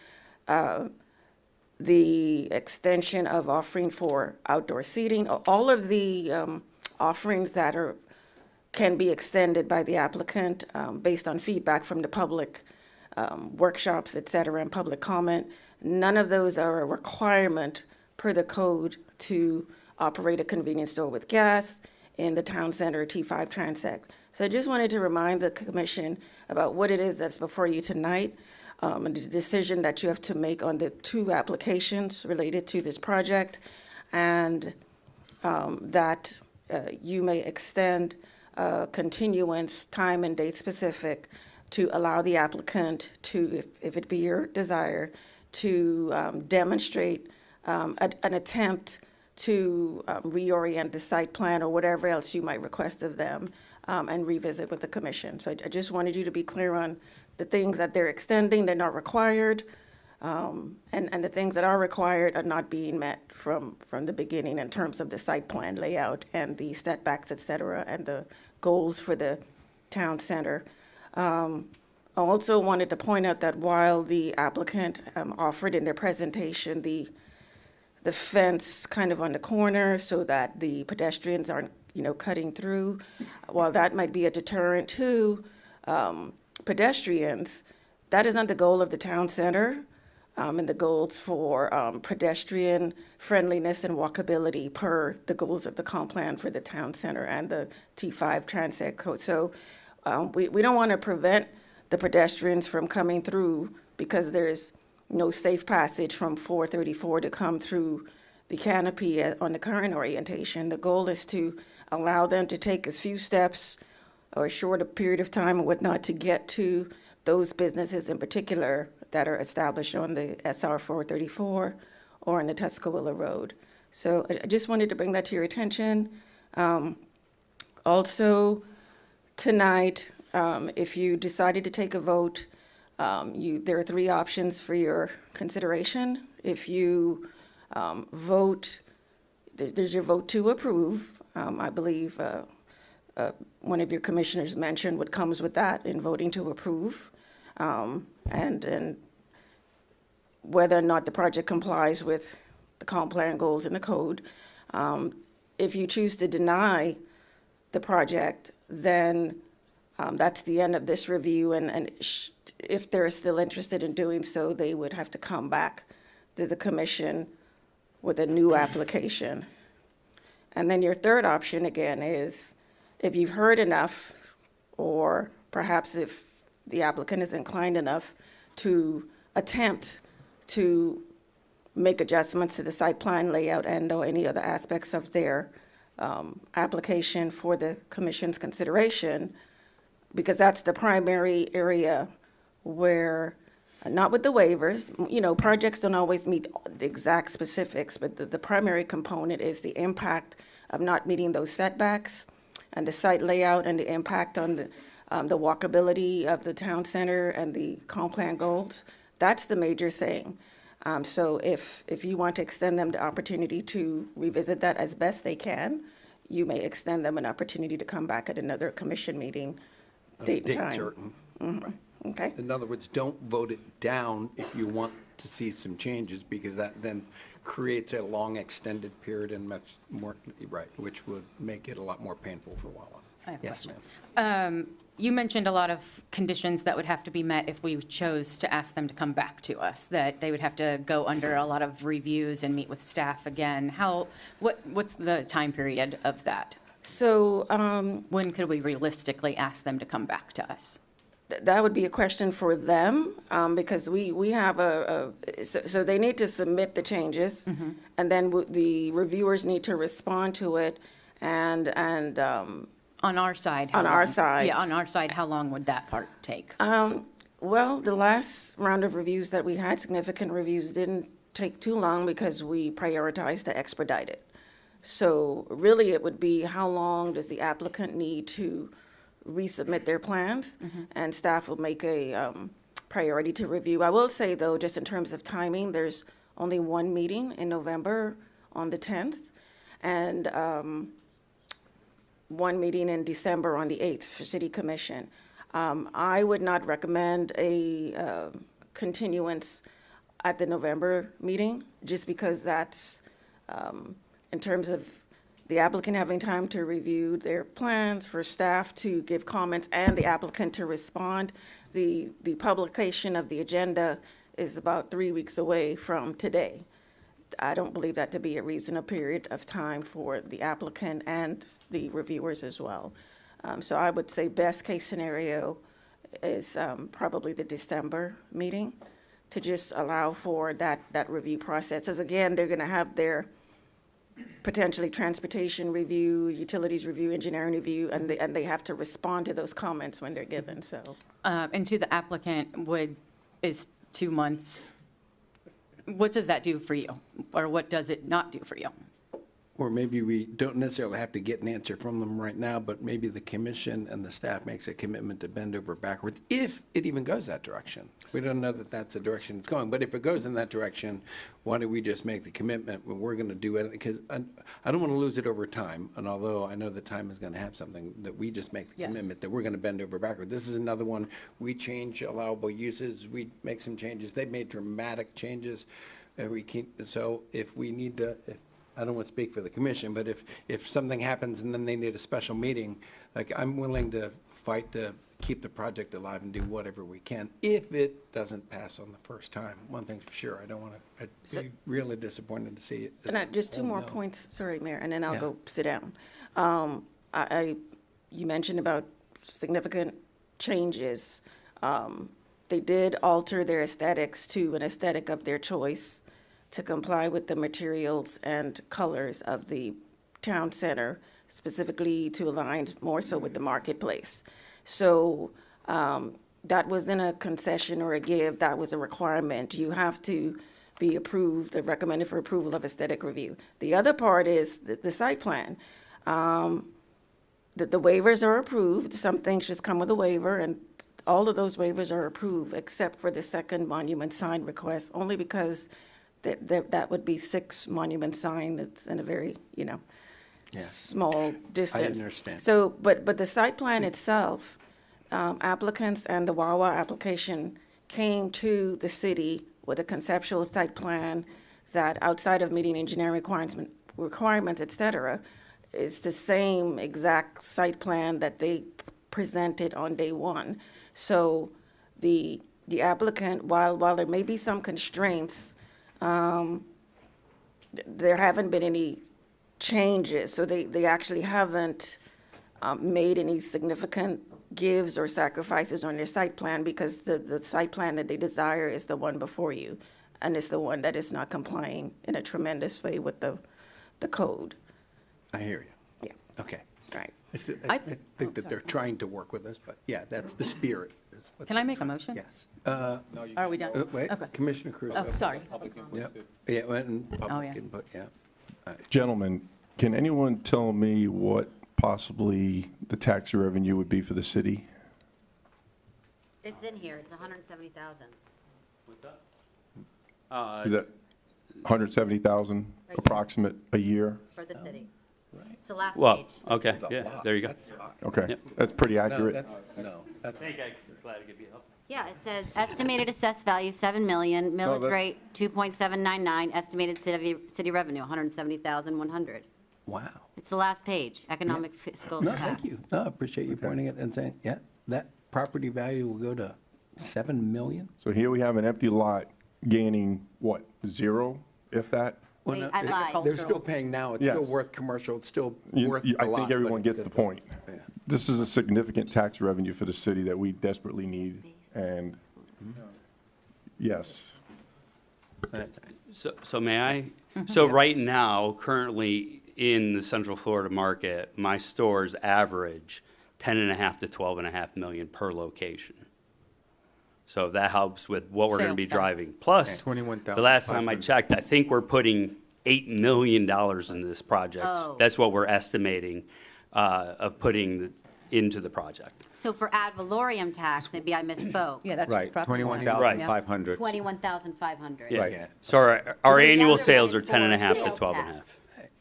the extension of offering for outdoor seating, all of the offerings that can be extended by the applicant based on feedback from the public, workshops, et cetera, and public comment, none of those are a requirement per the code to operate a convenience store with gas in the town center T5 Transect. So I just wanted to remind the commission about what it is that's before you tonight, and the decision that you have to make on the two applications related to this project, and that you may extend continuance, time and date specific, to allow the applicant to, if it be your desire, to demonstrate an attempt to reorient the site plan or whatever else you might request of them, and revisit with the commission. So I just wanted you to be clear on the things that they're extending, they're not required, and the things that are required are not being met from the beginning in terms of the site plan layout and the setbacks, et cetera, and the goals for the town center. I also wanted to point out that while the applicant offered in their presentation the fence kind of on the corner so that the pedestrians aren't cutting through. While that might be a deterrent to pedestrians, that is not the goal of the town center. And the goals for pedestrian friendliness and walkability per the goals of the comp plan for the town center and the T5 Transit Code. So we don't want to prevent the pedestrians from coming through because there's no safe passage from 434 to come through the canopy on the current orientation. The goal is to allow them to take as few steps or a shorter period of time or whatnot to get to those businesses in particular that are established on the SR 434 or on the Tuscaloosa Road. So I just wanted to bring that to your attention. Also, tonight, if you decided to take a vote, there are 3 options for your consideration. If you vote, there's your vote to approve. I believe one of your commissioners mentioned what comes with that in voting to approve. And whether or not the project complies with the comp plan goals in the code. If you choose to deny the project, then that's the end of this review, and if they're still interested in doing so, they would have to come back to the commission with a new application. And then your third option, again, is if you've heard enough, or perhaps if the applicant is inclined enough to attempt to make adjustments to the site plan layout and or any other aspects of their application for the commission's consideration, because that's the primary area where, not with the waivers, projects don't always meet the exact specifics, but the primary component is the impact of not meeting those setbacks and the site layout and the impact on the walkability of the town center and the comp plan goals. That's the major thing. So if you want to extend them the opportunity to revisit that as best they can, you may extend them an opportunity to come back at another commission meeting, date and time. Certain. Mhm. Okay. In other words, don't vote it down if you want to see some changes, because that then creates a long extended period and much more, right, which would make it a lot more painful for Wawa. I have a Yes, question. ma'am. You mentioned a lot of conditions that would have to be met if we chose to ask them to come back to us, that they would have to go under a lot of reviews and meet with staff again. What's the time period of that? So when could we realistically ask them to come back to us? That would be a question for them, because we have so they need to submit the changes, and then the reviewers need to respond to it, and on our side, how long? Yeah, on our side, how long would that part take? Well, the last round of reviews that we had, significant reviews, didn't take too long because we prioritized to expedite it. So really, it would be how long does the applicant need to resubmit their plans, and staff will make a priority to review. I will say, though, just in terms of timing, there's only one meeting in November on the 10th, and one meeting in December on the 8th for City Commission. I would not recommend a continuance at the November meeting, just because that's, in terms of the applicant having time to review their plans, for staff to give comments, and the applicant to respond. The publication of the agenda is about 3 weeks away from today. I don't believe that to be a reasonable period of time for the applicant and the reviewers as well. So I would say best case scenario is probably the December meeting, to just allow for that review process. As again, they're gonna have their potentially transportation review, utilities review, engineering review, and they have to respond to those comments when they're given, so. And to the applicant, is 2 months, what does that do for you? Or what does it not do for you? Or maybe we don't necessarily have to get an answer from them right now, but maybe the commission and the staff makes a commitment to bend over backwards, if it even goes that direction. We don't know that that's the direction it's going, but if it goes in that direction, why don't we just make the commitment when we're going to do it? Because I don't want to lose it over time, and although I know the time is going to have something, that we just make the commitment that we're going to bend over backwards. This is another one. We change allowable uses. We make some changes. They've made dramatic changes. So if we need to, I don't want to speak for the commission, but if something happens and then they need a special meeting, like, I'm willing to fight to keep the project alive and do whatever we can if it doesn't pass on the first time. One thing's for sure, I don't want to, I'd be really disappointed to see it. And just two Oh, more no. points, sorry, Mayor, and then I'll Yeah. go sit down. You mentioned about significant changes. They did alter their aesthetics to an aesthetic of their choice to comply with the materials and colors of the town center, specifically to align more so with the marketplace. So that wasn't a concession or a give, that was a requirement. You have to be approved, recommended for approval of aesthetic review. The other part is the site plan. The waivers are approved, some things just come with a waiver, and all of those waivers are approved, except for the second monument sign request, only because that would be 6 monument sign, it's in a very, small distance. understand. So, but the site plan itself, applicants and the Wawa application came to the city with a conceptual site plan that, outside of meeting engineering requirements, et cetera, is the same exact site plan that they presented on day one. So the applicant, while there may be some constraints, there haven't been any changes. So they actually haven't made any significant gives or sacrifices on their site plan, because the site plan that they desire is the one before you, and it's the one that is not complying in a tremendous way with the code. I hear you. Yeah. Okay. Right. I think that they're trying to work with us, but yeah, that's the spirit. is what Can I make a motion? Yes. Are we done? Wait, Okay. Commissioner Cruz. Oh, sorry. Yep. Yeah, and Oh, public yeah. input, yeah. Gentlemen, can anyone tell me what possibly the tax revenue would be for the city? It's in here, it's 170,000. Is that 170,000 approximate a year? For the city. It's the last Well, page. okay, yeah, there you go. Okay, Yep. that's pretty No, accurate. that's, Thank you, glad to give you help. Yeah, it says estimated assessed value, 7 million, millage that- rate, 2.799, estimated city revenue, 170,100. wow. It's the last page, economic fiscal No, impact. thank you. No, I appreciate you pointing it and saying, yeah, that property value will go to 7 million? So here we have an empty lot gaining, what, 0, if that? Well, Wait, no, I lied. They're still paying now, it's Yes. still worth commercial, it's still You- worth you- a I lot. think but everyone gets it's the good. point. Yeah. This is a significant tax revenue for the city that we desperately need, and yes. So may I? So right now, currently in the Central Florida market, my stores average 10.5 to 12.5 million per location. So that helps with what we're going to be Sales tax. driving. Plus, 21,500. the last time I checked, I think we're putting $8 million into this project. Oh. That's what we're estimating of putting into the project. So for ad valorem tax, maybe I misspoke. Yeah, that's Right, just property tax. 21,500. 21,500. Yeah. Right. Yeah. So our The annual other one sales is are for 10.5 to sales 12.5. tax.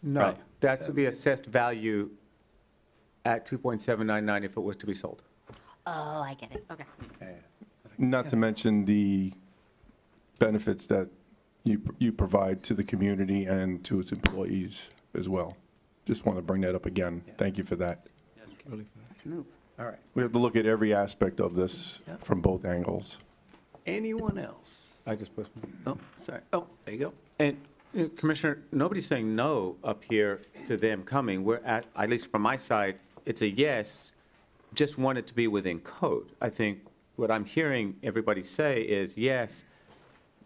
No, Right. that's the assessed value at 2.799 if it was to be sold. Oh, I get it, okay. Not to mention the benefits that you provide to the community and to its employees as well. Just want to bring that up again. Thank you for that. Let's move. All right. We have to look at every aspect of this from both angles. Anyone else? I just put. Oh, sorry. Oh, there you go. And Commissioner, nobody's saying no up here to them coming. We're at least from my side, it's a yes, just want it to be within code. I think what I'm hearing everybody say is yes,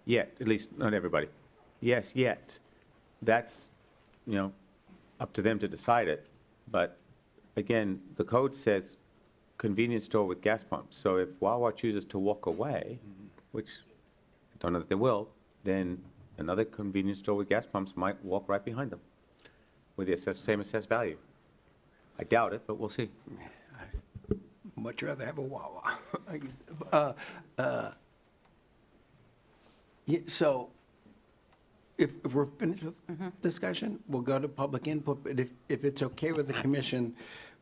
yet, at least not everybody. Yes, yet. That's, up to them to decide it. But again, the code says convenience store with gas pumps. So if Wawa chooses to walk away, which I don't know that they will, then another convenience store with gas pumps might walk right behind them with the same assessed value. I doubt it, but we'll see. Much rather have a Wawa. Yeah, so if we're finished with discussion, we'll go to public input, but if it's okay with the commission,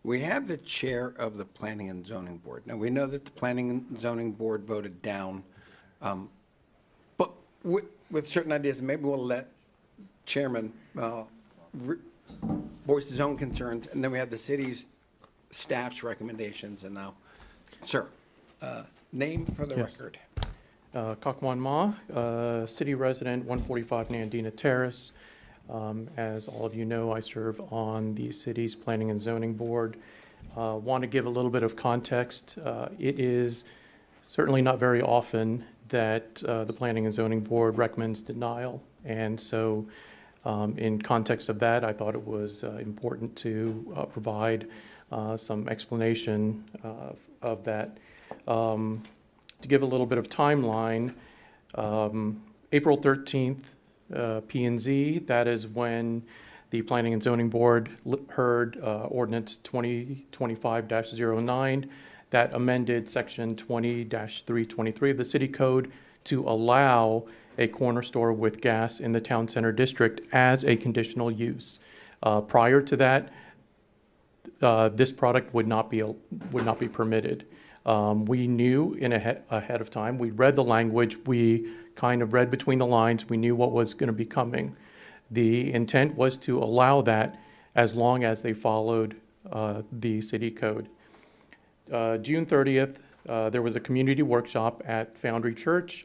we have the chair of the Planning and Zoning Board. Now, we know that the Planning and Zoning Board voted down, but with certain ideas, maybe we'll let Chairman voiced his own concerns, and then we had the city's staff's recommendations, and now, sir, name for the Yes. record. Kakwan Ma, city resident, 145 Nandina Terrace. As all of you know, I serve on the city's Planning and Zoning Board. Want to give a little bit of context. It is certainly not very often that the Planning and Zoning Board recommends denial. And so in context of that, I thought it was important to provide some explanation of that. To give a little bit of timeline, April 13th, P&Z, that is when the Planning and Zoning Board heard Ordinance 2025-09 that amended Section 20-323 of the City Code to allow a corner store with gas in the Town Center District as a conditional use. Prior to that, this product would not be permitted. We knew ahead of time. We read the language. We kind of read between the lines. We knew what was going to be coming. The intent was to allow that as long as they followed the city code. June 30th, there was a community workshop at Foundry Church.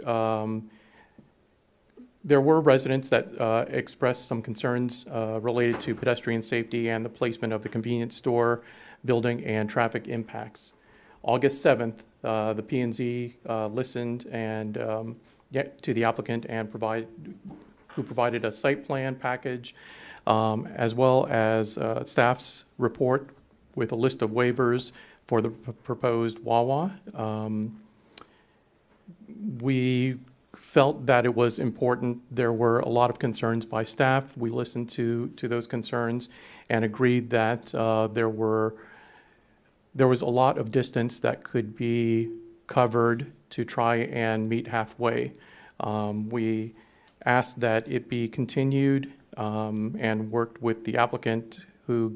There were residents that expressed some concerns related to pedestrian safety and the placement of the convenience store building and traffic impacts. August 7th, the P&Z listened and to the applicant and who provided a site plan package, as well as staff's report with a list of waivers for the proposed Wawa. We felt that it was important. There were a lot of concerns by staff. We listened to those concerns and agreed that there was a lot of distance that could be covered to try and meet halfway. We asked that it be continued and worked with the applicant who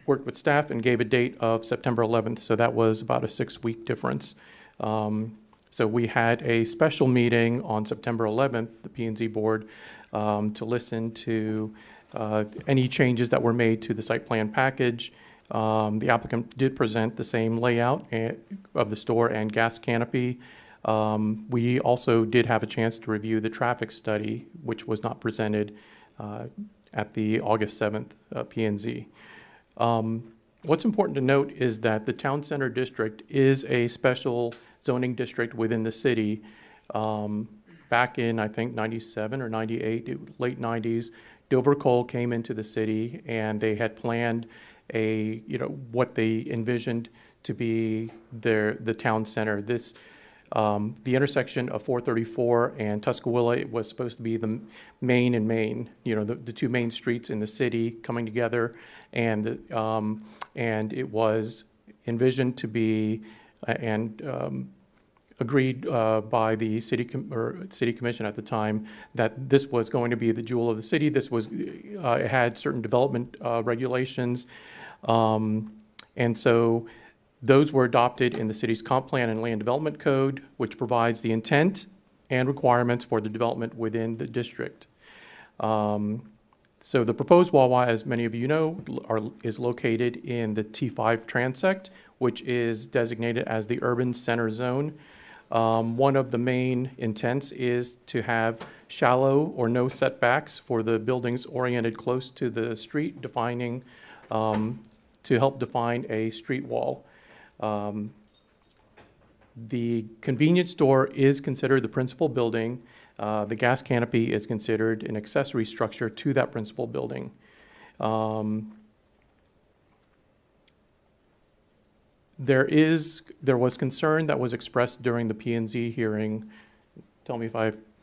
worked with staff and gave a date of September 11th. So that was about a 6-week difference. So we had a special meeting on September 11th, the P&Z board, to listen to any changes that were made to the site plan package. The applicant did present the same layout of the store and gas canopy. We also did have a chance to review the traffic study, which was not presented at the August 7th P&Z. What's important to note is that the Town Center District is a special zoning district within the city. Back in, I think, 97 or 98, late 90s, Dover Coal came into the city and they had planned what they envisioned to be the town center. The intersection of 434 and Tuscaloosa was supposed to be the main and main, the two main streets in the city coming together, and it was envisioned to be agreed by the city commission at the time that this was going to be the jewel of the city. This was it had certain development regulations, and so those were adopted in the city's comp plan and land development code, which provides the intent and requirements for the development within the district. So the proposed Wawa, as many of you know, is located in the T5 transect, which is designated as the urban center zone. One of the main intents is to have shallow or no setbacks for the buildings oriented close to the street, to help define a street wall. The convenience store is considered the principal building. The gas canopy is considered an accessory structure to that principal building. There was concern that was expressed during the P&Z hearing. Tell me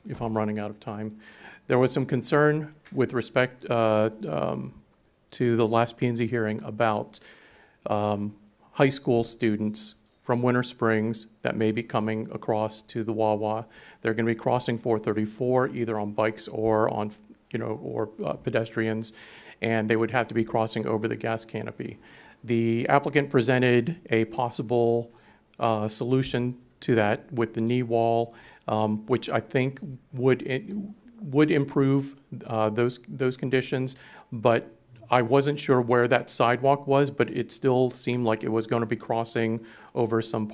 if I'm running out of time. There was some concern with respect to the last P&Z hearing about high school students from Winter Springs that may be coming across to the Wawa. They're going to be crossing 434 either on bikes or on, or pedestrians, and they would have to be crossing over the gas canopy. The applicant presented a possible solution to that with the knee wall, which I think would would improve those conditions, but I wasn't sure where that sidewalk was, but it still seemed like it was going to be crossing over some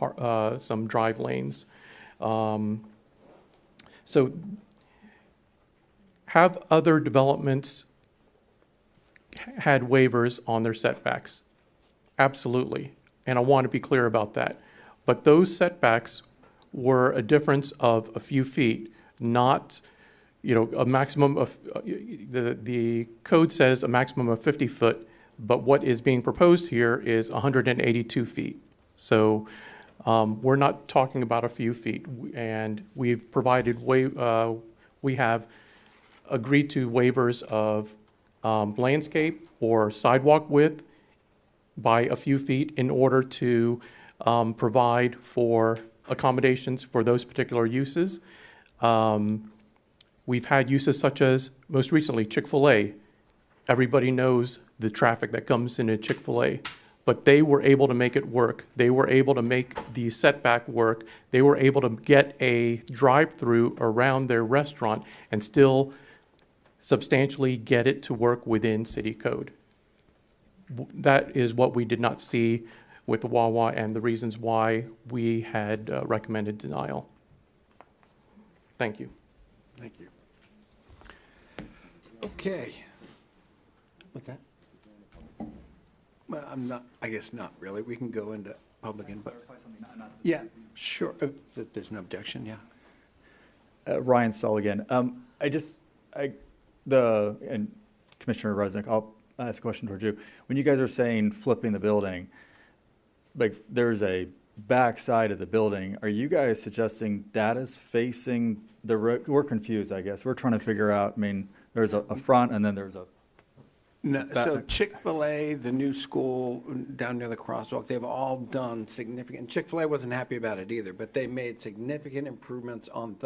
drive lanes. So have other developments had waivers on their setbacks? Absolutely, and I want to be clear about that. But those setbacks were a difference of a few feet, not, a maximum of, the code says a maximum of 50 foot, but what is being proposed here is 182 feet. So we're not talking about a few feet, and we've provided, we have agreed to waivers of landscape or sidewalk width by a few feet in order to provide for accommodations for those particular uses. We've had uses such as, most recently, Chick-fil-A. Everybody knows the traffic that comes into Chick-fil-A, but they were able to make it work. They were able to make the setback work. They were able to get a drive-through around their restaurant and still substantially get it to work within city code. That is what we did not see with the Wawa and the reasons why we had recommended denial. Thank you. Thank you. Okay. What's that? Well, I guess not really. We can go into public input. Yeah, sure. If there's no objection, yeah. Ryan Stahl again. And Commissioner Resnick, I'll ask a question towards you. When you guys are saying flipping the building, like there's a back side of the building, are you guys suggesting that is facing the road? We're confused, I guess. We're trying to figure out, there's a front and then there's a... No, so Chick-fil-A, the new school down near the crosswalk, they've all done significant, Chick-fil-A wasn't happy about it either, but they made significant improvements on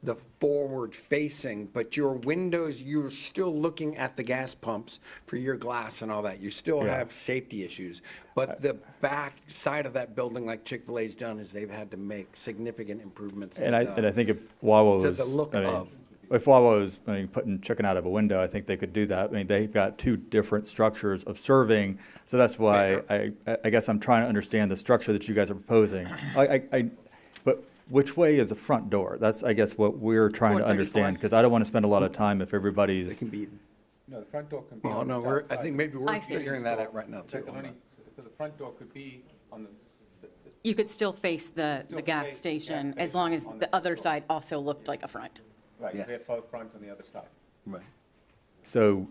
the forward facing, but your windows, you're still looking at the gas pumps for your glass and all that. You still have safety issues. But the back side of that building, like Chick-fil-A's done, is they've had to make significant improvements. And I think if Wawa was... the look of. If Wawa was putting chicken out of a window, I think they could do that. They've got two different structures of serving, so that's why I guess I'm trying to understand the structure that you guys are proposing. But which way is the front door? That's, I guess, what we're trying to understand, because I don't want to spend a lot of time if everybody's... No, the front door can be Oh, on the no, south I side. think maybe we're I see. figuring that out right now, too. So the front door could be on the... You could still face the gas station as long as the other side also looked like a front. Right, Yes. they have both front on the other side. Right. So,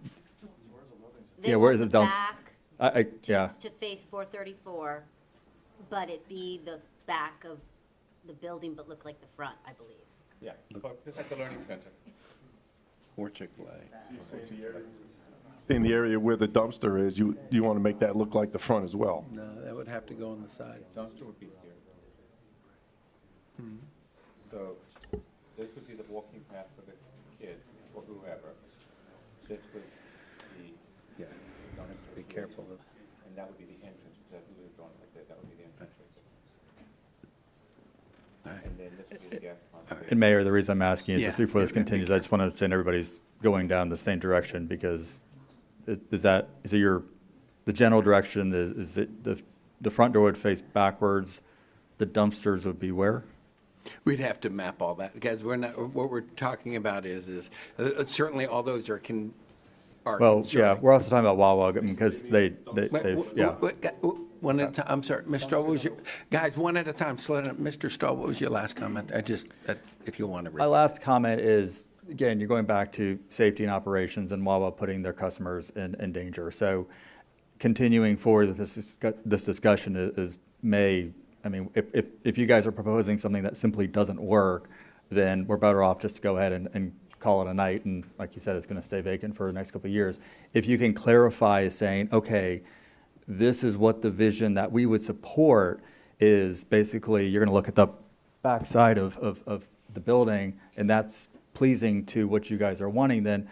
They yeah, want where's the the dumps? back Yeah. to face 434, but it be the back of the building but look like the front, I believe. Yeah, just like the learning center. Or Chick-fil-A. In the area where the dumpster is, you want to make that look like the front as well. No, that would have to go on the side. Dumpster would be here. So this would be the walking path for the kids or whoever. This would be Yeah, dumpster be careful. and that would be the entrance. That would be drawn like that. That would be the entrance. And then this would be the gas pump. And Mayor, the reason I'm asking is just Yeah. before this continues, I just want to understand everybody's going down the same direction, because is it the general direction, is it the front door would face backwards, the dumpsters would be where? We'd have to map all that, because what we're talking about is certainly all those are Well, yeah, concerning. we're also talking about Wawa, because they've, yeah. One at a time, I'm sorry, Mr. Stoll, what was your, guys, one at a time, slow down. Mr. Stoll, what was your last comment? If you want to. My last comment is, again, you're going back to safety and operations and Wawa putting their customers in danger. So continuing forward with this discussion if you guys are proposing something that simply doesn't work, then we're better off just to go ahead and call it a night. And like you said, it's going to stay vacant for the next couple of years. If you can clarify saying, okay, this is what the vision that we would support is, basically you're going to look at the backside of the building and that's pleasing to what you guys are wanting, then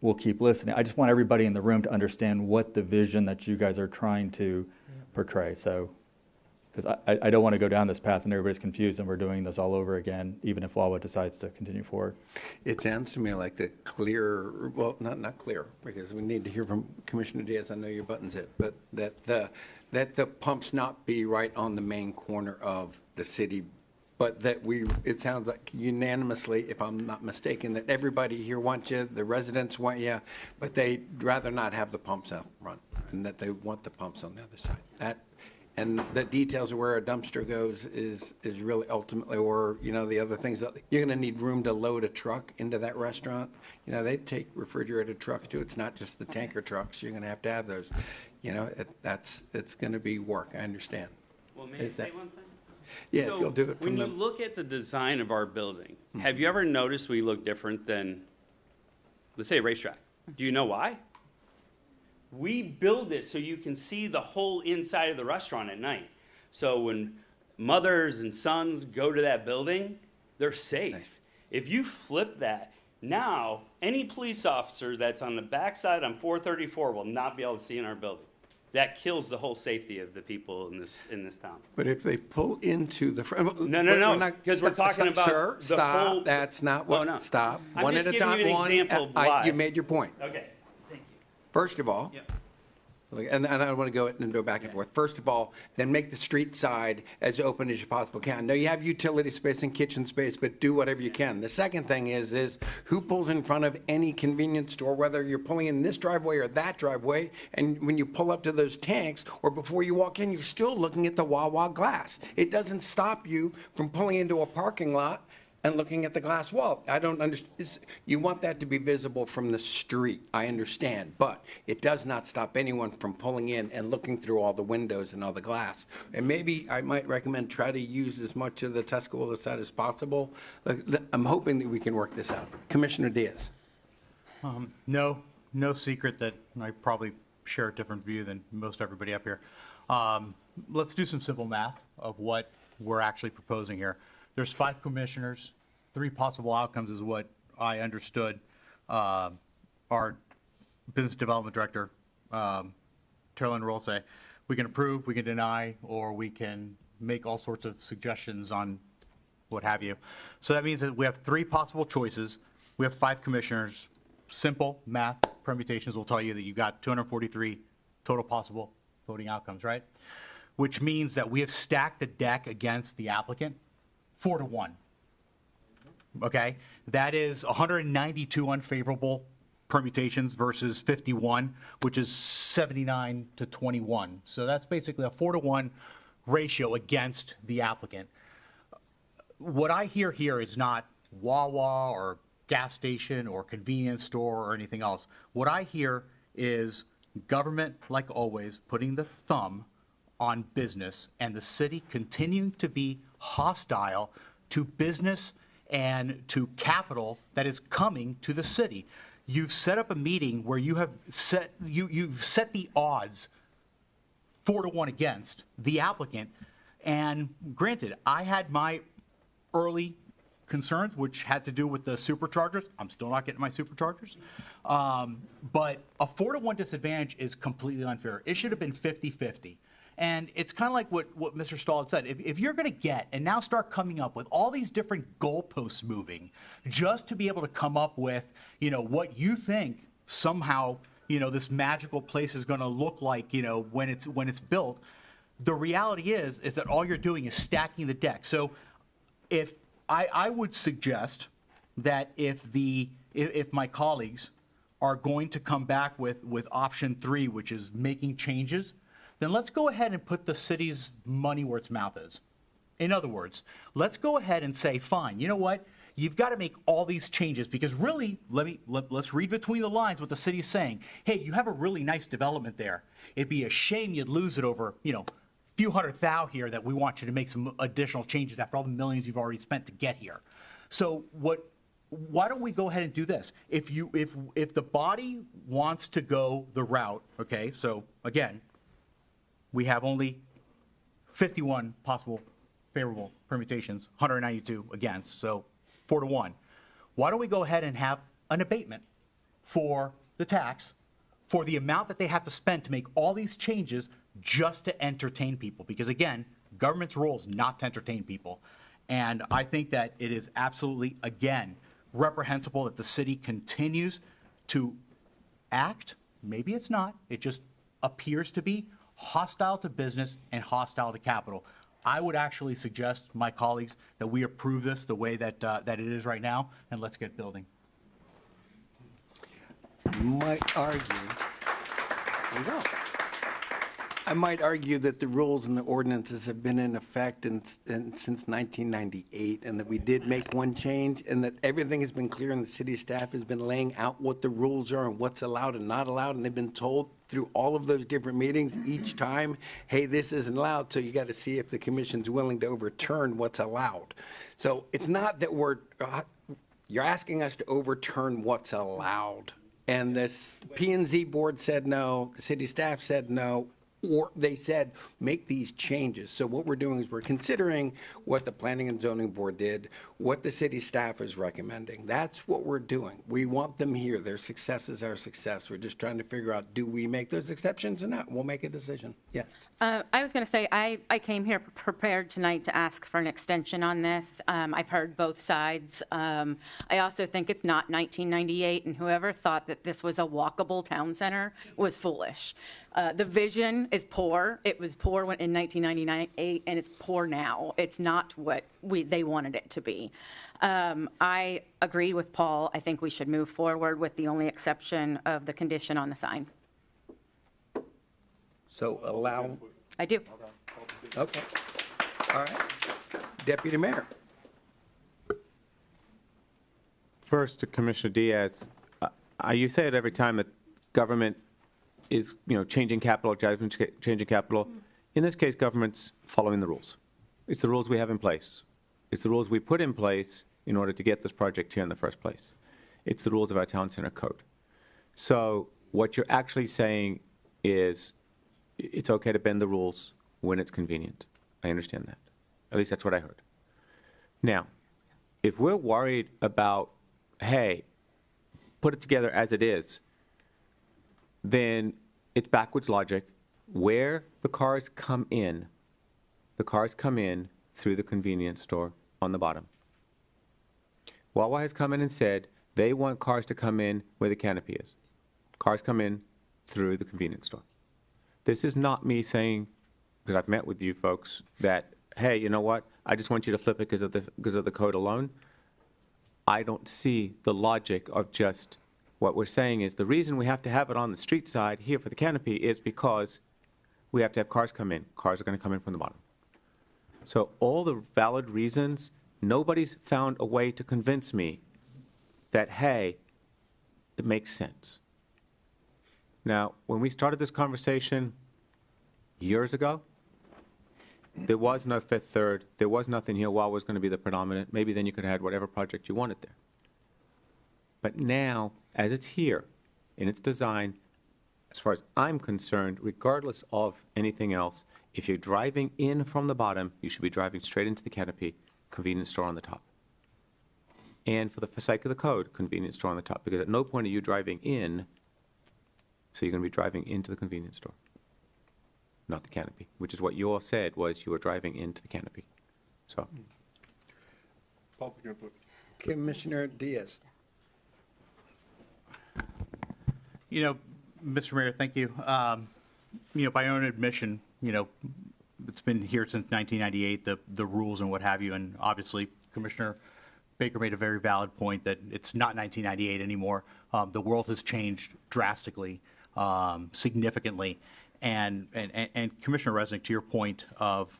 we'll keep listening. I just want everybody in the room to understand what the vision that you guys are trying to portray. So because I don't want to go down this path and everybody's confused and we're doing this all over again, even if Wawa decides to continue forward. It sounds to me like the clear, well, not clear, because we need to hear from Commissioner Diaz. I know your button's hit, but that the pumps not be right on the main corner of the city, but that it sounds like unanimously, if I'm not mistaken, that everybody here wants you, the residents want you, but they'd rather not have the pumps out front, and that they want the pumps on the other side. And the details of where a dumpster goes is really ultimately, or, the other things that, you're gonna need room to load a truck into that restaurant. They take refrigerated trucks too. It's not just the tanker trucks. You're gonna have to have those. It's gonna be work, I understand. Well, may I say one thing? Yeah, So if you'll do it from when the. you look at the design of our building, have you ever noticed we look different than, let's say, a racetrack? Do you know why? We build it so you can see the whole inside of the restaurant at night. So when mothers and sons go to that building, they're safe. If you flip that, now any police officer that's on the backside on 434 will not be able to see in our building. That kills the whole safety of the people in this town. But if they pull into the front. No, because we're talking about Sir, the stop, whole- that's not Oh, what, no. stop. I'm One just at a giving time. you an One, example of why. you made your point. Okay. First of all, and I don't want to go back and forth. First of all, then make the street side as open as you possibly can. Now, you have utility space and kitchen space, but do whatever you can. The second thing is who pulls in front of any convenience store, whether you're pulling in this driveway or that driveway, and when you pull up to those tanks, or before you walk in, you're still looking at the Wawa glass. It doesn't stop you from pulling into a parking lot and looking at the glass wall. I don't understand. You want that to be visible from the street, I understand, but it does not stop anyone from pulling in and looking through all the windows and all the glass. And maybe I might recommend try to use as much of the Tuscaloosa side as possible. I'm hoping that we can work this out. Commissioner Diaz. No secret that I probably share a different view than most everybody up here. Let's do some simple math of what we're actually proposing here. There's 5 commissioners, 3 possible outcomes is what I understood. Our business development director, Carolyn Roll, say, we can approve, we can deny, or we can make all sorts of suggestions on what have you. So that means that we have 3 possible choices. We have 5 commissioners. Simple math permutations will tell you that you got 243 total possible voting outcomes, right? Which means that we have stacked the deck against the applicant 4-1. Okay? That is 192 unfavorable permutations versus 51, which is 79-21. So that's basically a 4-1 ratio against the applicant. What I hear here is not Wawa or gas station or convenience store or anything else. What I hear is government, like always, putting the thumb on business and the city continuing to be hostile to business and to capital that is coming to the city. You've set up a meeting where you have you've set the odds 4-1 against the applicant. And granted, I had my early concerns, which had to do with the superchargers. I'm still not getting my superchargers. But a 4-1 disadvantage is completely unfair. It should have been 50-50. And it's kind of like what Mr. Stahl had said. If you're going to get and now start coming up with all these different goalposts moving just to be able to come up with, what you think somehow, this magical place is going to look like, when it's built, the reality is that all you're doing is stacking the deck. So if I would suggest that if my colleagues are going to come back with option 3, which is making changes, then let's go ahead and put the city's money where its mouth is. In other words, let's go ahead and say, fine, you know what? You've got to make all these changes because really, let's read between the lines what the city's saying. Hey, you have a really nice development there. It'd be a shame you'd lose it over, few hundred thou here that we want you to make some additional changes after all the millions you've already spent to get here. So why don't we go ahead and do this? If the body wants to go the route, okay, so again, we have only 51 possible favorable permutations, 192 against, so 4-1. Why don't we go ahead and have an abatement for the tax for the amount that they have to spend to make all these changes just to entertain people? Because again, government's role is not to entertain people. And I think that it is absolutely, again, reprehensible that the city continues to act, maybe it's not, it just appears to be, hostile to business and hostile to capital. I would actually suggest, my colleagues, that we approve this the way that, that it is right now, and let's get building. Might argue, there you go. I might argue that the rules and the ordinances have been in effect since 1998, and that we did make one change, and that everything has been clear, and the city staff has been laying out what the rules are and what's allowed and not allowed, and they've been told through all of those different meetings each time, hey, this isn't allowed, so you got to see if the commission's willing to overturn what's allowed. So it's not that you're asking us to overturn what's allowed. And this P&Z board said no, the city staff said no, or they said, make these changes. So what we're doing is we're considering what the Planning and Zoning Board did, what the city staff is recommending. That's what we're doing. We want them here. Their success is our success. We're just trying to figure out, do we make those exceptions or not? We'll make a decision. Yes. I was going to say, I came here prepared tonight to ask for an extension on this. I've heard both sides. I also think it's not 1998, and whoever thought that this was a walkable town center was foolish. The vision is poor. It was poor in 1998, and it's poor now. It's not what they wanted it to be. I agree with Paul. I think we should move forward with the only exception of the condition on the sign. So allow. I do. Okay. All right. Deputy Mayor. First, to Commissioner Diaz, you say it every time that government is, changing capital, changing capital. In this case, government's following the rules. It's the rules we have in place. It's the rules we put in place in order to get this project here in the first place. It's the rules of our town center code. So what you're actually saying is it's okay to bend the rules when it's convenient. I understand that. At least that's what I heard. Now, if we're worried about, hey, put it together as it is, then it's backwards logic. Where the cars come in through the convenience store on the bottom. Wawa has come in and said they want cars to come in where the canopy is. Cars come in through the convenience store. This is not me saying, because I've met with you folks, that, hey, you know what, I just want you to flip it because of the code alone. I don't see the logic of just what we're saying is the reason we have to have it on the street side here for the canopy is because we have to have cars come in. Cars are going to come in from the bottom. So all the valid reasons, nobody's found a way to convince me that, hey, it makes sense. Now, when we started this conversation years ago, there was no Fifth Third. There was nothing here. Wawa was going to be the predominant. Maybe then you could have had whatever project you wanted there. But now, as it's here, in its design, as far as I'm concerned, regardless of anything else, if you're driving in from the bottom, you should be driving straight into the canopy, convenience store on the top. And for the sake of the code, convenience store on the top, because at no point are you driving in, so you're going to be driving into the convenience store, not the canopy, which is what you all said was you were driving into the canopy. So. Public input. Commissioner Diaz. Mr. Mayor, thank you. By own admission, it's been here since 1998, the rules and what have you, and obviously Commissioner Baker made a very valid point that it's not 1998 anymore. The world has changed drastically, significantly, and Commissioner Resnick, to your point of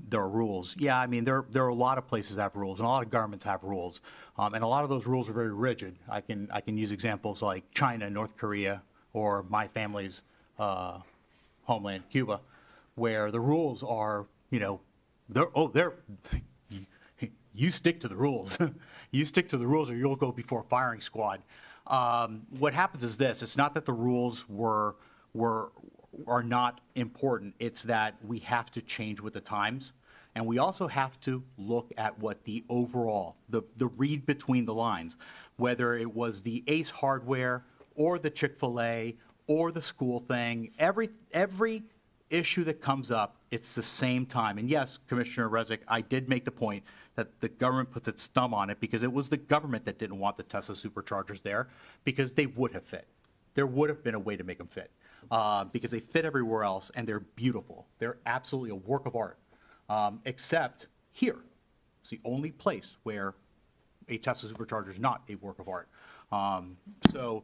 there are rules. Yeah, I mean there are a lot of places that have rules, and a lot of governments have rules, and a lot of those rules are very rigid. I can use examples like China, North Korea, or my family's homeland, Cuba, where the rules are, you stick to the rules. You stick to the rules or you'll go before a firing squad. What happens is this, it's not that the rules are not important, it's that we have to change with the times. And we also have to look at what the overall, the read between the lines, whether it was the Ace Hardware or the Chick-fil-A or the school thing, every issue that comes up, it's the same time. And yes, Commissioner Resnick, I did make the point that the government puts its thumb on it because it was the government that didn't want the Tesla superchargers there because they would have fit. There would have been a way to make them fit because they fit everywhere else and they're beautiful. They're absolutely a work of art, except here. It's the only place where a Tesla supercharger is not a work of art. So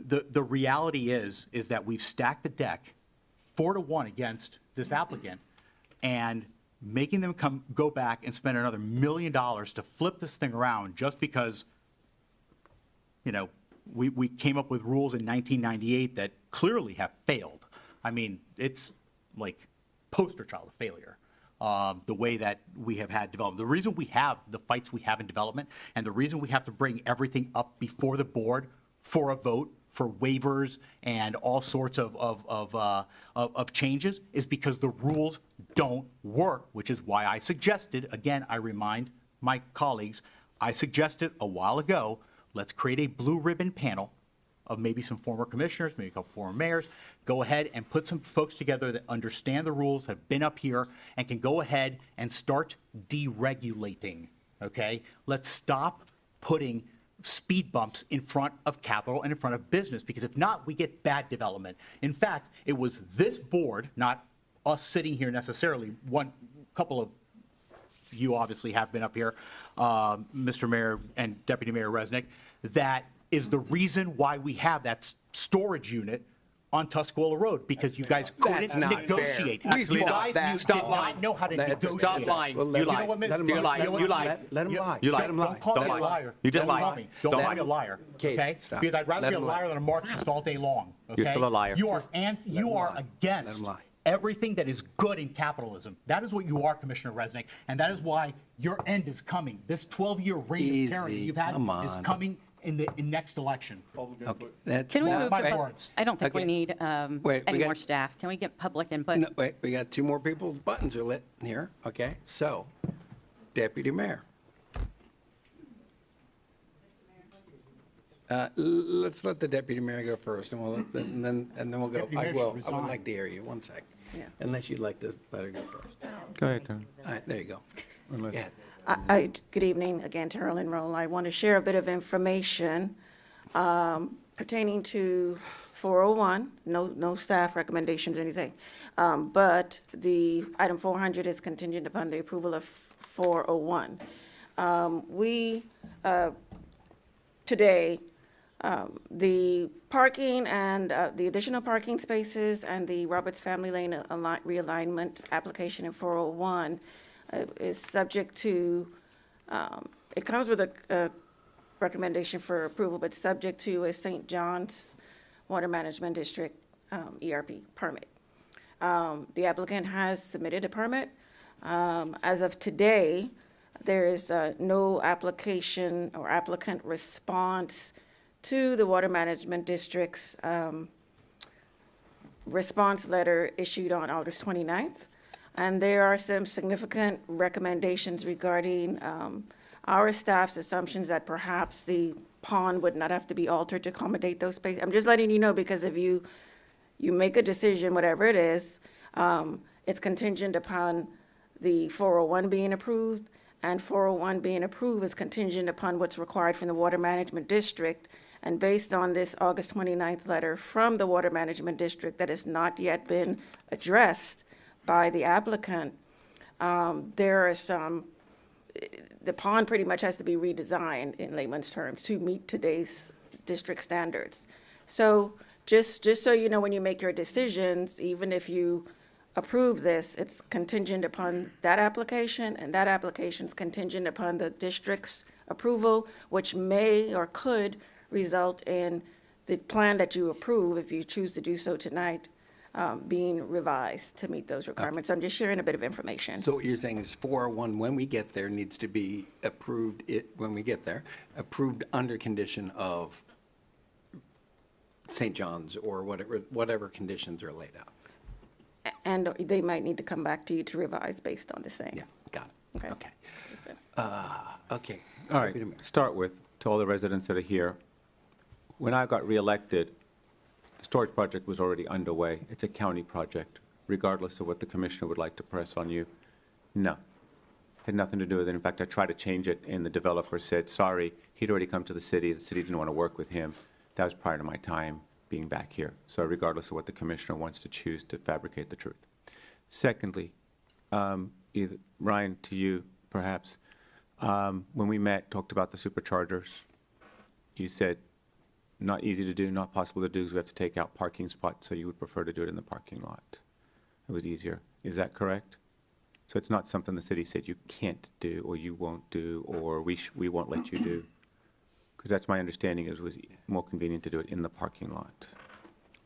the reality is that we've stacked the deck 4-1 against this applicant and making them go back and spend another $1 million to flip this thing around just because, you know, we came up with rules in 1998 that clearly have failed. I mean, it's like poster child of failure. The way that we have had development. The reason we have the fights we have in development and the reason we have to bring everything up before the board for a vote, for waivers and all sorts of changes is because the rules don't work, which is why I suggested, again, I remind my colleagues, I suggested a while ago, let's create a blue ribbon panel of maybe some former commissioners, maybe a couple former mayors, go ahead and put some folks together that understand the rules, have been up here, and can go ahead and start deregulating, okay? Let's stop putting speed bumps in front of capital and in front of business, because if not, we get bad development. In fact, it was this board, not us sitting here necessarily, couple of you obviously have been up here, Mr. Mayor and Deputy Mayor Resnick, that is the reason why we have that storage unit on Tuscola Road, because you guys couldn't negotiate. You guys did not know how to negotiate. Stop lying. You lied. Let him lie. You lied. Let him lie. You lied. Don't call me a liar. You just Don't lied. call me. Don't call me a liar, okay? Because I'd rather be a liar than a Marxist all day long, okay? You're still a liar. You are against everything that is good in capitalism. That is what you are, Commissioner Resnick, and that is why your end is coming. This 12-year reign of tyranny you've had is coming in the next election. Okay. Can we move my to, words. I don't think we Okay. need Wait, any we more got- staff. Can we get public input? No, wait, we got 2 more people's buttons are lit here, okay? So, Deputy Mayor. Let's let the Deputy Mayor go first, and then we'll go. Deputy I Mayor will. should I would resign. like to hear you. 1 sec. Yeah. Unless you'd like to let her go first. Go ahead, Tony. All right, there you go. Unless- Yeah. Good evening, again, Carolyn Roll. I want to share a bit of information pertaining to 401, no staff recommendations or anything. But the item 400 is contingent upon the approval of 401. Today, the parking and the additional parking spaces and the Roberts Family Lane realignment application in 401 is subject to, it comes with a recommendation for approval, but subject to a St. John's Water Management District ERP permit. The applicant has submitted a permit. As of today, there is no application or applicant response to the Water Management District's response letter issued on August 29th. And there are some significant recommendations regarding our staff's assumptions that perhaps the pond would not have to be altered to accommodate those spaces. I'm just letting you know, because if you make a decision, whatever it is, it's contingent upon the 401 being approved, and 401 being approved is contingent upon what's required from the Water Management District. And based on this August 29th letter from the Water Management District that has not yet been addressed by the applicant, there are some, the pond pretty much has to be redesigned in layman's terms to meet today's district standards. So just so you know, when you make your decisions, even if you approve this, it's contingent upon that application, and that application is contingent upon the district's approval, which may or could result in the plan that you approve, if you choose to do so tonight, being revised to meet those requirements. I'm just sharing a bit of information. So what you're saying is 401, when we get there, needs to be approved, when we get there, approved under condition of St. John's or whatever conditions are laid out. And they might need to come back to you to revise based on the same. Yeah, got it. Okay. Okay. Just that. Okay. All right, to start with, to all the residents that are here, when I got reelected, the storage project was already underway. It's a county project. regardless of what the commissioner would like to press on you. No. Had nothing to do with it. In fact, I tried to change it, and the developer said, sorry, he'd already come to the city didn't want to work with him. That was prior to my time being back here. So regardless of what the commissioner wants to choose to fabricate the truth. Secondly, either, Ryan, to you, perhaps, when we met, talked about the superchargers, you said, not easy to do, not possible to do, because we have to take out parking spots, so you would prefer to do it in the parking lot. It was easier. Is that correct? So it's not something the city said you can't do, or you won't do, or we won't let you do? Because that's my understanding, it was more convenient to do it in the parking lot.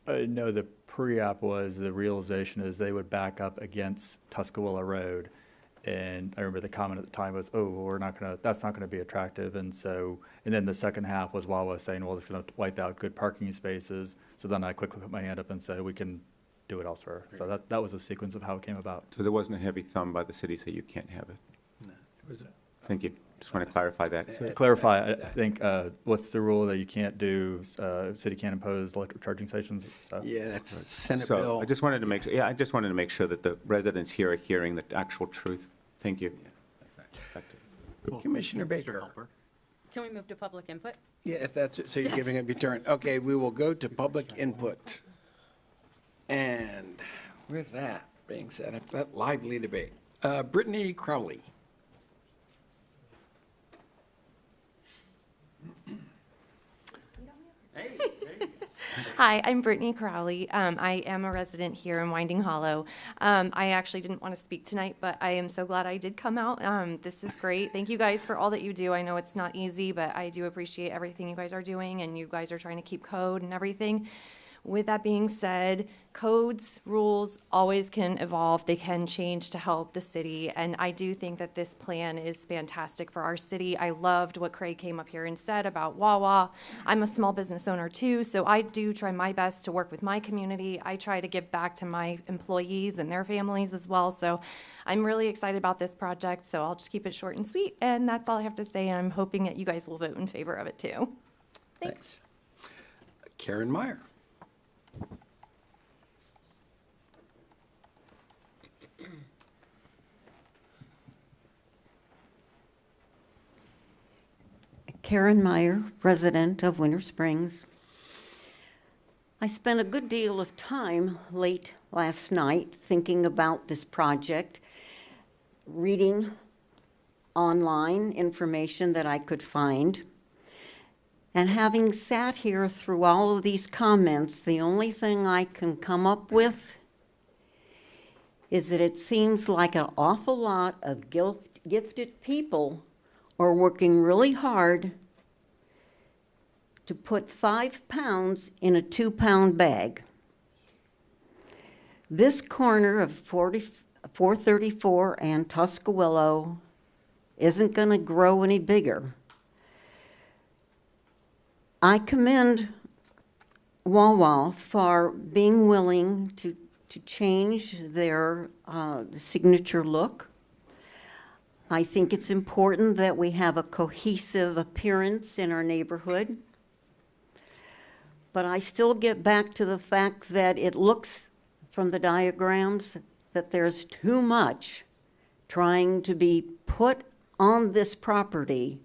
No, the pre-app was, the realization is they would back up against Tuscaloosa Road. And I remember the comment at the time was, oh, well, that's not gonna be attractive. And then the second half was Wawa saying, well, it's gonna wipe out good parking spaces. So then I quickly put my hand up and said, we can do it elsewhere. So that was a sequence of how it came about. So there wasn't a heavy thumb by the city saying you can't have it? No, it was Thank you. Just want to clarify that. To clarify, I think, what's the rule that you can't do, city can't impose electric charging stations? So. Yeah, that's Senate So bill. I just wanted to make sure, I just wanted to make sure that the residents here are hearing the actual truth. Thank you. Back to you. Commissioner Baker. Can we move to public input? Yeah, if that's it. So you're giving up your turn. Okay, we will go to public input. And with that being said, after that lively debate, Brittany Crowley. Hi, I'm Brittany Crowley. I am a resident here in Winding Hollow. I actually didn't want to speak tonight, but I am so glad I did come out. This is great. Thank you guys for all that you do. I know it's not easy, but I do appreciate everything you guys are doing, and you guys are trying to keep code and everything. With that being said, codes, rules always can evolve. They can change to help the city. And I do think that this plan is fantastic for our city. I loved what Craig came up here and said about Wawa. I'm a small business owner too, so I do try my best to work with my community. I try to give back to my employees and their families as well. So I'm really excited about this project. So I'll just keep it short and sweet. And that's all I have to say. And I'm hoping that you guys will vote in favor of it too. Thanks. Karen Meyer. Karen Meyer, resident of Winter Springs. I spent a good deal of time late last night thinking about this project, reading online information that I could find. And having sat here through all of these comments, the only thing I can come up with is that it seems like an awful lot of gifted people are working really hard to put 5 pounds in a 2-pound bag. This corner of 434 and Tuscaloosa isn't going to grow any bigger. I commend Wawa for being willing to change their signature look. I think it's important that we have a cohesive appearance in our neighborhood. But I still get back to the fact that it looks from the diagrams that there's too much trying to be put on this property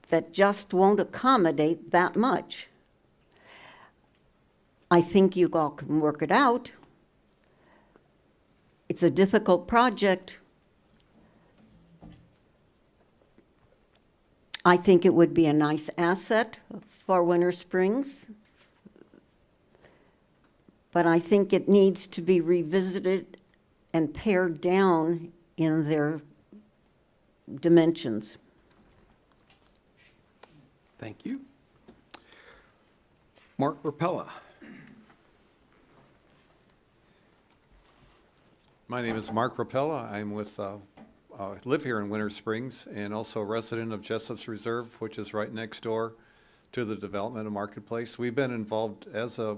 that just won't accommodate that much. I think you all can work it out. It's a difficult project. I think it would be a nice asset for Winter Springs, but I think it needs to be revisited and pared down in their dimensions. Thank you. Mark Rapella. My name is Mark Rapella. I'm with, live here in Winter Springs and also a resident of Jessup's Reserve, which is right next door to the development of Marketplace. We've been involved as a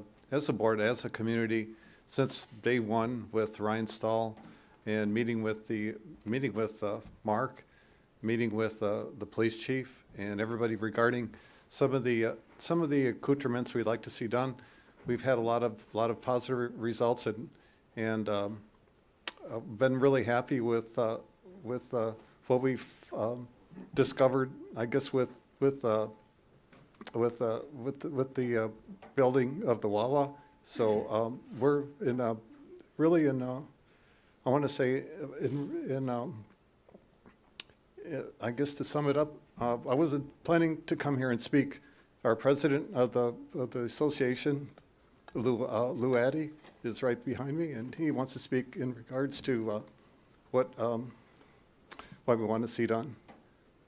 board, as a community, since day one with Ryan Stahl and meeting with Mark, meeting with the police chief and everybody regarding some of the accoutrements we'd like to see done. we've had a lot of positive results, and I've been really happy with what we've discovered, I guess, with the building of the Wawa. So we're really in I want to say I guess to sum it up, I wasn't planning to come here and speak. Our president of the association, Lou Addy, is right behind me, and he wants to speak in regards to what we want to see done.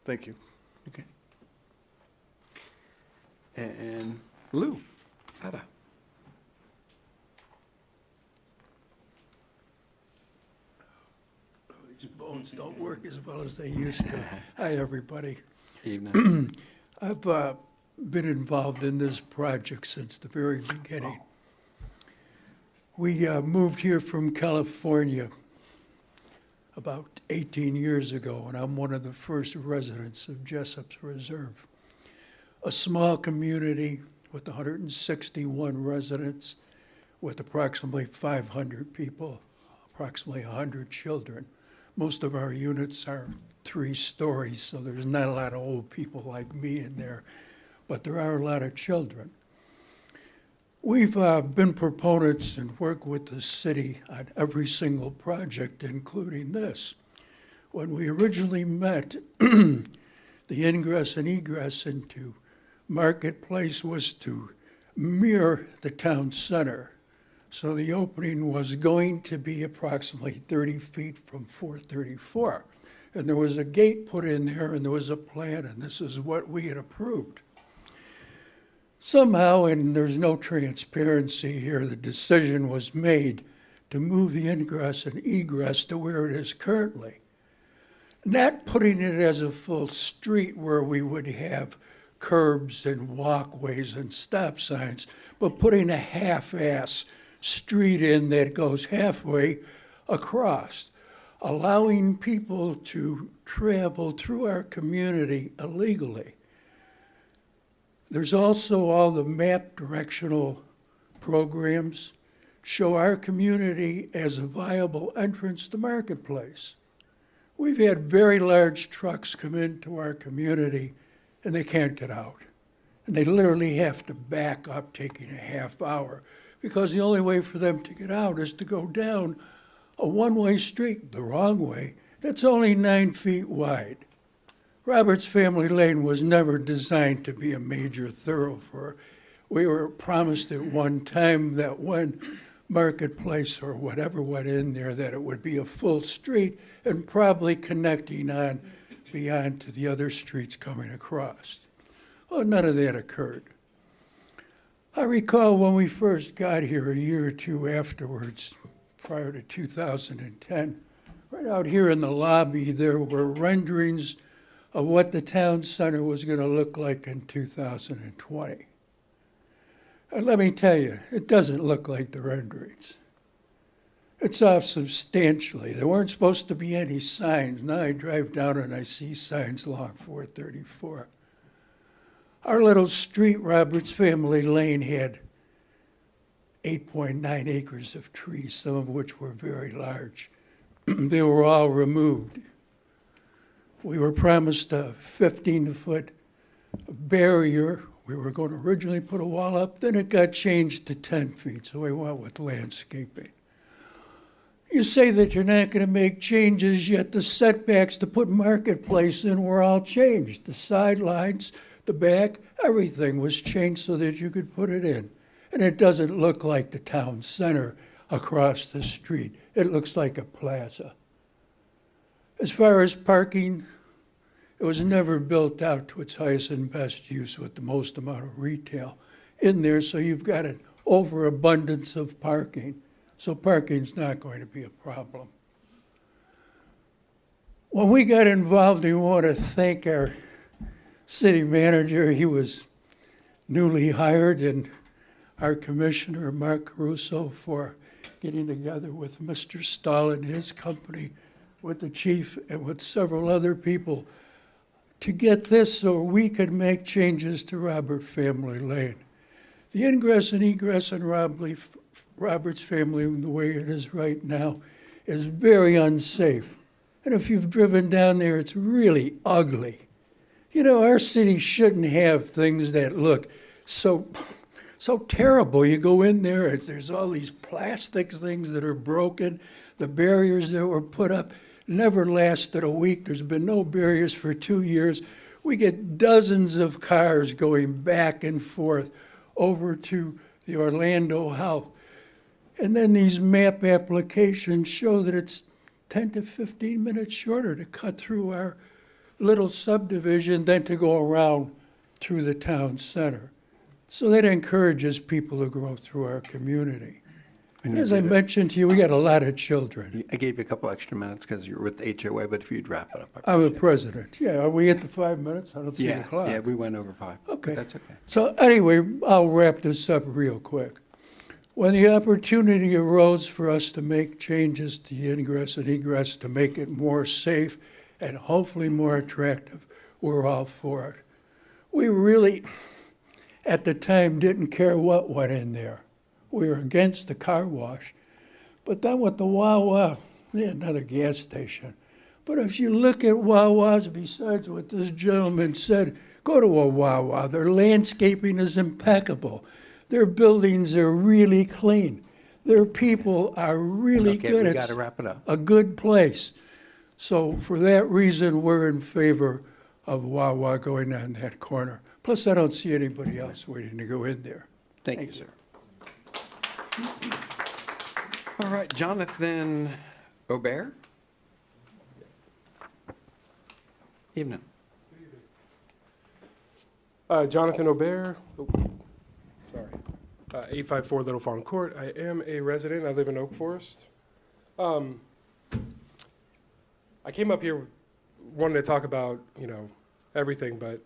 Thank you. Okay. And Lou, Ada. These bones don't work as well as they used to. Hi, everybody. Evening. I've been involved in this project since the very beginning. We moved here from California about 18 years ago, and I'm one of the first residents of Jessup's Reserve. A small community with 161 residents, with approximately 500 people, approximately 100 children. Most of our units are 3 stories, so there's not a lot of old people like me in there, but there are a lot of children. We've been proponents and worked with the city on every single project, including this. When we originally met, the ingress and egress into Marketplace was to mirror the town center. So the opening was going to be approximately 30 feet from 434. And there was a gate put in there, and there was a plan, and this is what we had approved. Somehow, and there's no transparency here, the decision was made to move the ingress and egress to where it is currently. Not putting it as a full street where we would have curbs and walkways and stop signs, but putting a half-ass street in that goes halfway across, allowing people to travel through our community illegally. There's also all the map directional programs show our community as a viable entrance to Marketplace. We've had very large trucks come into our community and they can't get out. And they literally have to back up, taking a half hour, because the only way for them to get out is to go down a one-way street, the wrong way, that's only 9 feet wide. Roberts Family Lane was never designed to be a major thoroughfare. We were promised at one time that when Marketplace or whatever went in there, that it would be a full street and probably connecting on beyond to the other streets coming across. Well, none of that occurred. I recall when we first got here a year or two afterwards, prior to 2010, right out here in the lobby, there were renderings of what the town center was going to look like in 2020. And let me tell you, it doesn't look like the renderings. It's off substantially. There weren't supposed to be any signs. Now I drive down and I see signs along 434. Our little street, Roberts Family Lane, had 8.9 acres of trees, some of which were very large. They were all removed. We were promised a 15-foot barrier. We were going to originally put a wall up, then it got changed to 10 feet, so we went with landscaping. You say that you're not going to make changes, yet the setbacks to put Marketplace in were all changed. The sidelines, the back, everything was changed so that you could put it in. And it doesn't look like the town center across the street. It looks like a plaza. As far as parking, it was never built out to its highest and best use with the most amount of retail in there, so you've got an overabundance of parking. So parking's not going to be a problem. When we got involved, we want to thank our city manager. He was newly hired, and our commissioner, Mark Caruso, for getting together with Mr. Stahl and his company, with the chief and with several other people, to get this so we could make changes to Robert Family Lane. The ingress and egress on Roberts family, the way it is right now, is very unsafe. And if you've driven down there, it's really ugly. You know, our city shouldn't have things that look so terrible. You go in there, there's all these plastic things that are broken. The barriers that were put up never lasted a week. There's been no barriers for 2 years. We get dozens of cars going back and forth over to the Orlando Health. And then these map applications show that it's 10 to 15 minutes shorter to cut through our little subdivision than to go around through the town center. So that encourages people to grow through our community. And As I mentioned to you, we got a lot of children. I gave you a couple extra minutes because you're with the HOA, but if you'd wrap it up. I'm a president. Yeah, are we at the 5 minutes? I don't see the clock. Yeah, we went over 5. Okay. That's okay. So anyway, I'll wrap this up real quick. When the opportunity arose for us to make changes to the ingress and egress to make it more safe and hopefully more attractive, we're all for it. We really, at the time, didn't care what went in there. We were against the car wash. But then with the Wawa, another gas station. But if you look at Wawas, besides what this gentleman said, go to a Wawa. Their landscaping is impeccable. Their buildings are really clean. Their people are really Okay, good. we It's gotta wrap it up. a good place. So for that reason, we're in favor of Wawa going on that corner. Plus, I don't see anybody else waiting to go in there. Thank you, sir. All right, Jonathan Aubert. Evening. Jonathan Aubert, sorry, 854 Little Farm Court. I am a resident. I live in Oak Forest. I came up here wanting to talk about, everything, but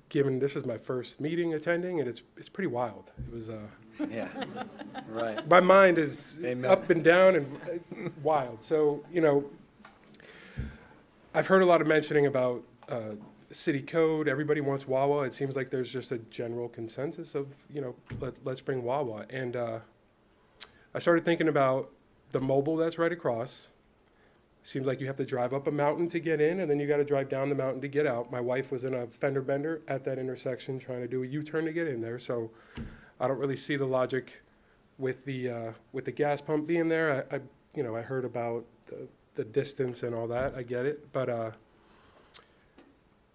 given this is my first meeting attending, and it's pretty wild. It was, Yeah, right. my mind is Amen. up and down and wild. So, I've heard a lot of mentioning about city code. Everybody wants Wawa. It seems like there's just a general consensus of, let's bring Wawa. And I started thinking about the mobile that's right across. Seems like you have to drive up a mountain to get in, and then you got to drive down the mountain to get out. My wife was in a fender bender at that intersection trying to do a U-turn to get in there, so I don't really see the logic with the gas pump being there. I heard about the distance and all that. I get it, but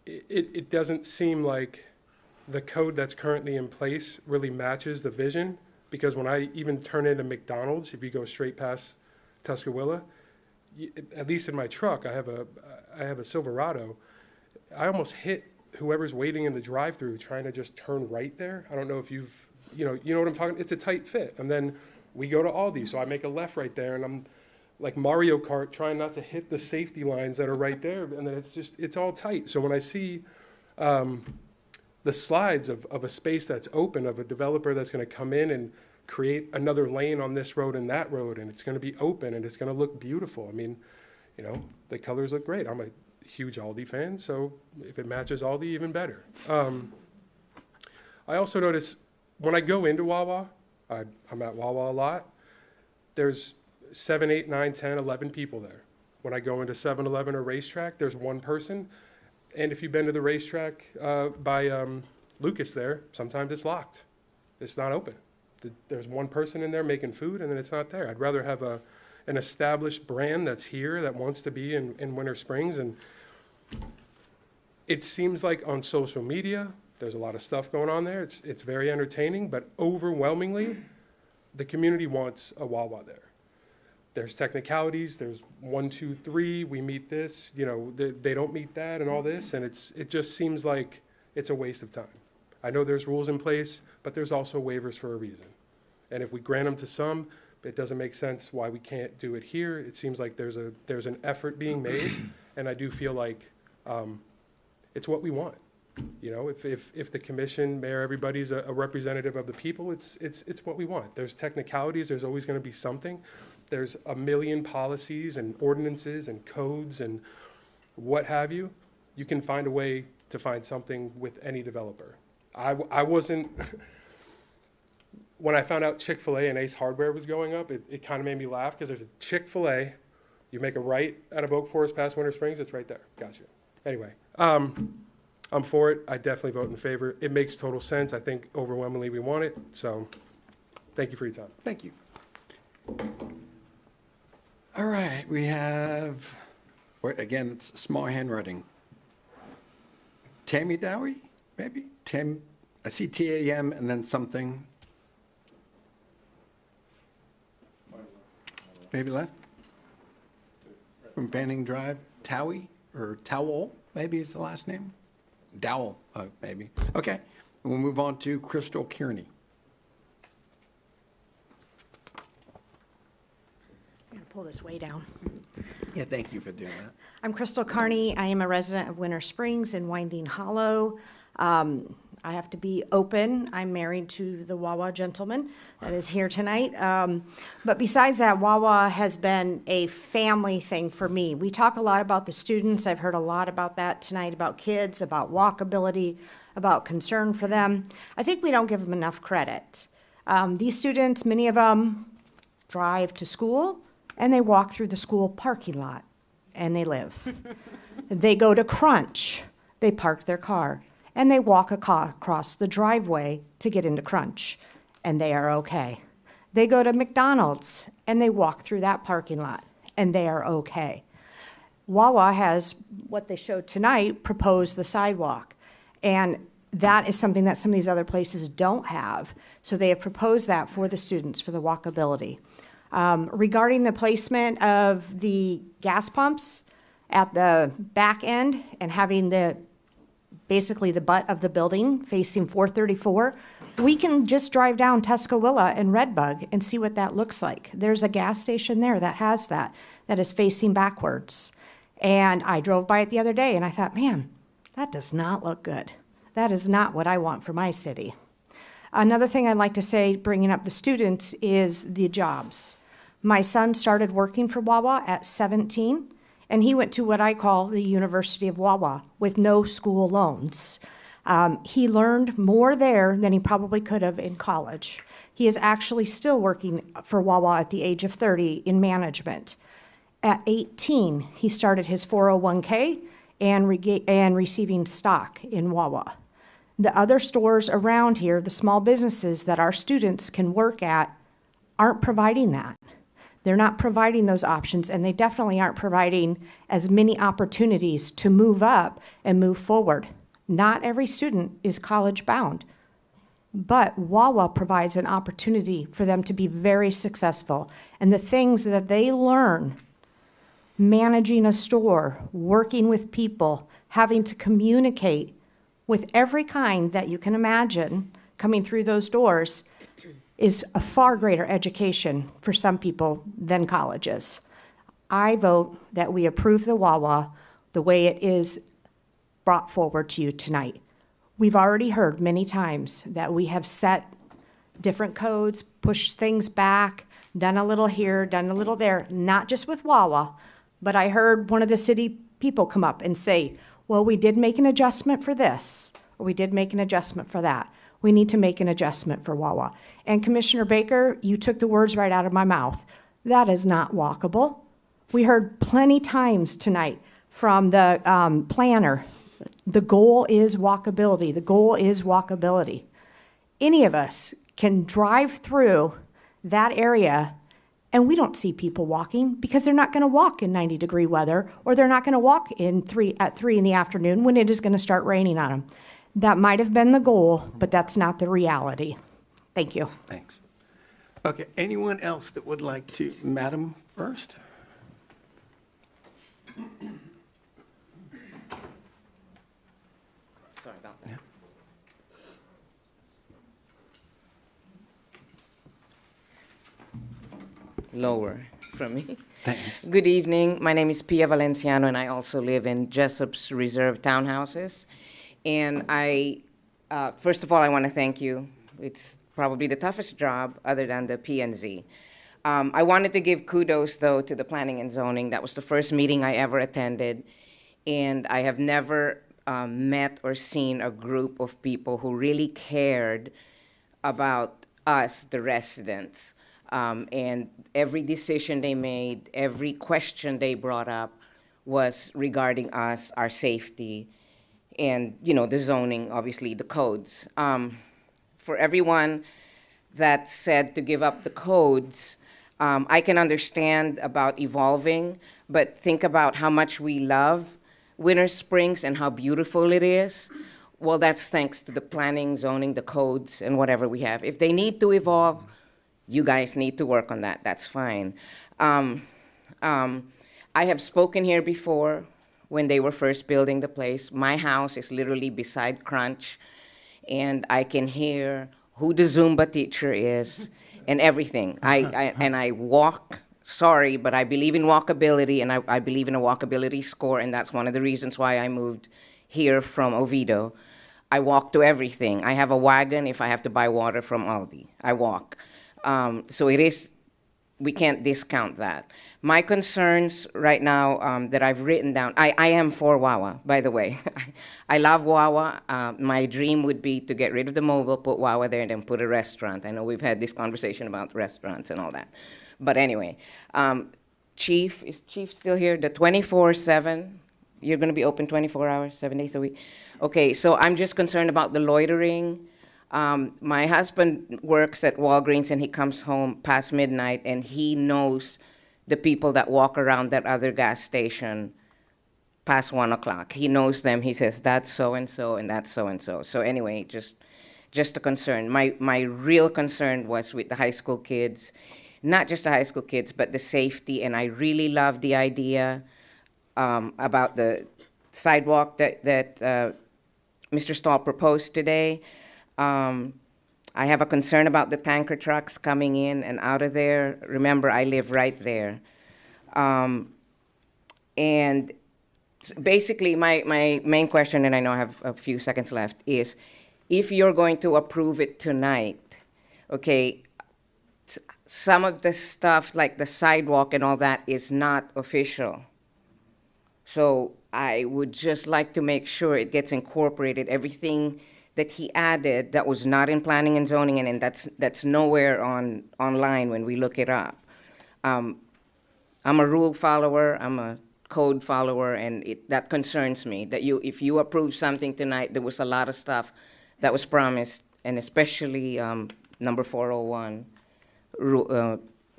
it doesn't seem like the code that's currently in place really matches the vision, because when I even turn into McDonald's, if you go straight past Tuscaloosa, at least in my truck, I have a Silverado. I almost hit whoever's waiting in the drive-through trying to just turn right there. I don't know if you know what I'm talking. It's a tight fit, and then we go to Aldi, so I make a left right there, and I'm like Mario Kart trying not to hit the safety lines that are right there, and then it's all tight. So when I see the slides of a space that's open, of a developer that's going to come in and create another lane on this road and that road, and it's going to be open and it's going to look beautiful. I mean, the colors look great. I'm a huge Aldi fan, so if it matches Aldi, even better. I also notice when I go into Wawa, I'm at Wawa a lot, there's 7, 8, 9, 10, 11 people there. When I go into 7-Eleven or Racetrack, there's one person. And if you've been to the Racetrack by Lucas there, sometimes it's locked. It's not open. There's one person in there making food, and then it's not there. I'd rather have an established brand that's here that wants to be in Winter Springs. And it seems like on social media, there's a lot of stuff going on there. It's very entertaining, but overwhelmingly, the community wants a Wawa there. There's technicalities. There's 1, 2, 3. We meet this. They don't meet that, and all this, and it just seems like it's a waste of time. I know there's rules in place, but there's also waivers for a reason. And if we grant them to some, it doesn't make sense why we can't do it here. It seems like there's an effort being made, and I do feel like it's what we want. If the commission, mayor, everybody's a representative of the people, it's what we want. There's technicalities. There's always going to be something. There's a million policies and ordinances and codes and what have you. You can find a way to find something with any developer. I wasn't when I found out Chick-fil-A and Ace Hardware was going up, it kind of made me laugh because there's a Chick-fil-A, you make a right out of Oak Forest past Winter Springs, it's right there. Gotcha. Anyway, I'm for it. I definitely vote in favor. It makes total sense. I think overwhelmingly we want it. So thank you for your time. Thank you. All right, we have, again, it's small handwriting. Tammy Dowie, maybe? I see TAM and then something. Maybe left? From Banning Drive, Towie, or Towel, maybe is the last name? Dowell, maybe. Okay, we'll move on to Crystal Kearney. I'm going to pull this way down. Yeah, thank you for doing that. I'm Crystal Kearney. I am a resident of Winter Springs in Winding Hollow. I have to be open. I'm married to the Wawa gentleman that is here tonight. But besides that, Wawa has been a family thing for me. We talk a lot about the students. I've heard a lot about that tonight, about kids, about walkability, about concern for them. I think we don't give them enough credit. These students, many of them drive to school and they walk through the school parking lot and they live. They go to Crunch, they park their car, and they walk across the driveway to get into Crunch, and they are okay. They go to McDonald's, and they walk through that parking lot, and they are okay. Wawa has, what they showed tonight, proposed the sidewalk, and that is something that some of these other places don't have. So they have proposed that for the students, for the walkability. Regarding the placement of the gas pumps at the back end and having basically the butt of the building facing 434, we can just drive down Tuscaloosa and Redbug and see what that looks like. There's a gas station there that has that is facing backwards. And I drove by it the other day and I thought, man, that does not look good. That is not what I want for my city. Another thing I'd like to say, bringing up the students, is the jobs. My son started working for Wawa at 17. And he went to what I call the University of Wawa with no school loans. He learned more there than he probably could have in college. He is actually still working for Wawa at the age of 30 in management. At 18, he started his 401k and receiving stock in Wawa. The other stores around here, the small businesses that our students can work at, aren't providing that. They're not providing those options, and they definitely aren't providing as many opportunities to move up and move forward. Not every student is college bound, but Wawa provides an opportunity for them to be very successful. And the things that they learn, managing a store, working with people, having to communicate with every kind that you can imagine coming through those doors, is a far greater education for some people than colleges. I vote that we approve the Wawa the way it is brought forward to you tonight. We've already heard many times that we have set different codes, pushed things back, done a little here, done a little there, not just with Wawa, but I heard one of the city people come up and say, well, we did make an adjustment for this, or we did make an adjustment for that. We need to make an adjustment for Wawa. And Commissioner Baker, you took the words right out of my mouth. That is not walkable. We heard plenty times tonight from the planner, the goal is walkability. The goal is walkability. Any of us can drive through that area and we don't see people walking because they're not going to walk in 90-degree weather, or they're not going to walk at 3 in the afternoon when it is going to start raining on them. That might have been the goal, but that's not the reality. Thank you. Thanks. Okay, anyone else that would like to, Madam first? Sorry about that. Lower from me. Thanks. Good evening. My name is Pia Valenciano, and I also live in Jessup's Reserve Townhouses. And first of all, I want to thank you. It's probably the toughest job other than the P&Z. I wanted to give kudos, though, to the Planning and Zoning. That was the first meeting I ever attended, and I have never met or seen a group of people who really cared about us, the residents. And every decision they made, every question they brought up was regarding us, our safety, and, you know, the zoning, obviously, the codes. For everyone that said to give up the codes, I can understand about evolving, but think about how much we love Winter Springs and how beautiful it is. Well, that's thanks to the planning, zoning, the codes, and whatever we have. If they need to evolve, you guys need to work on that. That's fine. I have spoken here before when they were first building the place. My house is literally beside Crunch, and I can hear who the Zumba teacher is and everything. I walk. Sorry, but I believe in walkability, and I believe in a walkability score, and that's one of the reasons why I moved here from Oviedo. I walk to everything. I have a wagon if I have to buy water from Aldi. I walk. So it is, we can't discount that. My concerns right now that I've written down, I am for Wawa, by the way. I love Wawa. My dream would be to get rid of the mobile, put Wawa there, and then put a restaurant. I know we've had this conversation about restaurants and all that. But anyway, Chief, is Chief still here? The 24/7, you're going to be open 24 hours, 7 days a week? Okay, so I'm just concerned about the loitering. My husband works at Walgreens, and he comes home past midnight, and he knows the people that walk around that other gas station past 1 o'clock. He knows them. He says, that's so-and-so, and that's so-and-so. So anyway, just a concern. My real concern was with the high school kids. Not just the high school kids, but the safety, and I really love the idea about the sidewalk that Mr. Stahl proposed today. I have a concern about the tanker trucks coming in and out of there. Remember, I live right there. And basically, my main question, and I know I have a few seconds left, is if you're going to approve it tonight, okay, some of the stuff like the sidewalk and all that is not official. So I would just like to make sure it gets incorporated, everything that he added that was not in planning and zoning, and that's nowhere online when we look it up. I'm a rule follower, I'm a code follower, and that concerns me, that if you approve something tonight, there was a lot of stuff that was promised, and especially number 401.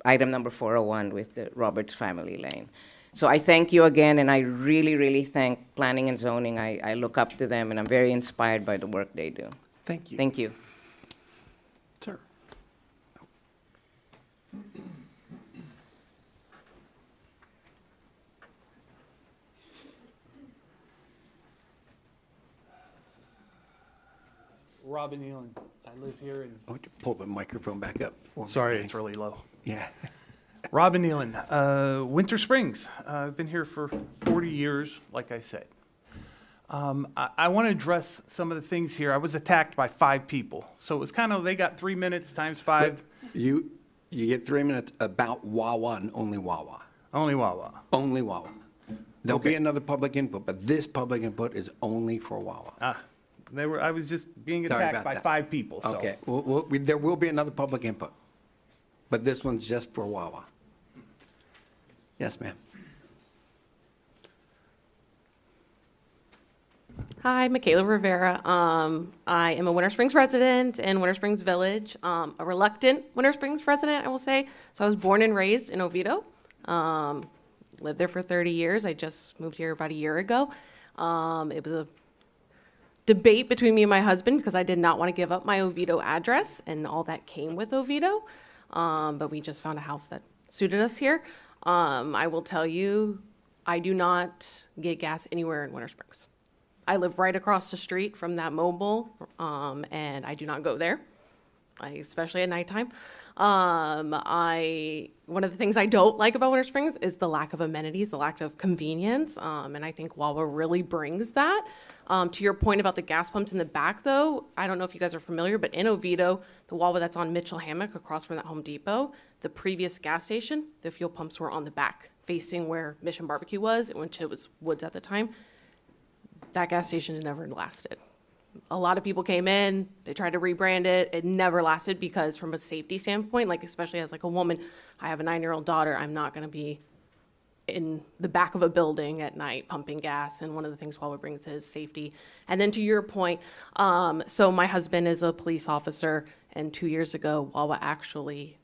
Item number 401 with the Roberts Family Lane. So I thank you again, and I really, really thank Planning and Zoning. I look up to them, and I'm very inspired by the work they do. Thank you. Thank you. Sir. Robin Nealon. I live here in. Why don't you pull the microphone back up? for me, Sorry, please? it's really low. Yeah. Robin Nealon, Winter Springs. I've been here for 40 years, like I said. I want to address some of the things here. I was attacked by 5 people, so it was kind of, they got 3 minutes times 5. You get 3 minutes about Wawa and only Wawa. Only Wawa. Only Wawa. There'll be Okay. another public input, but this public input is only for Wawa. I was just being Sorry attacked about by that. 5 people, so. Okay, there will be another public input, but this one's just for Wawa. Yes, ma'am. Hi, Michaela Rivera. I am a Winter Springs resident in Winter Springs Village, a reluctant Winter Springs resident, I will say. So I was born and raised in Oviedo, lived there for 30 years. I just moved here about a year ago. It was a debate between me and my husband because I did not want to give up my Oviedo address and all that came with Oviedo, but we just found a house that suited us here. I will tell you, I do not get gas anywhere in Winter Springs. I live right across the street from that mobile, and I do not go there, especially at nighttime. One of the things I don't like about Winter Springs is the lack of amenities, the lack of convenience, and I think Wawa really brings that. To your point about the gas pumps in the back, though, I don't know if you guys are familiar, but in Oviedo, the Wawa that's on Mitchell Hammock across from that Home Depot, the previous gas station, the fuel pumps were on the back, facing where Mission Barbecue was, which it was Woods at the time. That gas station never lasted. A lot of people came in, they tried to rebrand it. It never lasted because from a safety standpoint, like especially as like a woman, I have a 9-year-old daughter, I'm not going to be in the back of a building at night pumping gas. And one of the things Wawa brings is safety. And then to your point, so my husband is a police officer, and 2 years ago, Wawa actually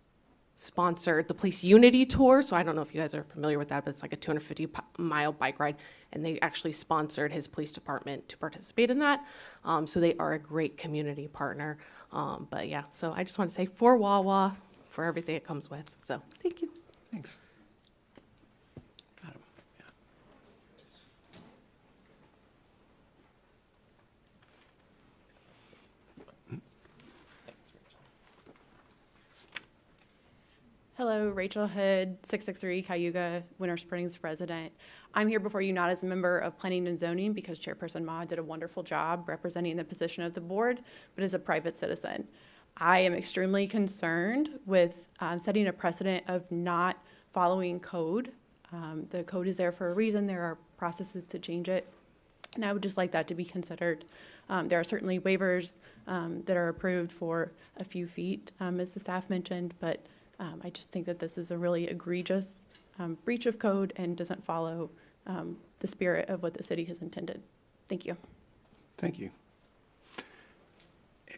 sponsored the Police Unity Tour. So I don't know if you guys are familiar with that, but it's like a 250-mile bike ride. And they actually sponsored his police department to participate in that. So they are a great community partner. But yeah, so I just want to say for Wawa, for everything it comes with. So thank you. Thanks. Hello, Rachel Hood, 663 Cayuga, Winter Springs resident. I'm here before you not as a member of Planning and Zoning because Chairperson Ma did a wonderful job representing the position of the board, but as a private citizen. I am extremely concerned with setting a precedent of not following code. The code is there for a reason. There are processes to change it, and I would just like that to be considered. There are certainly waivers that are approved for a few feet, as the staff mentioned, but I just think that this is a really egregious breach of code and doesn't follow the spirit of what the city has intended. Thank you. Thank you.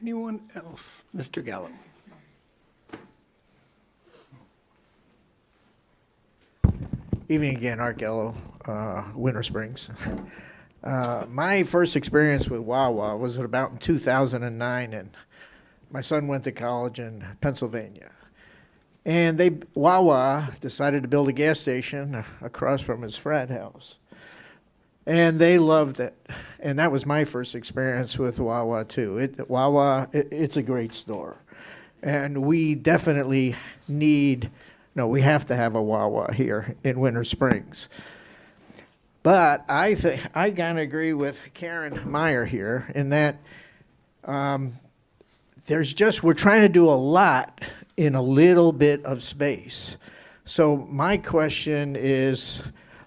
Anyone else? Mr. Gallo. Evening again, Art Gallo, Winter Springs. My first experience with Wawa was about in 2009, and my son went to college in Pennsylvania. And Wawa decided to build a gas station across from his frat house. And they loved it. And that was my first experience with Wawa, too. It's a great store. And we definitely we have to have a Wawa here in Winter Springs. But I think I kind of agree with Karen Meyer here in that we're trying to do a lot in a little bit of space. So my question is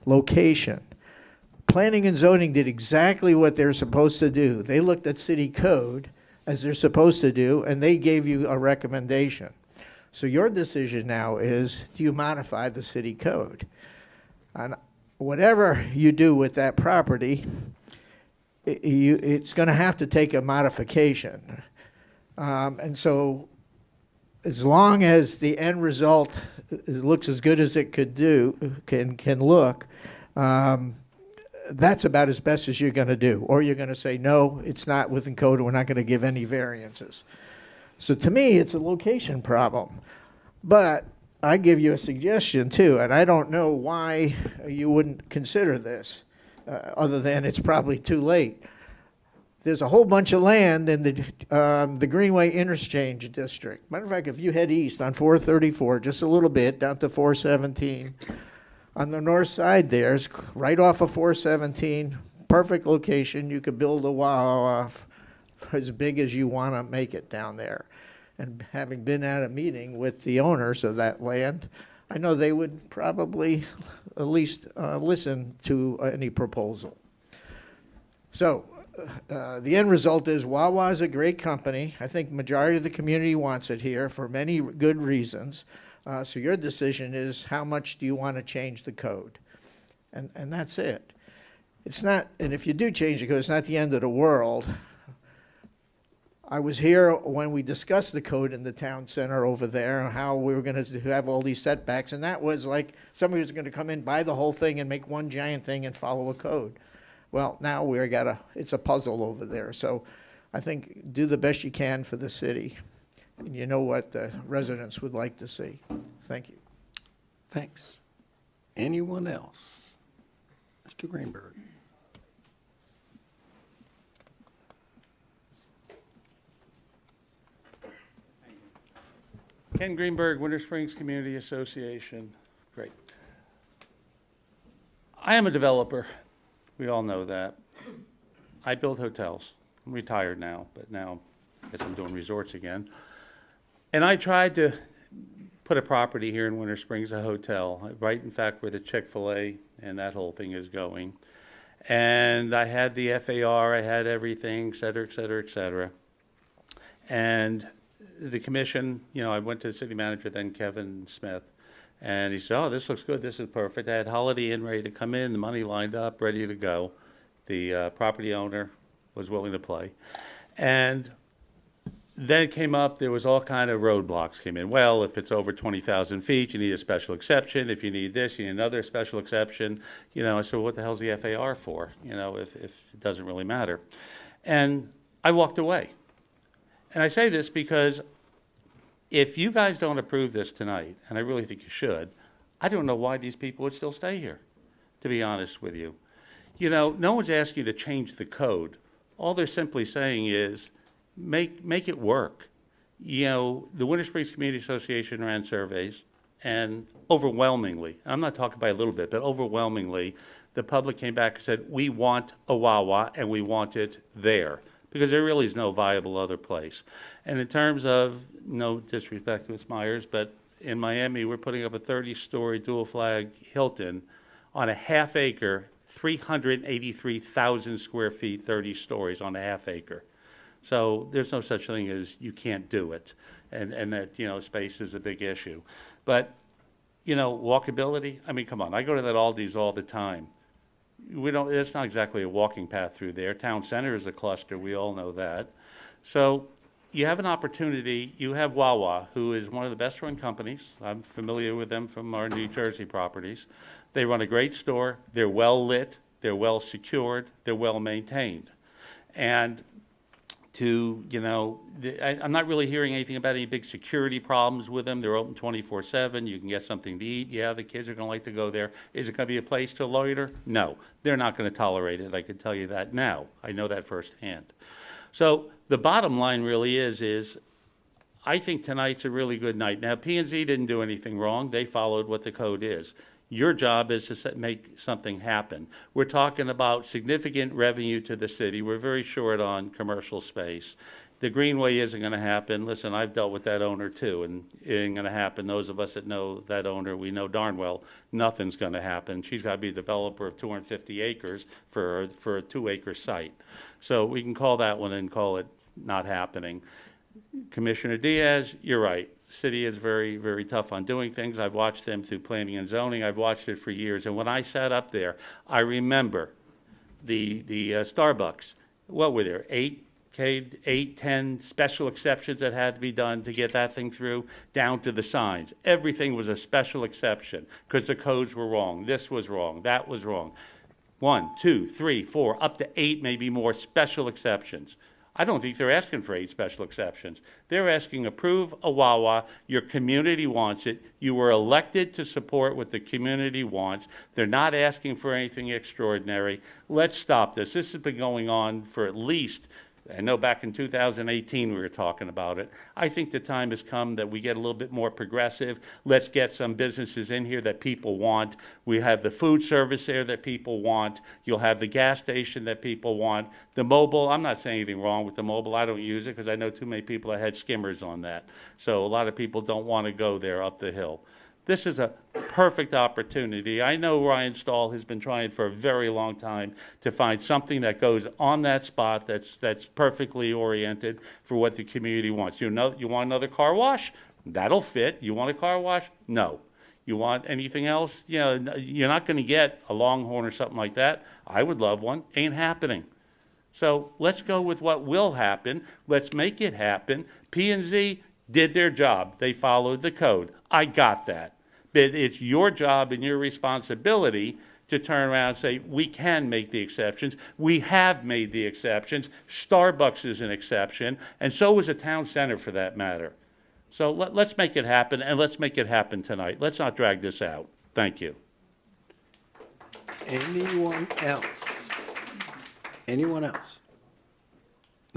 location. Planning and zoning did exactly what they're supposed to do. They looked at city code as they're supposed to do, and they gave you a recommendation. So your decision now is, do you modify the city code? And whatever you do with that property, it's going to have to take a modification. And so as long as the end result looks as good as it can look, that's about as best as you're going to do. Or you're going to say, no, it's not within code, and we're not going to give any variances. So to me, it's a location problem. But I give you a suggestion, too, and I don't know why you wouldn't consider this, other than it's probably too late. There's a whole bunch of land in the Greenway Interchange District. Matter of fact, if you head east on 434, just a little bit, down to 417, on the north side there's right off of 417, perfect location. You could build a Wawa as big as you want to make it down there. And having been at a meeting with the owners of that land, I know they would probably at least listen to any proposal. So the end result is Wawa is a great company. I think majority of the community wants it here for many good reasons. So your decision is how much do you want to change the code? And that's it. It's not, and if you do change the code, it's not the end of the world. I was here when we discussed the code in the town center over there, how we were going to have all these setbacks, and that was like somebody was going to come in, buy the whole thing, and make one giant thing and follow a code. Well, now it's a puzzle over there. So I think do the best you can for the city. And you know what the residents would like to see. Thank you. Thanks. Anyone else? Mr. Greenberg. Ken Greenberg, Winter Springs Community Association. Great. I am a developer. We all know that. I build hotels. I'm retired now, but now I guess I'm doing resorts again. And I tried to put a property here in Winter Springs, a hotel, right in fact where the Chick-fil-A and that whole thing is going. And I had the FAR, I had everything, et cetera, et cetera, et cetera. And the commission, you know, I went to the city manager, then Kevin Smith, and he said, oh, this looks good, this is perfect. I had Holiday Inn ready to come in, the money lined up, ready to go. The property owner was willing to play. And then it came up, there was all kind of roadblocks came in. Well, if it's over 20,000 feet, you need a special exception. If you need this, you need another special exception. You know, I said, what the hell's the FAR for? You know, if it doesn't really matter. And I walked away. And I say this because if you guys don't approve this tonight, and I really think you should, I don't know why these people would still stay here, to be honest with you. You know, no one's asking you to change the code. All they're simply saying is, make it work. You know, the Winter Springs Community Association ran surveys, and overwhelmingly, I'm not talking by a little bit, but overwhelmingly, the public came back and said, we want a Wawa, and we want it there, because there really is no viable other place. And in terms of, no disrespect to Ms. Myers, but in Miami, we're putting up a 30-story dual flag Hilton on a half acre, 383,000 square feet, 30 stories on a half acre. So there's no such thing as you can't do it, and that, you know, space is a big issue. But, you know, walkability, I mean, come on, I go to that Aldi's all the time. It's not exactly a walking path through there. Town center is a cluster, we all know that. So you have an opportunity, you have Wawa, who is one of the best run companies. I'm familiar with them from our New Jersey properties. They run a great store, they're well lit, they're well secured, they're well maintained. And to, you know, I'm not really hearing anything about any big security problems with them. They're open 24/7. You can get something to eat. Yeah, the kids are going to like to go there. Is it going to be a place to loiter? No, they're not going to tolerate it. I can tell you that now. I know that firsthand. So the bottom line really is I think tonight's a really good night. Now, P&Z didn't do anything wrong. They followed what the code is. Your job is to make something happen. We're talking about significant revenue to the city. We're very short on commercial space. The Greenway isn't going to happen. Listen, I've dealt with that owner too, and it ain't going to happen. Those of us that know that owner, we know darn well nothing's going to happen. She's got to be a developer of 250 acres for a 2-acre site. So we can call that one and call it not happening. Commissioner Diaz, you're right. City is very, very tough on doing things. I've watched them through planning and zoning. I've watched it for years. And when I sat up there, I remember the Starbucks. What were there? 8, 10 special exceptions that had to be done to get that thing through, down to the signs. Everything was a special exception because the codes were wrong. This was wrong. That was wrong. 1, 2, 3, 4, up to 8, maybe more special exceptions. I don't think they're asking for 8 special exceptions. They're asking, approve a Wawa. Your community wants it. You were elected to support what the community wants. They're not asking for anything extraordinary. Let's stop this. This has been going on for at least, I know back in 2018 we were talking about it. I think the time has come that we get a little bit more progressive. Let's get some businesses in here that people want. We have the food service there that people want. You'll have the gas station that people want. The mobile, I'm not saying anything wrong with the mobile. I don't use it because I know too many people that had skimmers on that. So a lot of people don't want to go there up the hill. This is a perfect opportunity. I know Ryan Stahl has been trying for a very long time to find something that goes on that spot that's perfectly oriented for what the community wants. You want another car wash? That'll fit. You want a car wash? No. You want anything else? You know, you're not going to get a Longhorn or something like that. I would love one. Ain't happening. So let's go with what will happen. Let's make it happen. P&Z did their job. They followed the code. I got that. But it's your job and your responsibility to turn around and say, we can make the exceptions. We have made the exceptions. Starbucks is an exception, and so is a town center for that matter. So let's make it happen, and let's make it happen tonight. Let's not drag this out. Thank you. Anyone else? Anyone else?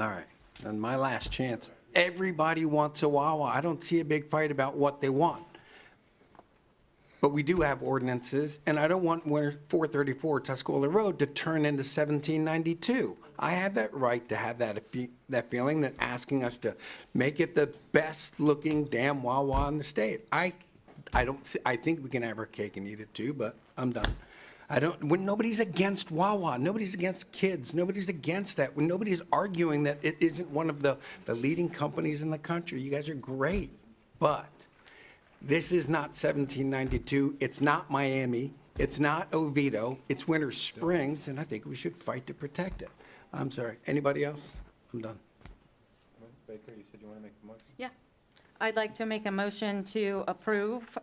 All right, and my last chance. Everybody wants a Wawa. I don't see a big fight about what they want. But we do have ordinances, and I don't want 434 Tuscola Road to turn into 1792. I have that right to have that feeling that asking us to make it the best looking damn Wawa in the state. I think we can have our cake and eat it too, but I'm done. Nobody's against Wawa, nobody's against kids, nobody's against that. When nobody's arguing that it isn't one of the leading companies in the country. You guys are great, but this is not 1792, it's not Miami, it's not Oviedo, it's Winter Springs, and I think we should fight to protect it. I'm sorry, anybody else? I'm done. Baker, you said you want to make a motion? Yeah. I'd like to make a motion to approve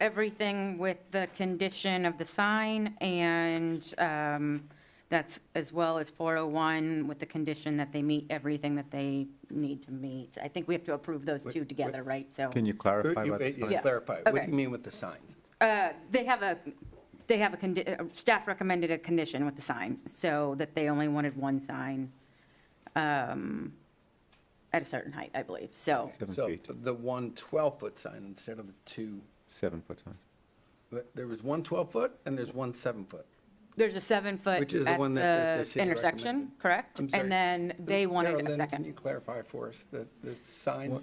everything with the condition of the sign, and that's as well as 401 with the condition that they meet everything that they need to meet. I think we have to approve those two together, right? So Can you clarify what the sign? Yeah, clarify, what do Okay. you mean with the signs? they have a staff recommended a condition with the sign, so that they only wanted one sign at a certain height, I believe. So 7 So feet, the one 12-foot sign instead of the two, 7-foot sign. there was one 12-foot and there's one 7-foot. there's a 7-foot Which is the at one that the the city intersection, recommended. correct? I'm sorry. And then they wanted a Carolyn, Can second. you clarify for us the sign?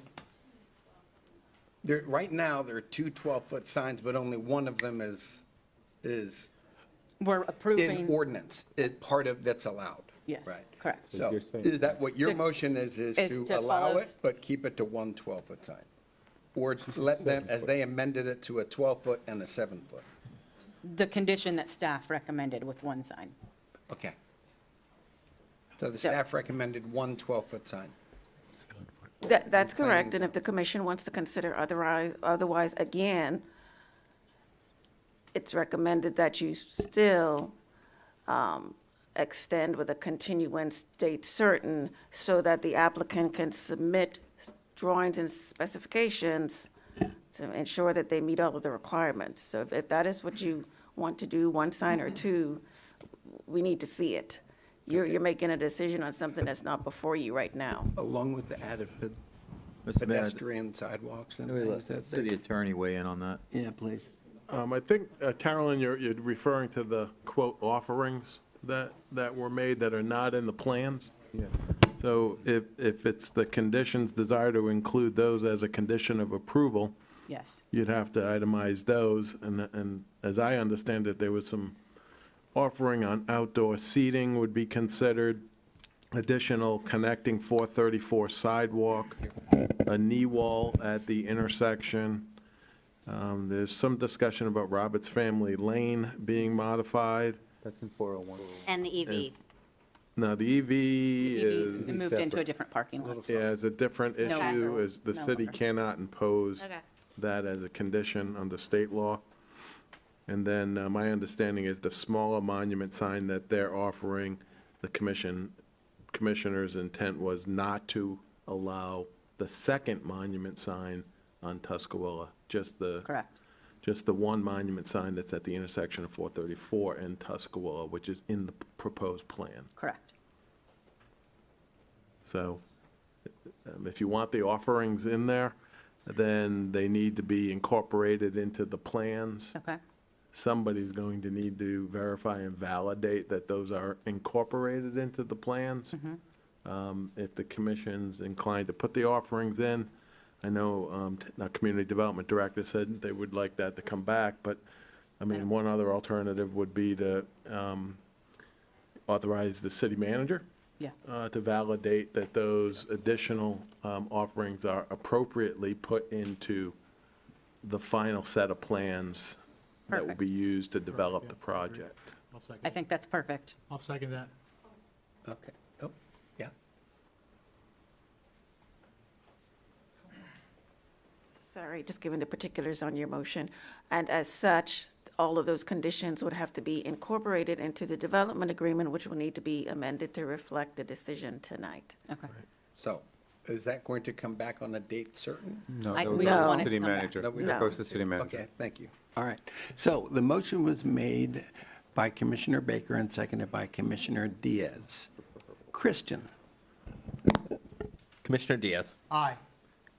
There, right now, there are two 12-foot signs, but only one of them is We're in approving, ordinance, part of, that's allowed. yes, Right. correct. So you're saying- is that what your The- motion is is to to allow follow it, but keep it to one 12-foot sign? Or let them, as they amended it to a 12-foot and a 7-foot? The condition that staff recommended with one sign. Okay. So the So- staff recommended one 12-foot sign. That's Planning correct, and if the commission wants to consider otherwise, again, it's recommended that you still extend with a continuance date certain so that the applicant can submit drawings and specifications to ensure that they meet all of the requirements. So if that is what you want to do, one sign or two, we need to see it. You're making a decision on something that's not before you right now. Along with the added Mr. Mayor, pedestrian sidewalks and can we things let that. the city attorney weigh in on that? Yeah, please. I think, Carolyn, you're referring to the quote offerings that were made that are not in the plans? Yeah. So if it's the conditions, desire to include those as a condition of approval, Yes. you'd have to itemize those, and as I understand it, there was some offering on outdoor seating would be considered, additional connecting 434 sidewalk, a knee wall at the intersection. There's some discussion about Roberts Family Lane being modified. That's in 401. And the EV. Now, the EV EVs is, moved into a different parking lot. yeah, is a different No. issue, as the No city longer. cannot impose Okay. that as a condition under state law. And then my understanding is the smaller monument sign that they're offering, the commissioner's intent was not to allow the second monument sign on Tuscarora, just the. Correct. Just the one monument sign that's at the intersection of 434 and Tuscarora, which is in the proposed plan. Correct. So if you want the offerings in there, then they need to be incorporated into the plans. Okay. Somebody's going to need to verify and validate that those are incorporated into the plans. If the commission's inclined to put the offerings in, I know the Community Development Director said they would like that to come back, but, I mean, one other alternative would be to authorize the city manager Yeah. to validate that those additional offerings are appropriately put into the final set of plans that will Perfect. be used to develop the project. I think that's perfect. I'll second that. Okay. Oh, yeah. Sorry, just giving the particulars on your motion. And as such, all of those conditions would have to be incorporated into the development agreement, which will need to be amended to reflect the decision tonight. Okay. So is that going to come back on a date certain? No, I- that would we be don't the want it to city come back. manager. No, we That don't. goes to the city manager. Okay, thank you. All right. So the motion was made by Commissioner Baker and seconded by Commissioner Diaz. Christian? Commissioner Diaz. Aye.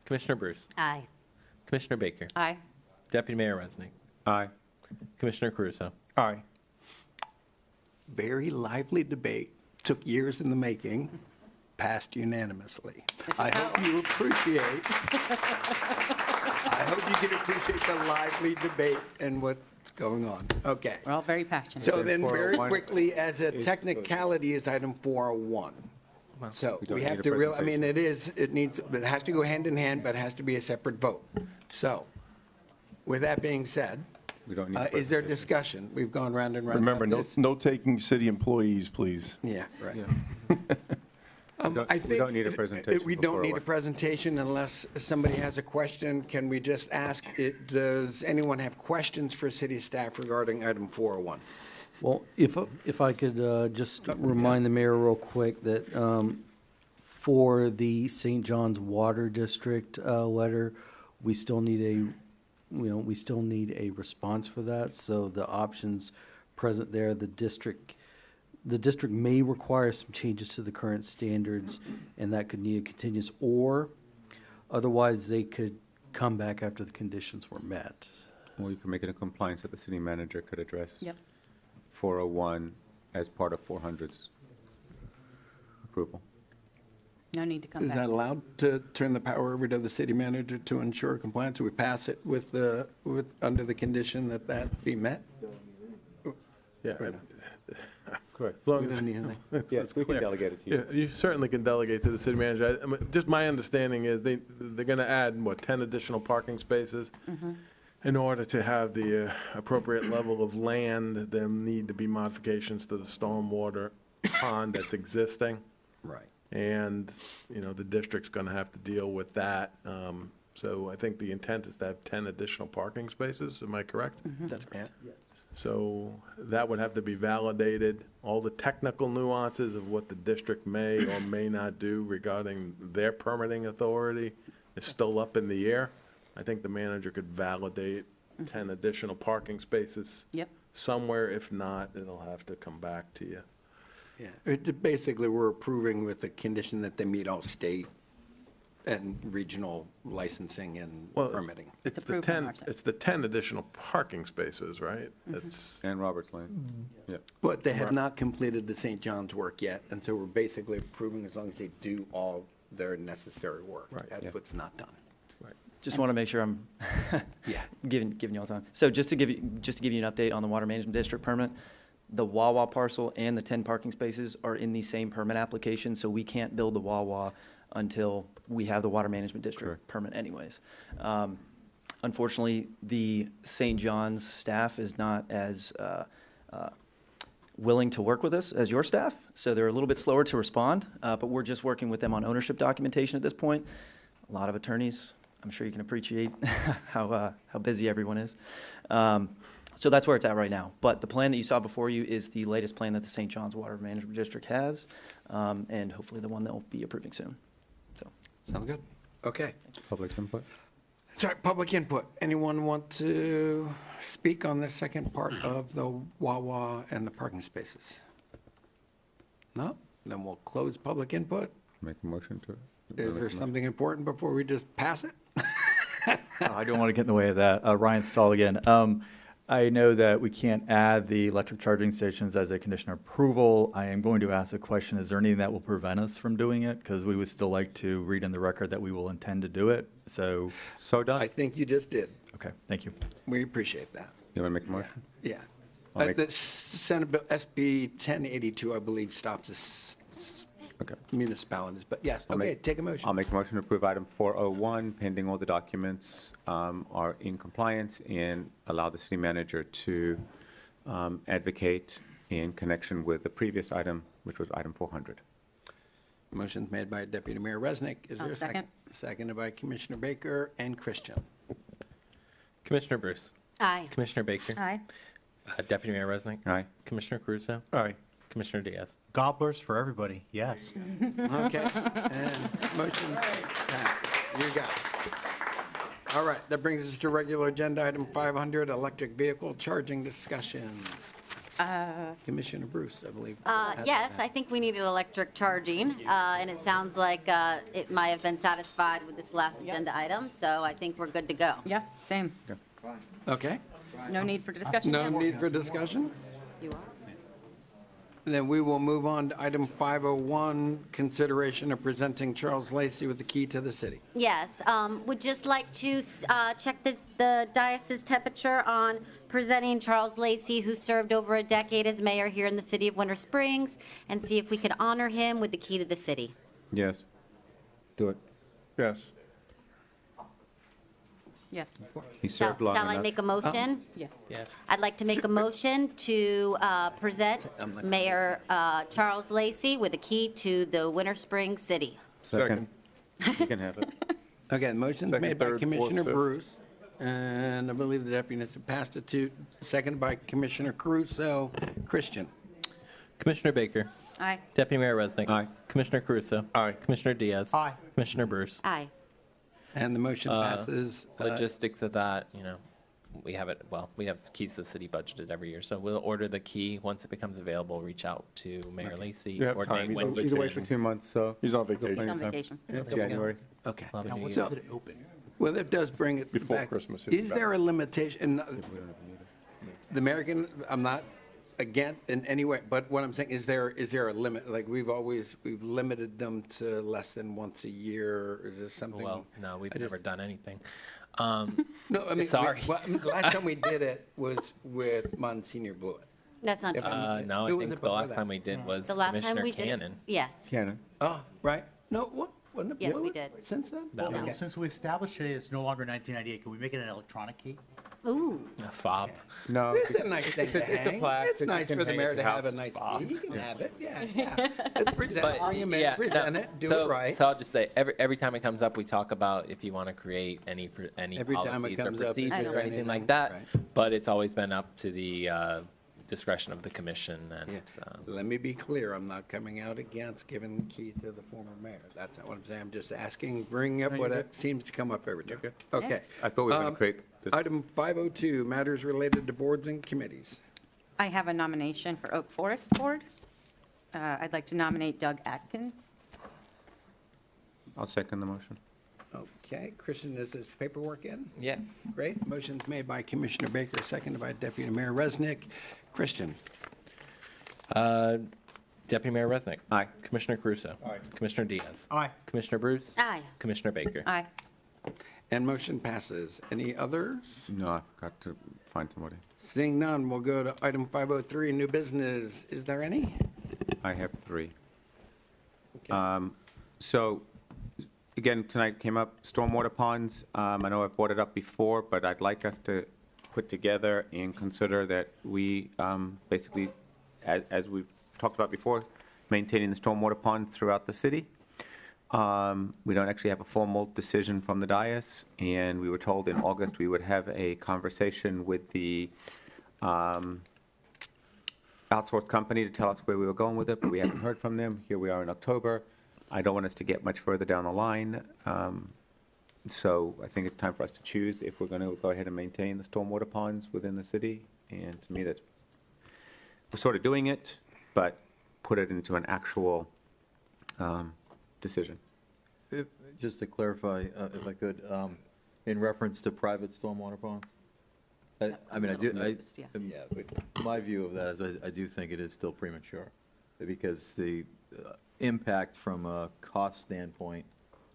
Commissioner Bruce. Aye. Commissioner Baker. Aye. Deputy Mayor Resnick. Aye. Commissioner Caruso. Aye. Very lively debate, took years in the making, passed unanimously. I hope you appreciate, I hope you can appreciate the lively debate and what's going on. Okay. We're all very passionate. So then, very 401 quickly, as a technicality, is item 401. So We don't we need have a to I mean, it has to go hand in hand, but it has to be a separate vote. So, with that being said, We don't need a is there discussion? We've gone round and round. Remember, about no, this. no taking city employees, please. Yeah, right. We don't need a presentation We don't before need a what? presentation unless somebody has a question. Can we just ask, does anyone have questions for city staff regarding item 401? Well, if I could just remind the mayor real quick that for the St. John's Water District letter, we still need a response for that. So the options present there, the district may require some changes to the current standards, and that could need a continuance, or otherwise they could come back after the conditions were met. Or you can make it a compliance that the city manager could address. Yep. 401 as part of 400's approval. No need to come Is back. that allowed to turn the power over to the city manager to ensure compliance? We pass it under the condition that that be met? Yeah. Correct. As long We as- don't need anything. it's Yes, we can clear. delegate it to you. Yeah, you certainly can delegate to the city manager. I mean, just my understanding is they're going to add, 10 additional parking spaces? In order to have the appropriate level of land, there need to be modifications to the stormwater pond that's existing. Right. And, the district's going to have to deal with that. So I think the intent is to have 10 additional parking spaces, am I correct? That's correct. So that would have to be validated. All the technical nuances of what the district may or may not do regarding their permitting authority is still up in the air. I think the manager could validate 10 additional parking spaces Yep. somewhere. If not, it'll have to come back to you. Yeah, basically, we're approving with the condition that they meet all state and regional licensing and Well, permitting. It's the approved from 10, our side. it's the 10 additional parking spaces, right? It's, And Roberts Lane. Yeah. But they have not completed the St. John's work yet, and so we're basically approving as long as they do all their necessary work. Right. That's what's not done. Just want to make sure I'm Yeah. giving you all time. So just to give you an update on the Water Management District permit, the Wawa parcel and the 10 parking spaces are in the same permit application, so we can't build the Wawa until we have the Water Management District permit anyways. Unfortunately, the St. John's staff is not as willing to work with us as your staff, so they're a little bit slower to respond, but we're just working with them on ownership documentation at this point. A lot of attorneys, I'm sure you can appreciate how busy everyone is. So that's where it's at right now. But the plan that you saw before you is the latest plan that the St. John's Water Management District has, and hopefully the one they'll be approving soon. So, Sounds good. Okay. Public input? Sorry, public input. Anyone want to speak on the second part of the Wawa and the parking spaces? No? Then we'll close public input. Make a motion to. Is there something important before we just pass it? I don't want to get in the way of that. Ryan Stahl again. I know that we can't add the electric charging stations as a condition of approval. I am going to ask a question, is there anything that will prevent us from doing it? Because we would still like to read in the record that we will intend to do it, so. Done. I think you just did. Okay, thank you. We appreciate that. You want to make a motion? Yeah. I'll make- The Senate Bill SB 1082, I believe, stops us municipalities, but yes, I'll okay, make- take a motion. I'll make a motion to approve item 401, pending all the documents are in compliance, and allow the city manager to advocate in connection with the previous item, which was item 400. Motion's made by Deputy Mayor Resnick. Is there I'll a second? Seconded by Commissioner Baker and Christian. Commissioner Bruce. Aye. Commissioner Baker. Aye. Deputy Mayor Resnick. Aye. Commissioner Caruso. Aye. Commissioner Diaz. Gobblers for everybody, yes. Okay, and motion passes. You got it. All right, that brings us to regular agenda item 500, electric vehicle charging discussion. Commissioner Bruce, I believe. Yes, I think we needed electric charging, and it sounds like it might have been satisfied with this last agenda item, so I think we're good to go. Yeah, same. Okay. No need for discussion. No need for discussion? You are? Then we will move on to item 501, consideration of presenting Charles Lacey with the key to the city. Yes, would just like to check the diocese temperature on presenting Charles Lacey, who served over a decade as mayor here in the city of Winter Springs, and see if we could honor him with the key to the city. Yes. Do it. Yes. Yes. He served long Shall I enough. make a motion? Yes. Yes. I'd like to make a motion to present Mayor Charles Lacey with the key to the Winter Springs city. Second. You can have it. Okay, the motion's Second, made by third, Commissioner fourth, fifth. Bruce, and I believe the deputy has passed it to, seconded by Commissioner Crusoe. Christian? Commissioner Baker. Aye. Deputy Mayor Resnick. Aye. Commissioner Caruso. Aye. Commissioner Diaz. Aye. Commissioner Bruce. Aye. And the motion passes. Logistics of that, we have it, well, we have keys to the city budgeted every year, so we'll order the key. Once it becomes available, reach out to Mayor Lacey. You have coordinate time. He's when on we He's away for vacation. 2 months, so. He's on Still vacation. plenty On of time. vacation. January. Okay. Well, Now, when So- is it open? Well, that does bring it Before back. Christmas, Is there a limitation? The American, I'm not against in any way, but what I'm saying, is there a limit? Like, we've limited them to less than once a year, or is there something? Well, no, we've I just- never done anything. No, I mean, Sorry. last time we did it was with Monsignor Blewett. That's not true. No, I Who was think it the before last that? time we did was The last time Commissioner we did it, Cannon. yes, Cannon. Oh, right. No, what? Wasn't it yes, we Blewett did. since then? No. Well, Okay. since we established today it's no longer 1998, can we make it an electronic key? Ooh, A fob. No. It's a nice thing to It's a hang. plaque It's that you nice can for the hang mayor at to your have a house. nice Bob. key. You can have it, yeah. Present, But, argument, yeah, present no, it, do so, it right. So I'll just say, every time it comes up, we talk about if you want to create any Every time it policies or comes up, if procedures there's or anything anything, like that. right. But it's always been up to the discretion of the commission and, Yeah. Let me be clear, I'm not coming out against giving the key to the former mayor. That's not what I'm saying. I'm just asking, bringing up what seems to come up every time. Okay. Next. I thought we were going to create this. Item 502, matters related to boards and committees. I have a nomination for Oak Forest Board. I'd like to nominate Doug Atkins. I'll second the motion. Okay, Christian, is this paperwork in? yes. Great. Motion's made by Commissioner Baker, seconded by Deputy Mayor Resnick. Christian? Deputy Mayor Resnick. Aye. Commissioner Caruso. Aye. Commissioner Diaz. Aye. Commissioner Bruce. aye. Commissioner Baker. Aye. And motion passes. Any others? No, I forgot to find somebody. Seeing none, we'll go to item 503, new business. Is there any? I have 3. Okay. So, again, tonight came up, stormwater ponds. I know I've brought it up before, but I'd like us to put together and consider that we basically, as we've talked about before, maintaining the stormwater ponds throughout the city. We don't actually have a formal decision from the dais, and we were told in August we would have a conversation with the outsourced company to tell us where we were going with it, but we haven't heard from them. Here we are in October. I don't want us to get much further down the line. So I think it's time for us to choose if we're going to go ahead and maintain the stormwater ponds within the city. And to me, that's, we're sort of doing it, but put it into an actual decision. Just to clarify, if I could, in reference to private stormwater ponds? I mean, my view of that is I do think it is still premature, because the impact from a cost standpoint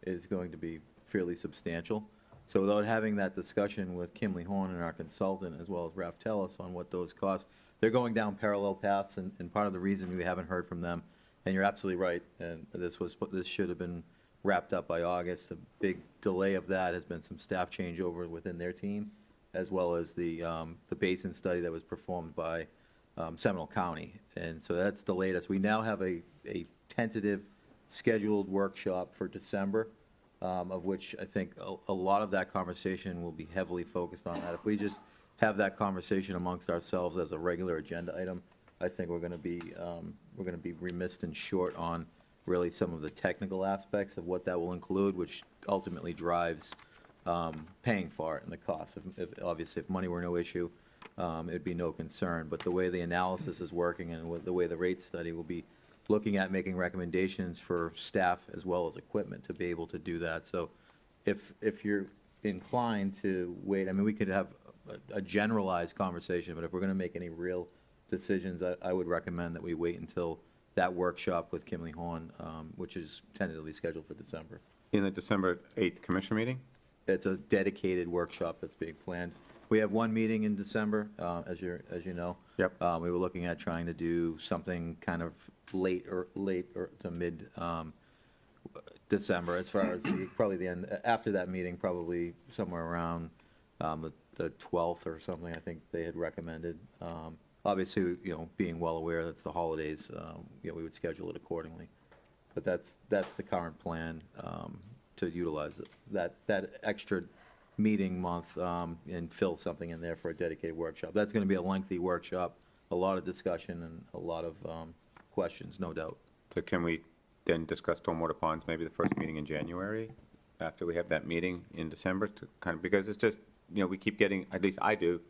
is going to be fairly substantial. So without having that discussion with Kimley Horn and our consultant, as well as Ralph Tellis, on what those costs, they're going down parallel paths, and part of the reason we haven't heard from them, and you're absolutely right, and this should have been wrapped up by August. The big delay of that has been some staff changeover within their team, as well as the basin study that was performed by Seminole County. And so that's delayed us. We now have a tentative scheduled workshop for December, of which I think a lot of that conversation will be heavily focused on that. If we just have that conversation amongst ourselves as a regular agenda item, I think we're going to be remiss and short on really some of the technical aspects of what that will include, which ultimately drives paying for it and the cost. Obviously, if money were no issue, it'd be no concern. But the way the analysis is working and the way the rate study will be looking at making recommendations for staff as well as equipment to be able to do that. So if you're inclined to wait, I mean, we could have a generalized conversation, but if we're going to make any real decisions, I would recommend that we wait until that workshop with Kimley Horn, which is tentatively scheduled for December. In the December 8th commission meeting? It's a dedicated workshop that's being planned. We have one meeting in December, as you know. Yep. We were looking at trying to do something kind of late or to mid December, as far as probably the end, after that meeting, probably somewhere around the 12th or something, I think they had recommended. Obviously, being well aware that's the holidays, we would schedule it accordingly. But that's the current plan, to utilize it, that extra meeting month, and fill something in there for a dedicated workshop. That's going to be a lengthy workshop, a lot of discussion and a lot of questions, no doubt. So can we then discuss stormwater ponds, maybe the first meeting in January, after we have that meeting in December, to kind of, because it's just, we keep getting, at least I do,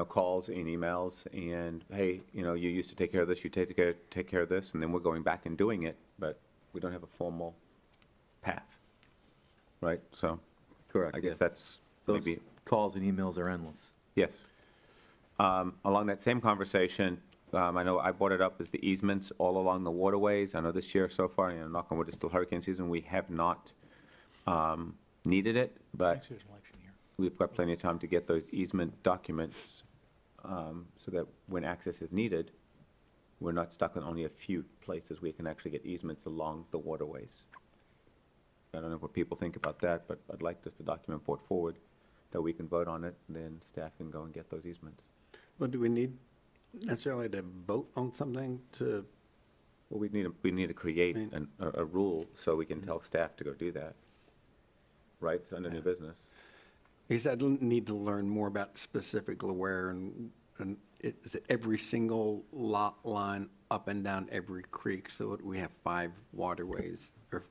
calls and emails, and, hey, you used to take care of this, you take care of this, and then we're going back and doing it, but we don't have a formal path, right? So, Correct. I guess yeah. that's Those maybe, calls and emails are endless. yes. Along that same conversation, I know I brought it up as the easements all along the waterways. I know this year so far, knock on wood, it's still hurricane season, we have not needed it, but we've got plenty of time to get those easement documents, so that when access is needed, we're not stuck in only a few places. We can actually get easements along the waterways. I don't know what people think about that, but I'd like just a document brought forward that we can vote on it, and then staff can go and get those easements. Well, do we need necessarily to vote on something to? Well, we need to create a rule so we can tell staff to go do that, right? It's under new business. Because I'd need to learn more about specifically where and is it every single lot line up and down every creek? So we have 5 waterways, or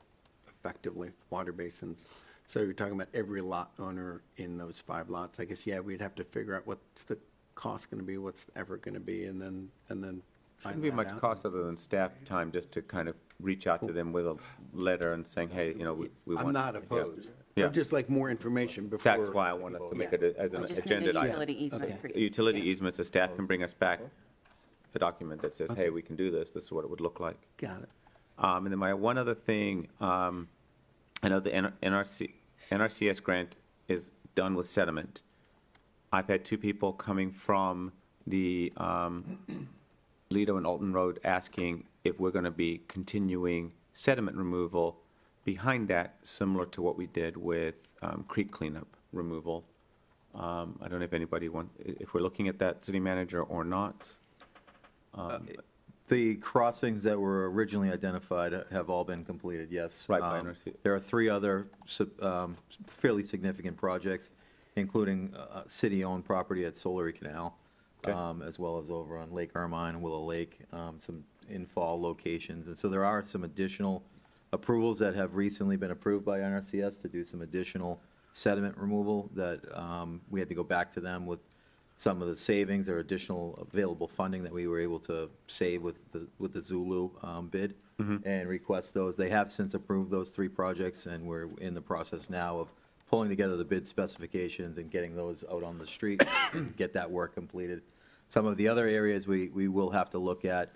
effectively water basins. So you're talking about every lot owner in those 5 lots. I guess, yeah, we'd have to figure out what's the cost going to be, what's the effort going to be, and then Shouldn't find be that much out. cost other than staff time just to kind of reach out to them with a letter and saying, hey, we want. I'm not yeah. opposed. Yeah. I'd just like more information before. That's why I want us to make it as an We just need agenda a item. utility easement. Okay. A utility easement, so staff can bring us back a document that says, hey, we can do this, this is what it would look like. Got it. And then my one other thing, I know the NRCS grant is done with sediment. I've had 2 people coming from the Lido and Alton Road asking if we're going to be continuing sediment removal behind that, similar to what we did with creek cleanup removal. I don't know if anybody if we're looking at that, city manager, or not. The crossings that were originally identified have all been completed, yes. Right, by NRC. There are 3 other fairly significant projects, including city-owned property at Solary Canal, as well as over on Lake Ermine, Willow Lake, some infall locations. And so there are some additional approvals that have recently been approved by NRCS to do some additional sediment removal that we had to go back to them with some of the savings or additional available funding that we were able to save with the Zulu bid and request those. They have since approved those 3 projects, and we're in the process now of pulling together the bid specifications and getting those out on the street, get that work completed. Some of the other areas we will have to look at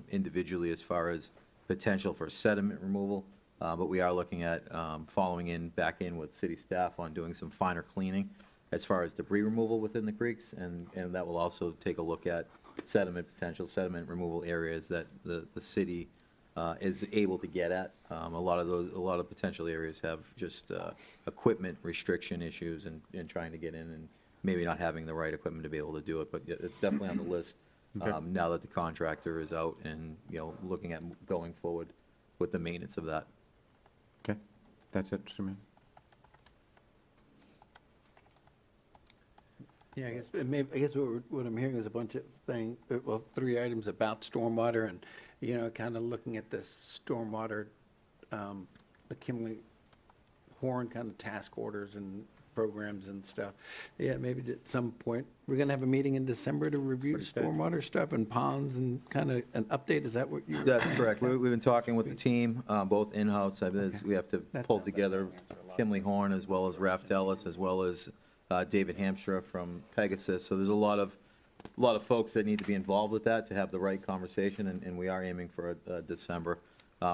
individually as far as potential for sediment removal, but we are looking at following back in with city staff on doing some finer cleaning as far as debris removal within the creeks, and that will also take a look at potential sediment removal areas that the city is able to get at. A lot of potential areas have just equipment restriction issues and trying to get in and maybe not having the right equipment to be able to do it, but it's definitely on the list now that the contractor is out and, looking at going forward with the maintenance of that. Okay, that's it, Mr. Mayor. Yeah, I guess what I'm hearing is a bunch of things, 3 items about stormwater and, kind of looking at this stormwater, the Kimley Horn kind of task orders and programs and stuff. Yeah, maybe at some point, we're going to have a meeting in December to review stormwater stuff and ponds and kind of an update. Is that what you? That's correct. We've been talking with the team, both in-house. We have to pull together Kimley Horn as well as Raft Ellis, as well as David Hamstra from Pegasus. So there's a lot of lot of folks that need to be involved with that to have the right conversation, and we are aiming for December,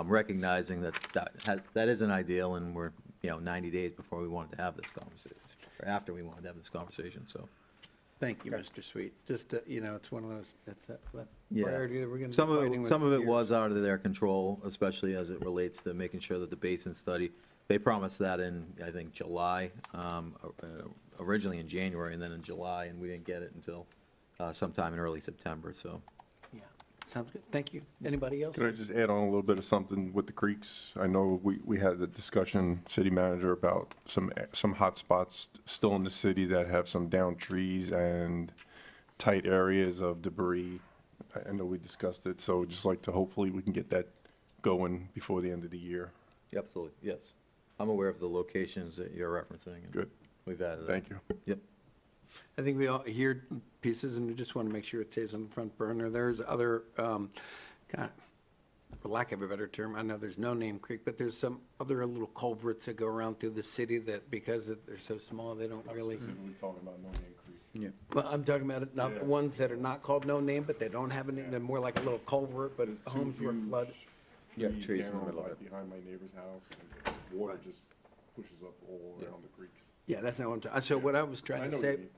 recognizing that isn't ideal, and we're, 90 days before we wanted to have this conversation, or after we wanted to have this conversation, so. Thank you, Mr. Sweet. Just, it's one of those, that's that Yeah. priority that we're going to be Some fighting with. of for it years. was out of their control, especially as it relates to making sure that the basin study, they promised that in, I think, July, originally in January, and then in July, and we didn't get it until sometime in early September, so. Yeah, sounds good. Thank you. Anybody else? Can I just add on a little bit of something with the creeks? I know we had a discussion, city manager, about some hot spots still in the city that have some downed trees and tight areas of debris. I know we discussed it, so just like to hopefully we can get that going before the end of the year. Absolutely, yes. I'm aware of the locations that you're referencing. and Good. We've added that. Thank you. Yep. I think we all hear pieces, and we just want to make sure it stays on the front burner. There's other, kind of, for lack of a better term, I know there's no name creek, but there's some other little culverts that go around through the city that, because they're so small, they don't really. Specifically talking about No Name Creek. Yeah. Well, I'm talking about it, not the ones that are not called no name, but they don't have any, they're more like a little culvert, but homes were flooded. Yeah, trees in the down, middle of like, it. behind my neighbor's house, and the water just pushes up all around the creeks. Yeah, that's not what I'm talking, so what I was I trying know to what say. you mean.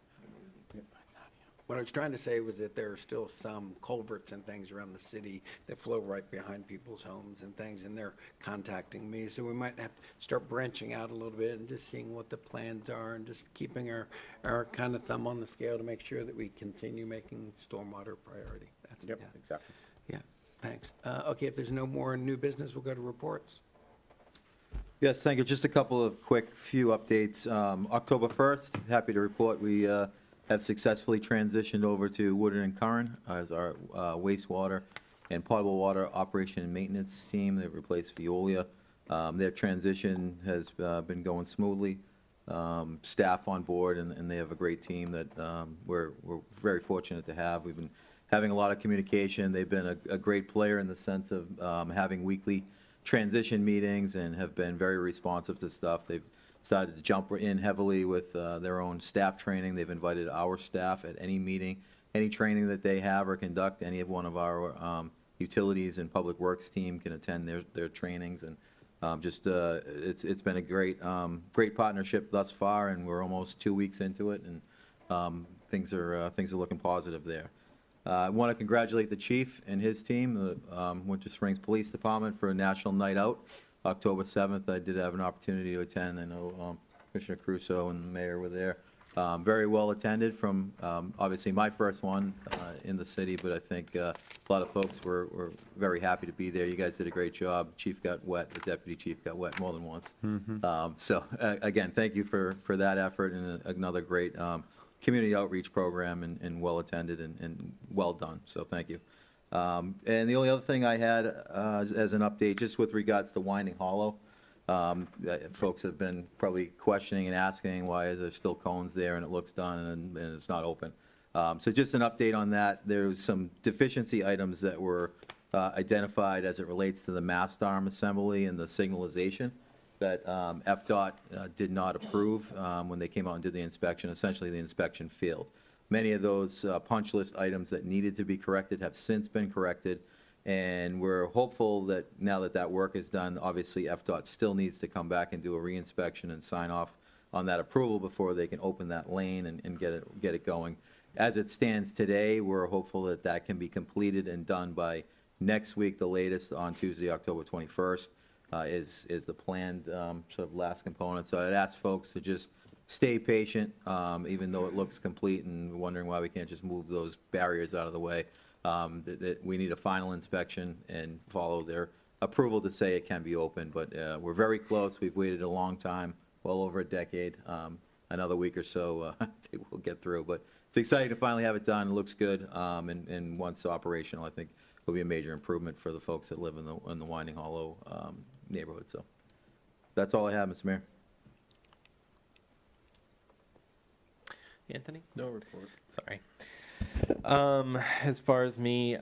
What I was trying to say was that there are still some culverts and things around the city that flow right behind people's homes and things, and they're contacting me. So we might have to start branching out a little bit and just seeing what the plans are and just keeping our kind of thumb on the scale to make sure that we continue making stormwater a priority. That's, Yep, yeah. exactly. Yeah, thanks. Okay, if there's no more new business, we'll go to reports. Yes, thank you. Just a couple of quick few updates. October 1st, happy to report we have successfully transitioned over to Woodard and Curran as our wastewater and potable water operation and maintenance team. They've replaced Veolia. Their transition has been going smoothly. Staff on board, and they have a great team that we're very fortunate to have. We've been having a lot of communication. They've been a great player in the sense of having weekly transition meetings and have been very responsive to stuff. They've decided to jump in heavily with their own staff training. They've invited our staff at any meeting, any training that they have or conduct. Any of one of our utilities and public works team can attend their trainings, and it's been a great partnership thus far, and we're almost 2 weeks into it, and things are looking positive there. I want to congratulate the chief and his team, the Winter Springs Police Department, for a National Night Out. October 7th, I did have an opportunity to attend. I know Commissioner Crusoe and the mayor were there. Very well attended from, obviously, my first one in the city, but I think a lot of folks were very happy to be there. You guys did a great job. Chief got wet. The deputy chief got wet more than once. So, again, thank you for that effort, and another great community outreach program, and well attended and well done. So thank you. And the only other thing I had as an update, just with regards to Winding Hollow, folks have been probably questioning and asking why is there still cones there and it looks done and it's not open. So just an update on that. There's some deficiency items that were identified as it relates to the mast arm assembly and the signalization that FDOT did not approve when they came out and did the inspection. Essentially, the inspection failed. Many of those punch list items that needed to be corrected have since been corrected, and we're hopeful that now that that work is done, obviously FDOT still needs to come back and do a reinspection and sign off on that approval before they can open that lane and get it going. As it stands today, we're hopeful that that can be completed and done by next week, the latest, on Tuesday, October 21st. Is the planned sort of last component. So I'd ask folks to just stay patient, even though it looks complete and wondering why we can't just move those barriers out of the way. That we need a final inspection and follow their approval to say it can be open. But we're very close. We've waited a long time, well over a decade. Another week or so, I think we'll get through. But it's exciting to finally have it done. It looks good. And once operational, I think will be a major improvement for the folks that live in the Winding Hollow neighborhood. So that's all I have, Mr. Mayor. Anthony? No report. Sorry. As far as me,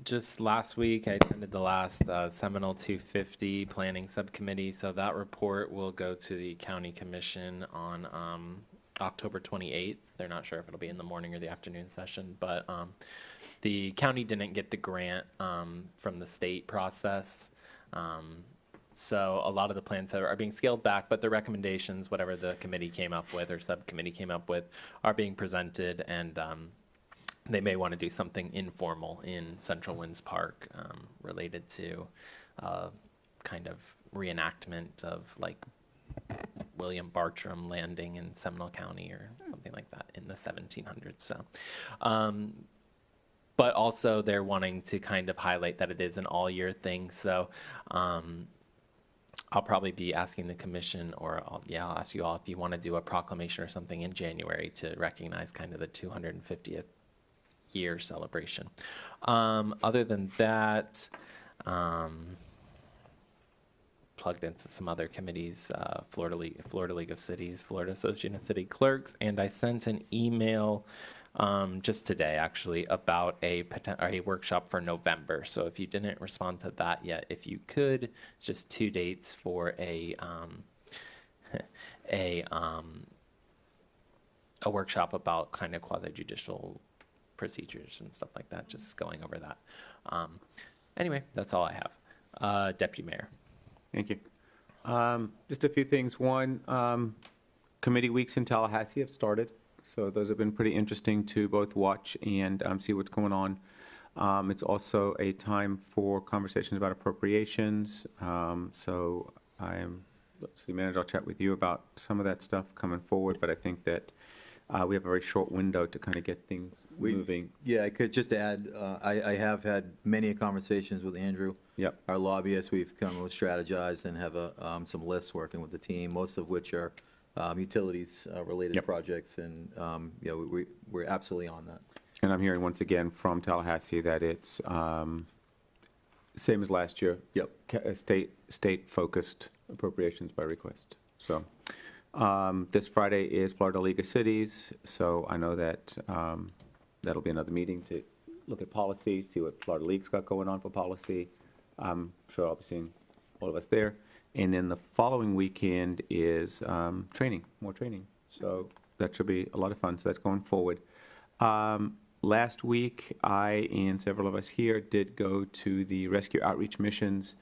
just last week I attended the last Seminole 250 Planning Subcommittee, so that report will go to the County Commission on October 28th. They're not sure if it'll be in the morning or the afternoon session, but the county didn't get the grant from the state process. So a lot of the plans are being scaled back, but the recommendations, whatever the committee came up with or subcommittee came up with, are being presented, and they may want to do something informal in Central Winds Park related to kind of reenactment of like William Bartram landing in Seminole County or something like that in the 1700s. So, but also they're wanting to kind of highlight that it is an all-year thing. So I'll probably be asking the commission, or I'll ask you all if you want to do a proclamation or something in January to recognize kind of the 250th year celebration. Other than that, plugged into some other committees, Florida League of Cities, Florida Association of City Clerks, and I sent an email just today actually about a workshop for November. So if you didn't respond to that yet, if you could, it's just 2 dates for a workshop about kind of quasi-judicial procedures and stuff like that, just going over that. Anyway, that's all I have. Deputy Mayor. Thank you. Just a few things. One, committee weeks in Tallahassee have started. So those have been pretty interesting to both watch and see what's going on. It's also a time for conversations about appropriations. So City Manager, I'll chat with you about some of that stuff coming forward, but I think that we have a very short window to kind of get things moving. Yeah, I could just add, I have had many conversations with Andrew. Yep. Our lobbyists, we've come with strategized and have some lists working with the team, most of which are utilities related projects, and we're absolutely on that. And I'm hearing once again from Tallahassee that it's same as last year. Yep. State-focused appropriations by request. So this Friday is Florida League of Cities, so I know that that'll be another meeting to look at policy, see what Florida League's got going on for policy. I'm sure I'll be seeing all of us there. And then the following weekend is training, more training. So that should be a lot of fun. So that's going forward. Last week, I and several of us here did go to the Rescue Outreach Missions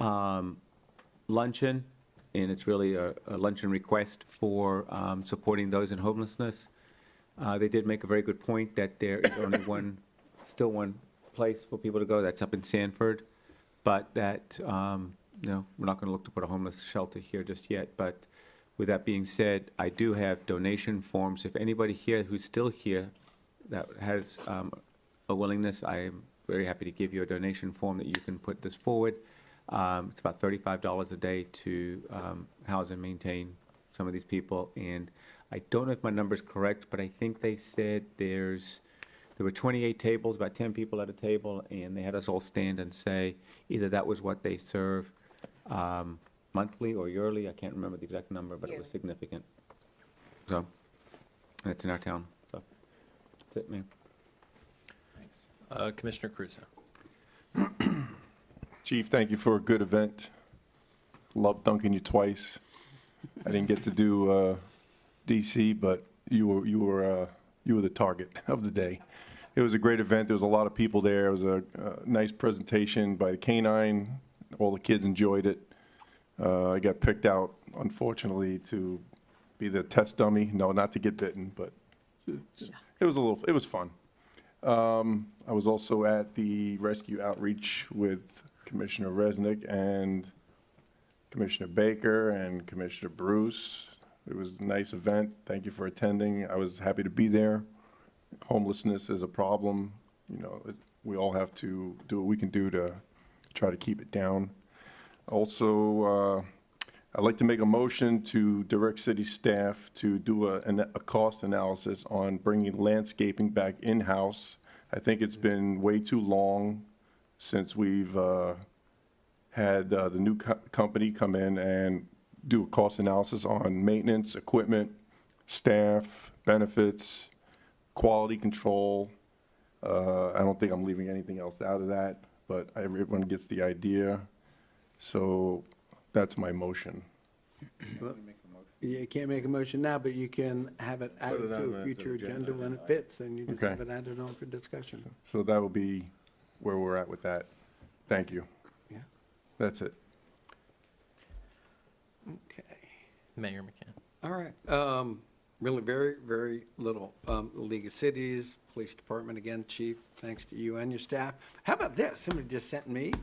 luncheon, and it's really a luncheon request for supporting those in homelessness. They did make a very good point that there is only one place for people to go. That's up in Sanford, but that we're not going to look to put a homeless shelter here just yet. But with that being said, I do have donation forms. If anybody here who's still here that has a willingness, I am very happy to give you a donation form that you can put this forward. It's about $35 a day to house and maintain some of these people. And I don't know if my number's correct, but I think they said there were 28 tables, about 10 people at a table, and they had us all stand and say either that was what they serve monthly or yearly. I can't remember the exact number, but it was significant. So, and it's in our town. So, that's it, man. Thanks. Commissioner Crusoe. Chief, thank you for a good event. Love dunking you twice. I didn't get to do DC, but you were the target of the day. It was a great event. There was a lot of people there. It was a nice presentation by the Canine. All the kids enjoyed it. I got picked out, unfortunately, to be the test dummy. No, not to get bitten, but it was fun. I was also at the rescue outreach with Commissioner Resnick and Commissioner Baker and Commissioner Bruce. It was a nice event. Thank you for attending. I was happy to be there. Homelessness is a problem. We all have to do what we can do to try to keep it down. Also, I'd like to make a motion to direct city staff to do a cost analysis on bringing landscaping back in-house. I think it's been way too long since we've had the new company come in and do a cost analysis on maintenance, equipment, staff, benefits, quality control. I don't think I'm leaving anything else out of that, but everyone gets the idea. So that's my motion. You can't make a motion now, but you can have it added it on to a as future an agenda. agenda when it fits, and you just Okay. have it added on for discussion. So that will be where we're at with that. Thank you. Yeah. That's it. Okay. Mayor McCann. All right. Really very, very little. The League of Cities, Police Department, again, Chief, thanks to you and your staff. How about this? Somebody just sent me,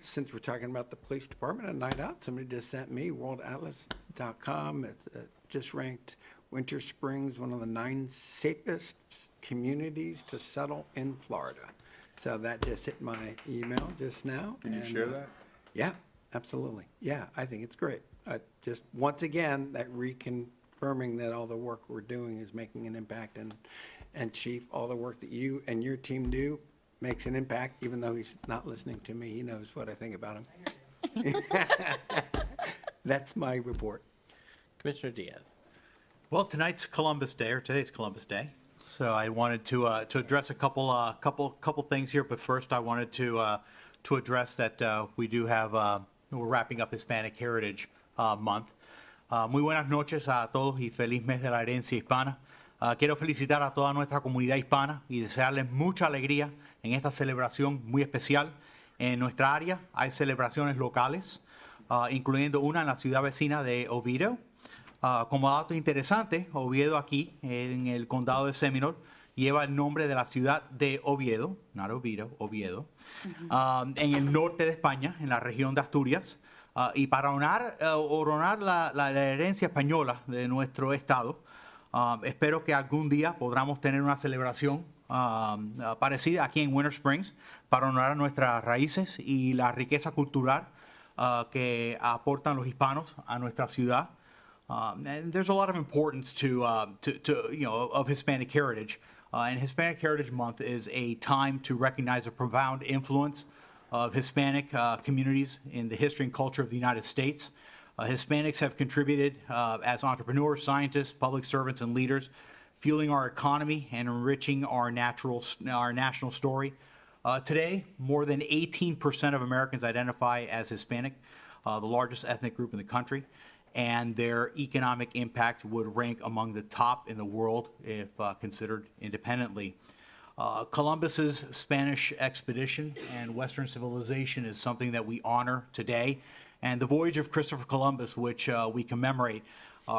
since we're talking about the Police Department and Night Out, somebody just sent me worldatlas.com. It's just ranked Winter Springs one of the 9 safest communities to settle in Florida. So that just hit my email just now. Can you and, share that? Yeah, absolutely. Yeah, I think it's great. Just, once again, that reconfirming that all the work we're doing is making an impact, and Chief, all the work that you and your team do makes an impact, even though he's not listening to me. He knows what I think about him. That's my report. Commissioner Diaz. Well, tonight's Columbus Day, or today's Columbus Day. So I wanted to address a couple things here, but first I wanted to address that we do have, we're wrapping up Hispanic Heritage Month. Muy buenas noches a todos y feliz mes de la herencia hispana. Quiero felicitar a toda nuestra comunidad hispana y desearles mucha alegría en esta celebración muy especial. En nuestra área hay celebraciones locales, incluyendo una en la ciudad vecina de Oviedo. Como dato interesante, Oviedo aquí, en el condado de Seminole, lleva el nombre de la ciudad de Oviedo, no Oviedo, Oviedo, en el norte de España, en la región de Asturias. Y para honrar la herencia española de nuestro estado, espero que algún día podamos tener una celebración parecida aquí en Winter Springs para honrar nuestras raíces y la riqueza cultural que aportan los hispanos a nuestra ciudad. And there's a lot of importance to of Hispanic heritage. And Hispanic Heritage Month is a time to recognize the profound influence of Hispanic communities in the history and culture of the United States. Hispanics have contributed as entrepreneurs, scientists, public servants, and leaders, fueling our economy and enriching our national story. Today, more than 18% of Americans identify as Hispanic, the largest ethnic group in the country, and their economic impact would rank among the top in the world if considered independently. Columbus's Spanish expedition and Western civilization is something that we honor today. And the voyage of Christopher Columbus, which we commemorate,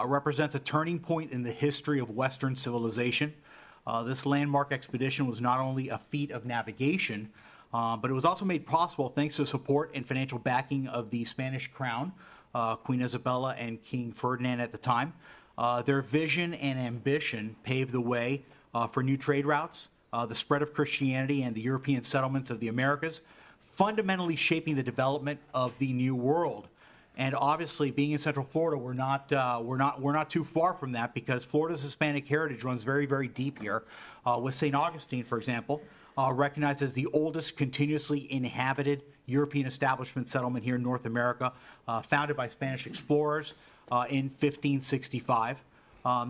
represents a turning point in the history of Western civilization. This landmark expedition was not only a feat of navigation, but it was also made possible thanks to support and financial backing of the Spanish crown, Queen Isabella and King Ferdinand at the time. Their vision and ambition paved the way for new trade routes, the spread of Christianity, and the European settlements of the Americas, fundamentally shaping the development of the New World. And obviously, being in Central Florida, we're not too far from that, because Florida's Hispanic heritage runs very, very deep here. With St. Augustine, for example, recognized as the oldest continuously inhabited European establishment settlement here in North America, founded by Spanish explorers in 1565.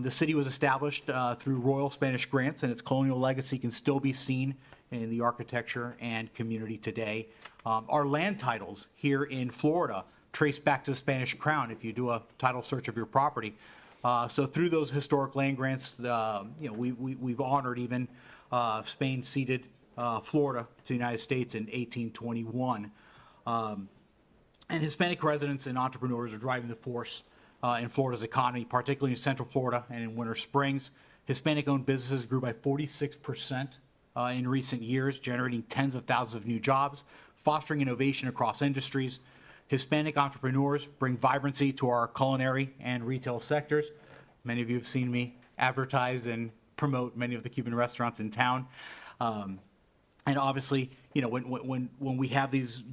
The city was established through royal Spanish grants, and its colonial legacy can still be seen in the architecture and community today. Our land titles here in Florida trace back to the Spanish crown if you do a title search of your property. So through those historic land grants, we've honored even Spain ceded Florida to the United States in 1821. And Hispanic residents and entrepreneurs are driving the force in Florida's economy, particularly in Central Florida and in Winter Springs. Hispanic-owned businesses grew by 46% in recent years, generating tens of thousands of new jobs, fostering innovation across industries. Hispanic entrepreneurs bring vibrancy to our culinary and retail sectors. Many of you have seen me advertise and promote many of the Cuban restaurants in town. And obviously, when we have these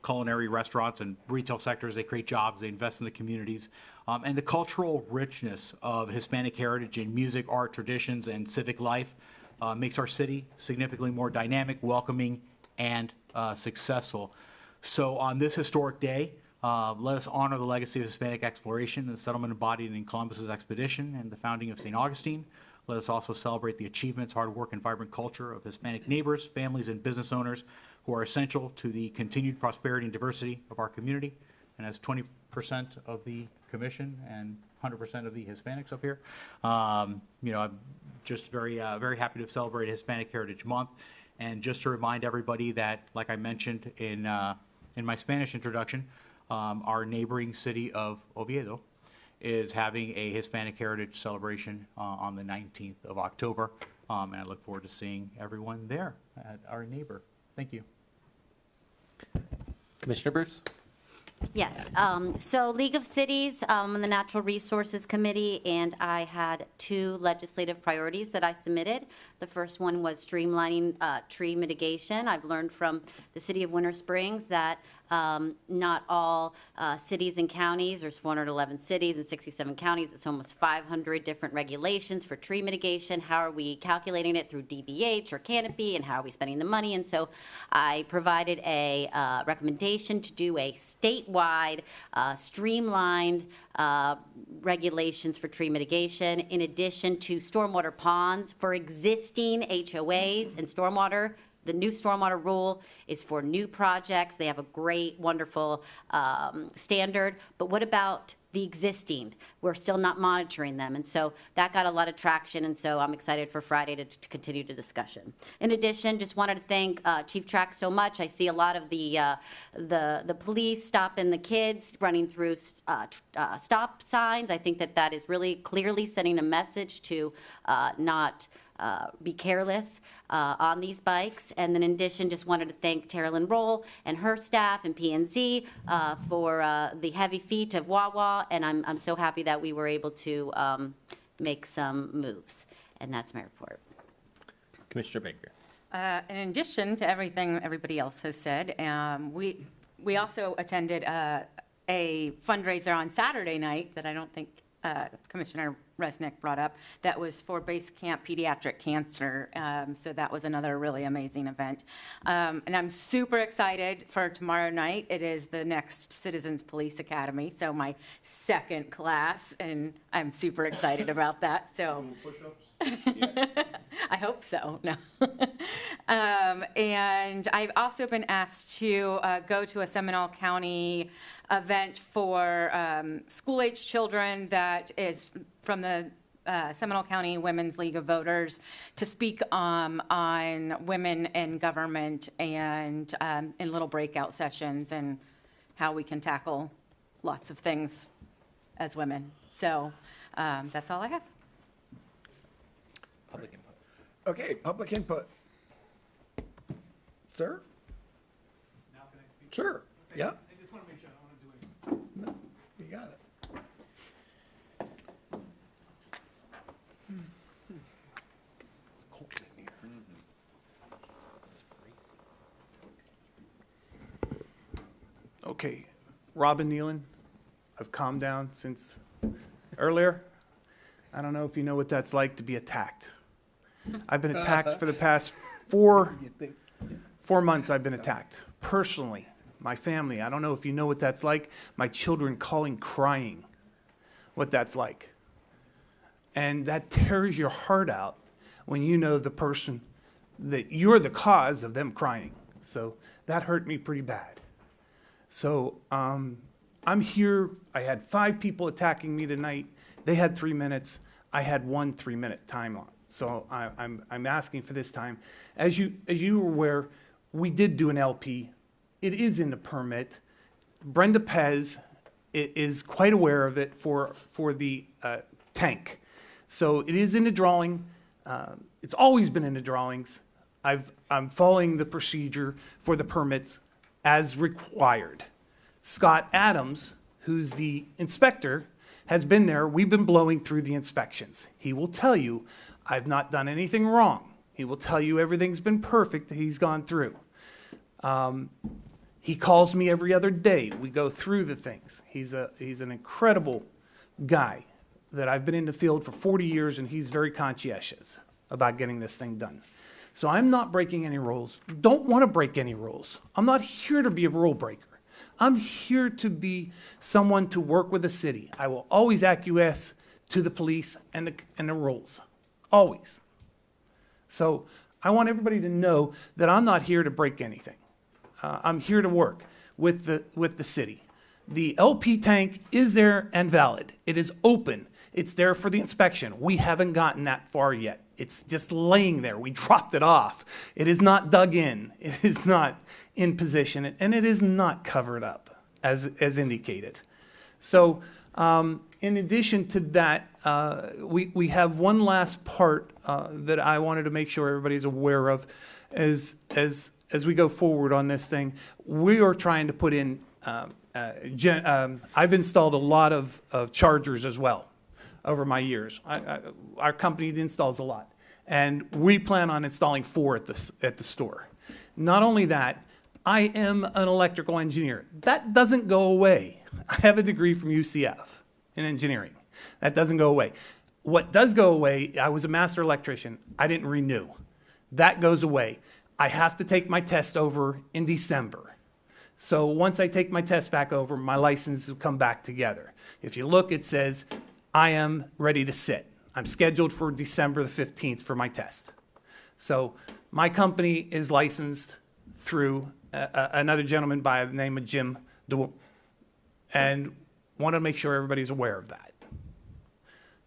culinary restaurants and retail sectors, they create jobs, they invest in the communities. And the cultural richness of Hispanic heritage in music, art, traditions, and civic life makes our city significantly more dynamic, welcoming, and successful. So on this historic day, let us honor the legacy of Hispanic exploration and the settlement embodied in Columbus's expedition and the founding of St. Augustine. Let us also celebrate the achievements, hard work, and vibrant culture of Hispanic neighbors, families, and business owners who are essential to the continued prosperity and diversity of our community. and has 20% of the commission and 100% of the Hispanics up here. You know, I'm just very happy to have celebrated Hispanic Heritage Month. And just to remind everybody that, like I mentioned in my Spanish introduction, our neighboring city of Oviedo is having a Hispanic Heritage celebration on the 19th of October. And I look forward to seeing everyone there at our neighbor. Thank you. Commissioner Bruce? Yes, so League of Cities, on the Natural Resources Committee, and I had 2 legislative priorities that I submitted. The first one was streamlining tree mitigation. I've learned from the city of Winter Springs that not all cities and counties, there's 411 cities and 67 counties, it's almost 500 different regulations for tree mitigation. How are we calculating it through DBH or canopy, and how are we spending the money? And so I provided a recommendation to do a statewide streamlined regulations for tree mitigation, in addition to stormwater ponds for existing HOAs and stormwater. The new stormwater rule is for new projects. They have a great, wonderful standard. But what about the existing? We're still not monitoring them. And so that got a lot of traction. And so I'm excited for Friday to continue the discussion. In addition, just wanted to thank Chief Track so much. I see a lot of the police stopping the kids running through stop signs. I think that is really clearly sending a message to not be careless on these bikes. And then in addition, just wanted to thank Terilyn Roll and her staff and P&Z for the heavy feat of Wawa. And I'm so happy that we were able to make some moves. And that's my report. Commissioner Baker? In addition to everything everybody else has said, we also attended a fundraiser on Saturday night that I don't think Commissioner Resnick brought up, that was for Base Camp Pediatric Cancer. So that was another really amazing event. And I'm super excited for tomorrow night. It is the next Citizens Police Academy, so my 2nd class, and I'm super excited about that. So I hope so. No. And I've also been asked to go to a Seminole County event for school-age children that is from the Seminole County Women's League of Voters to speak on women in government and in little breakout sessions and how we can tackle lots of things as women. So that's all I have. Public input. Okay, public input. Sir? Now can I speak? Sure, yeah. I just want to make sure I don't want to do it. No, you got it. Okay, Robin Nealon, I've calmed down since earlier. I don't know if you know what that's like to be attacked. I've been attacked for the past 4 months. I've been attacked personally, my family. I don't know if you know what that's like. My children calling, crying, what that's like. And that tears your heart out when you know the person that you're the cause of them crying. So that hurt me pretty bad. So I'm here. I had 5 people attacking me tonight. They had 3 minutes. I had 1 3-minute timeline. So I'm asking for this time. As you were aware, we did do an LP. It is in the permit. Brenda Pez is quite aware of it for the tank. So it is in the drawing. It's always been in the drawings. I'm following the procedure for the permits as required. Scott Adams, who's the inspector, has been there. We've been blowing through the inspections. He will tell you, I've not done anything wrong. He will tell you everything's been perfect that he's gone through. He calls me every other day. We go through the things. He's an incredible guy that I've been in the field for 40 years, and he's very conscientious about getting this thing done. So I'm not breaking any rules. Don't want to break any rules. I'm not here to be a rule breaker. I'm here to be someone to work with the city. I will always acquiesce to the police and the rules, always. So I want everybody to know that I'm not here to break anything. I'm here to work with the city. The LP tank is there and valid. It is open. It's there for the inspection. We haven't gotten that far yet. It's just laying there. We dropped it off. It is not dug in. It is not in position, and it is not covered up as indicated. So in addition to that, we have one last part that I wanted to make sure everybody's aware of as we go forward on this thing. We are trying to put in, I've installed a lot of chargers as well over my years. Our company installs a lot, and we plan on installing 4 at the store. Not only that, I am an electrical engineer. That doesn't go away. I have a degree from UCF in engineering. That doesn't go away. What does go away, I was a master electrician. I didn't renew. That goes away. I have to take my test over in December. So once I take my test back over, my license will come back together. If you look, it says, I am ready to sit. I'm scheduled for December the 15th for my test. So my company is licensed through another gentleman by the name of Jim DeWolf, and want to make sure everybody's aware of that.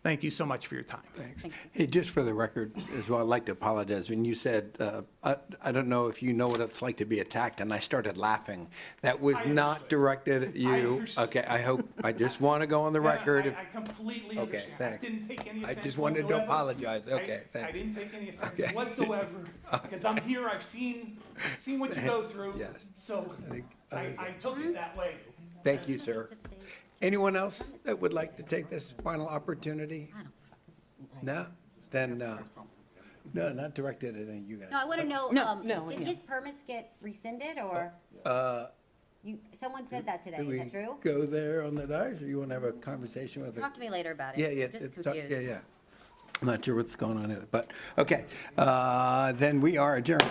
Thank you so much for your time. Thanks. Hey, just for the record as well, I'd like to apologize. When you said, I don't know if you know what it's like to be attacked, and I started laughing. That was not directed at you. Okay, I just want to go on the record. I completely Okay, understand. thanks. I didn't take any I offense just wanted to whatsoever. apologize. Okay, I thanks. didn't take any offense Okay. whatsoever, because I'm here, I've seen what you go through. Yes. So I took it that way. Thank you, sir. Anyone else that would like to take this final opportunity? No? Then, no, not directed at any of you guys. No, I want to know, did his permits get rescinded, or someone said that today, Did is we that true? go there on the dice, or you want to have a conversation with her? Talk to me later about it. Yeah, yeah. I'm just talk- confused. Yeah. I'm not sure what's going on in it, but, okay. Then we are adjourned.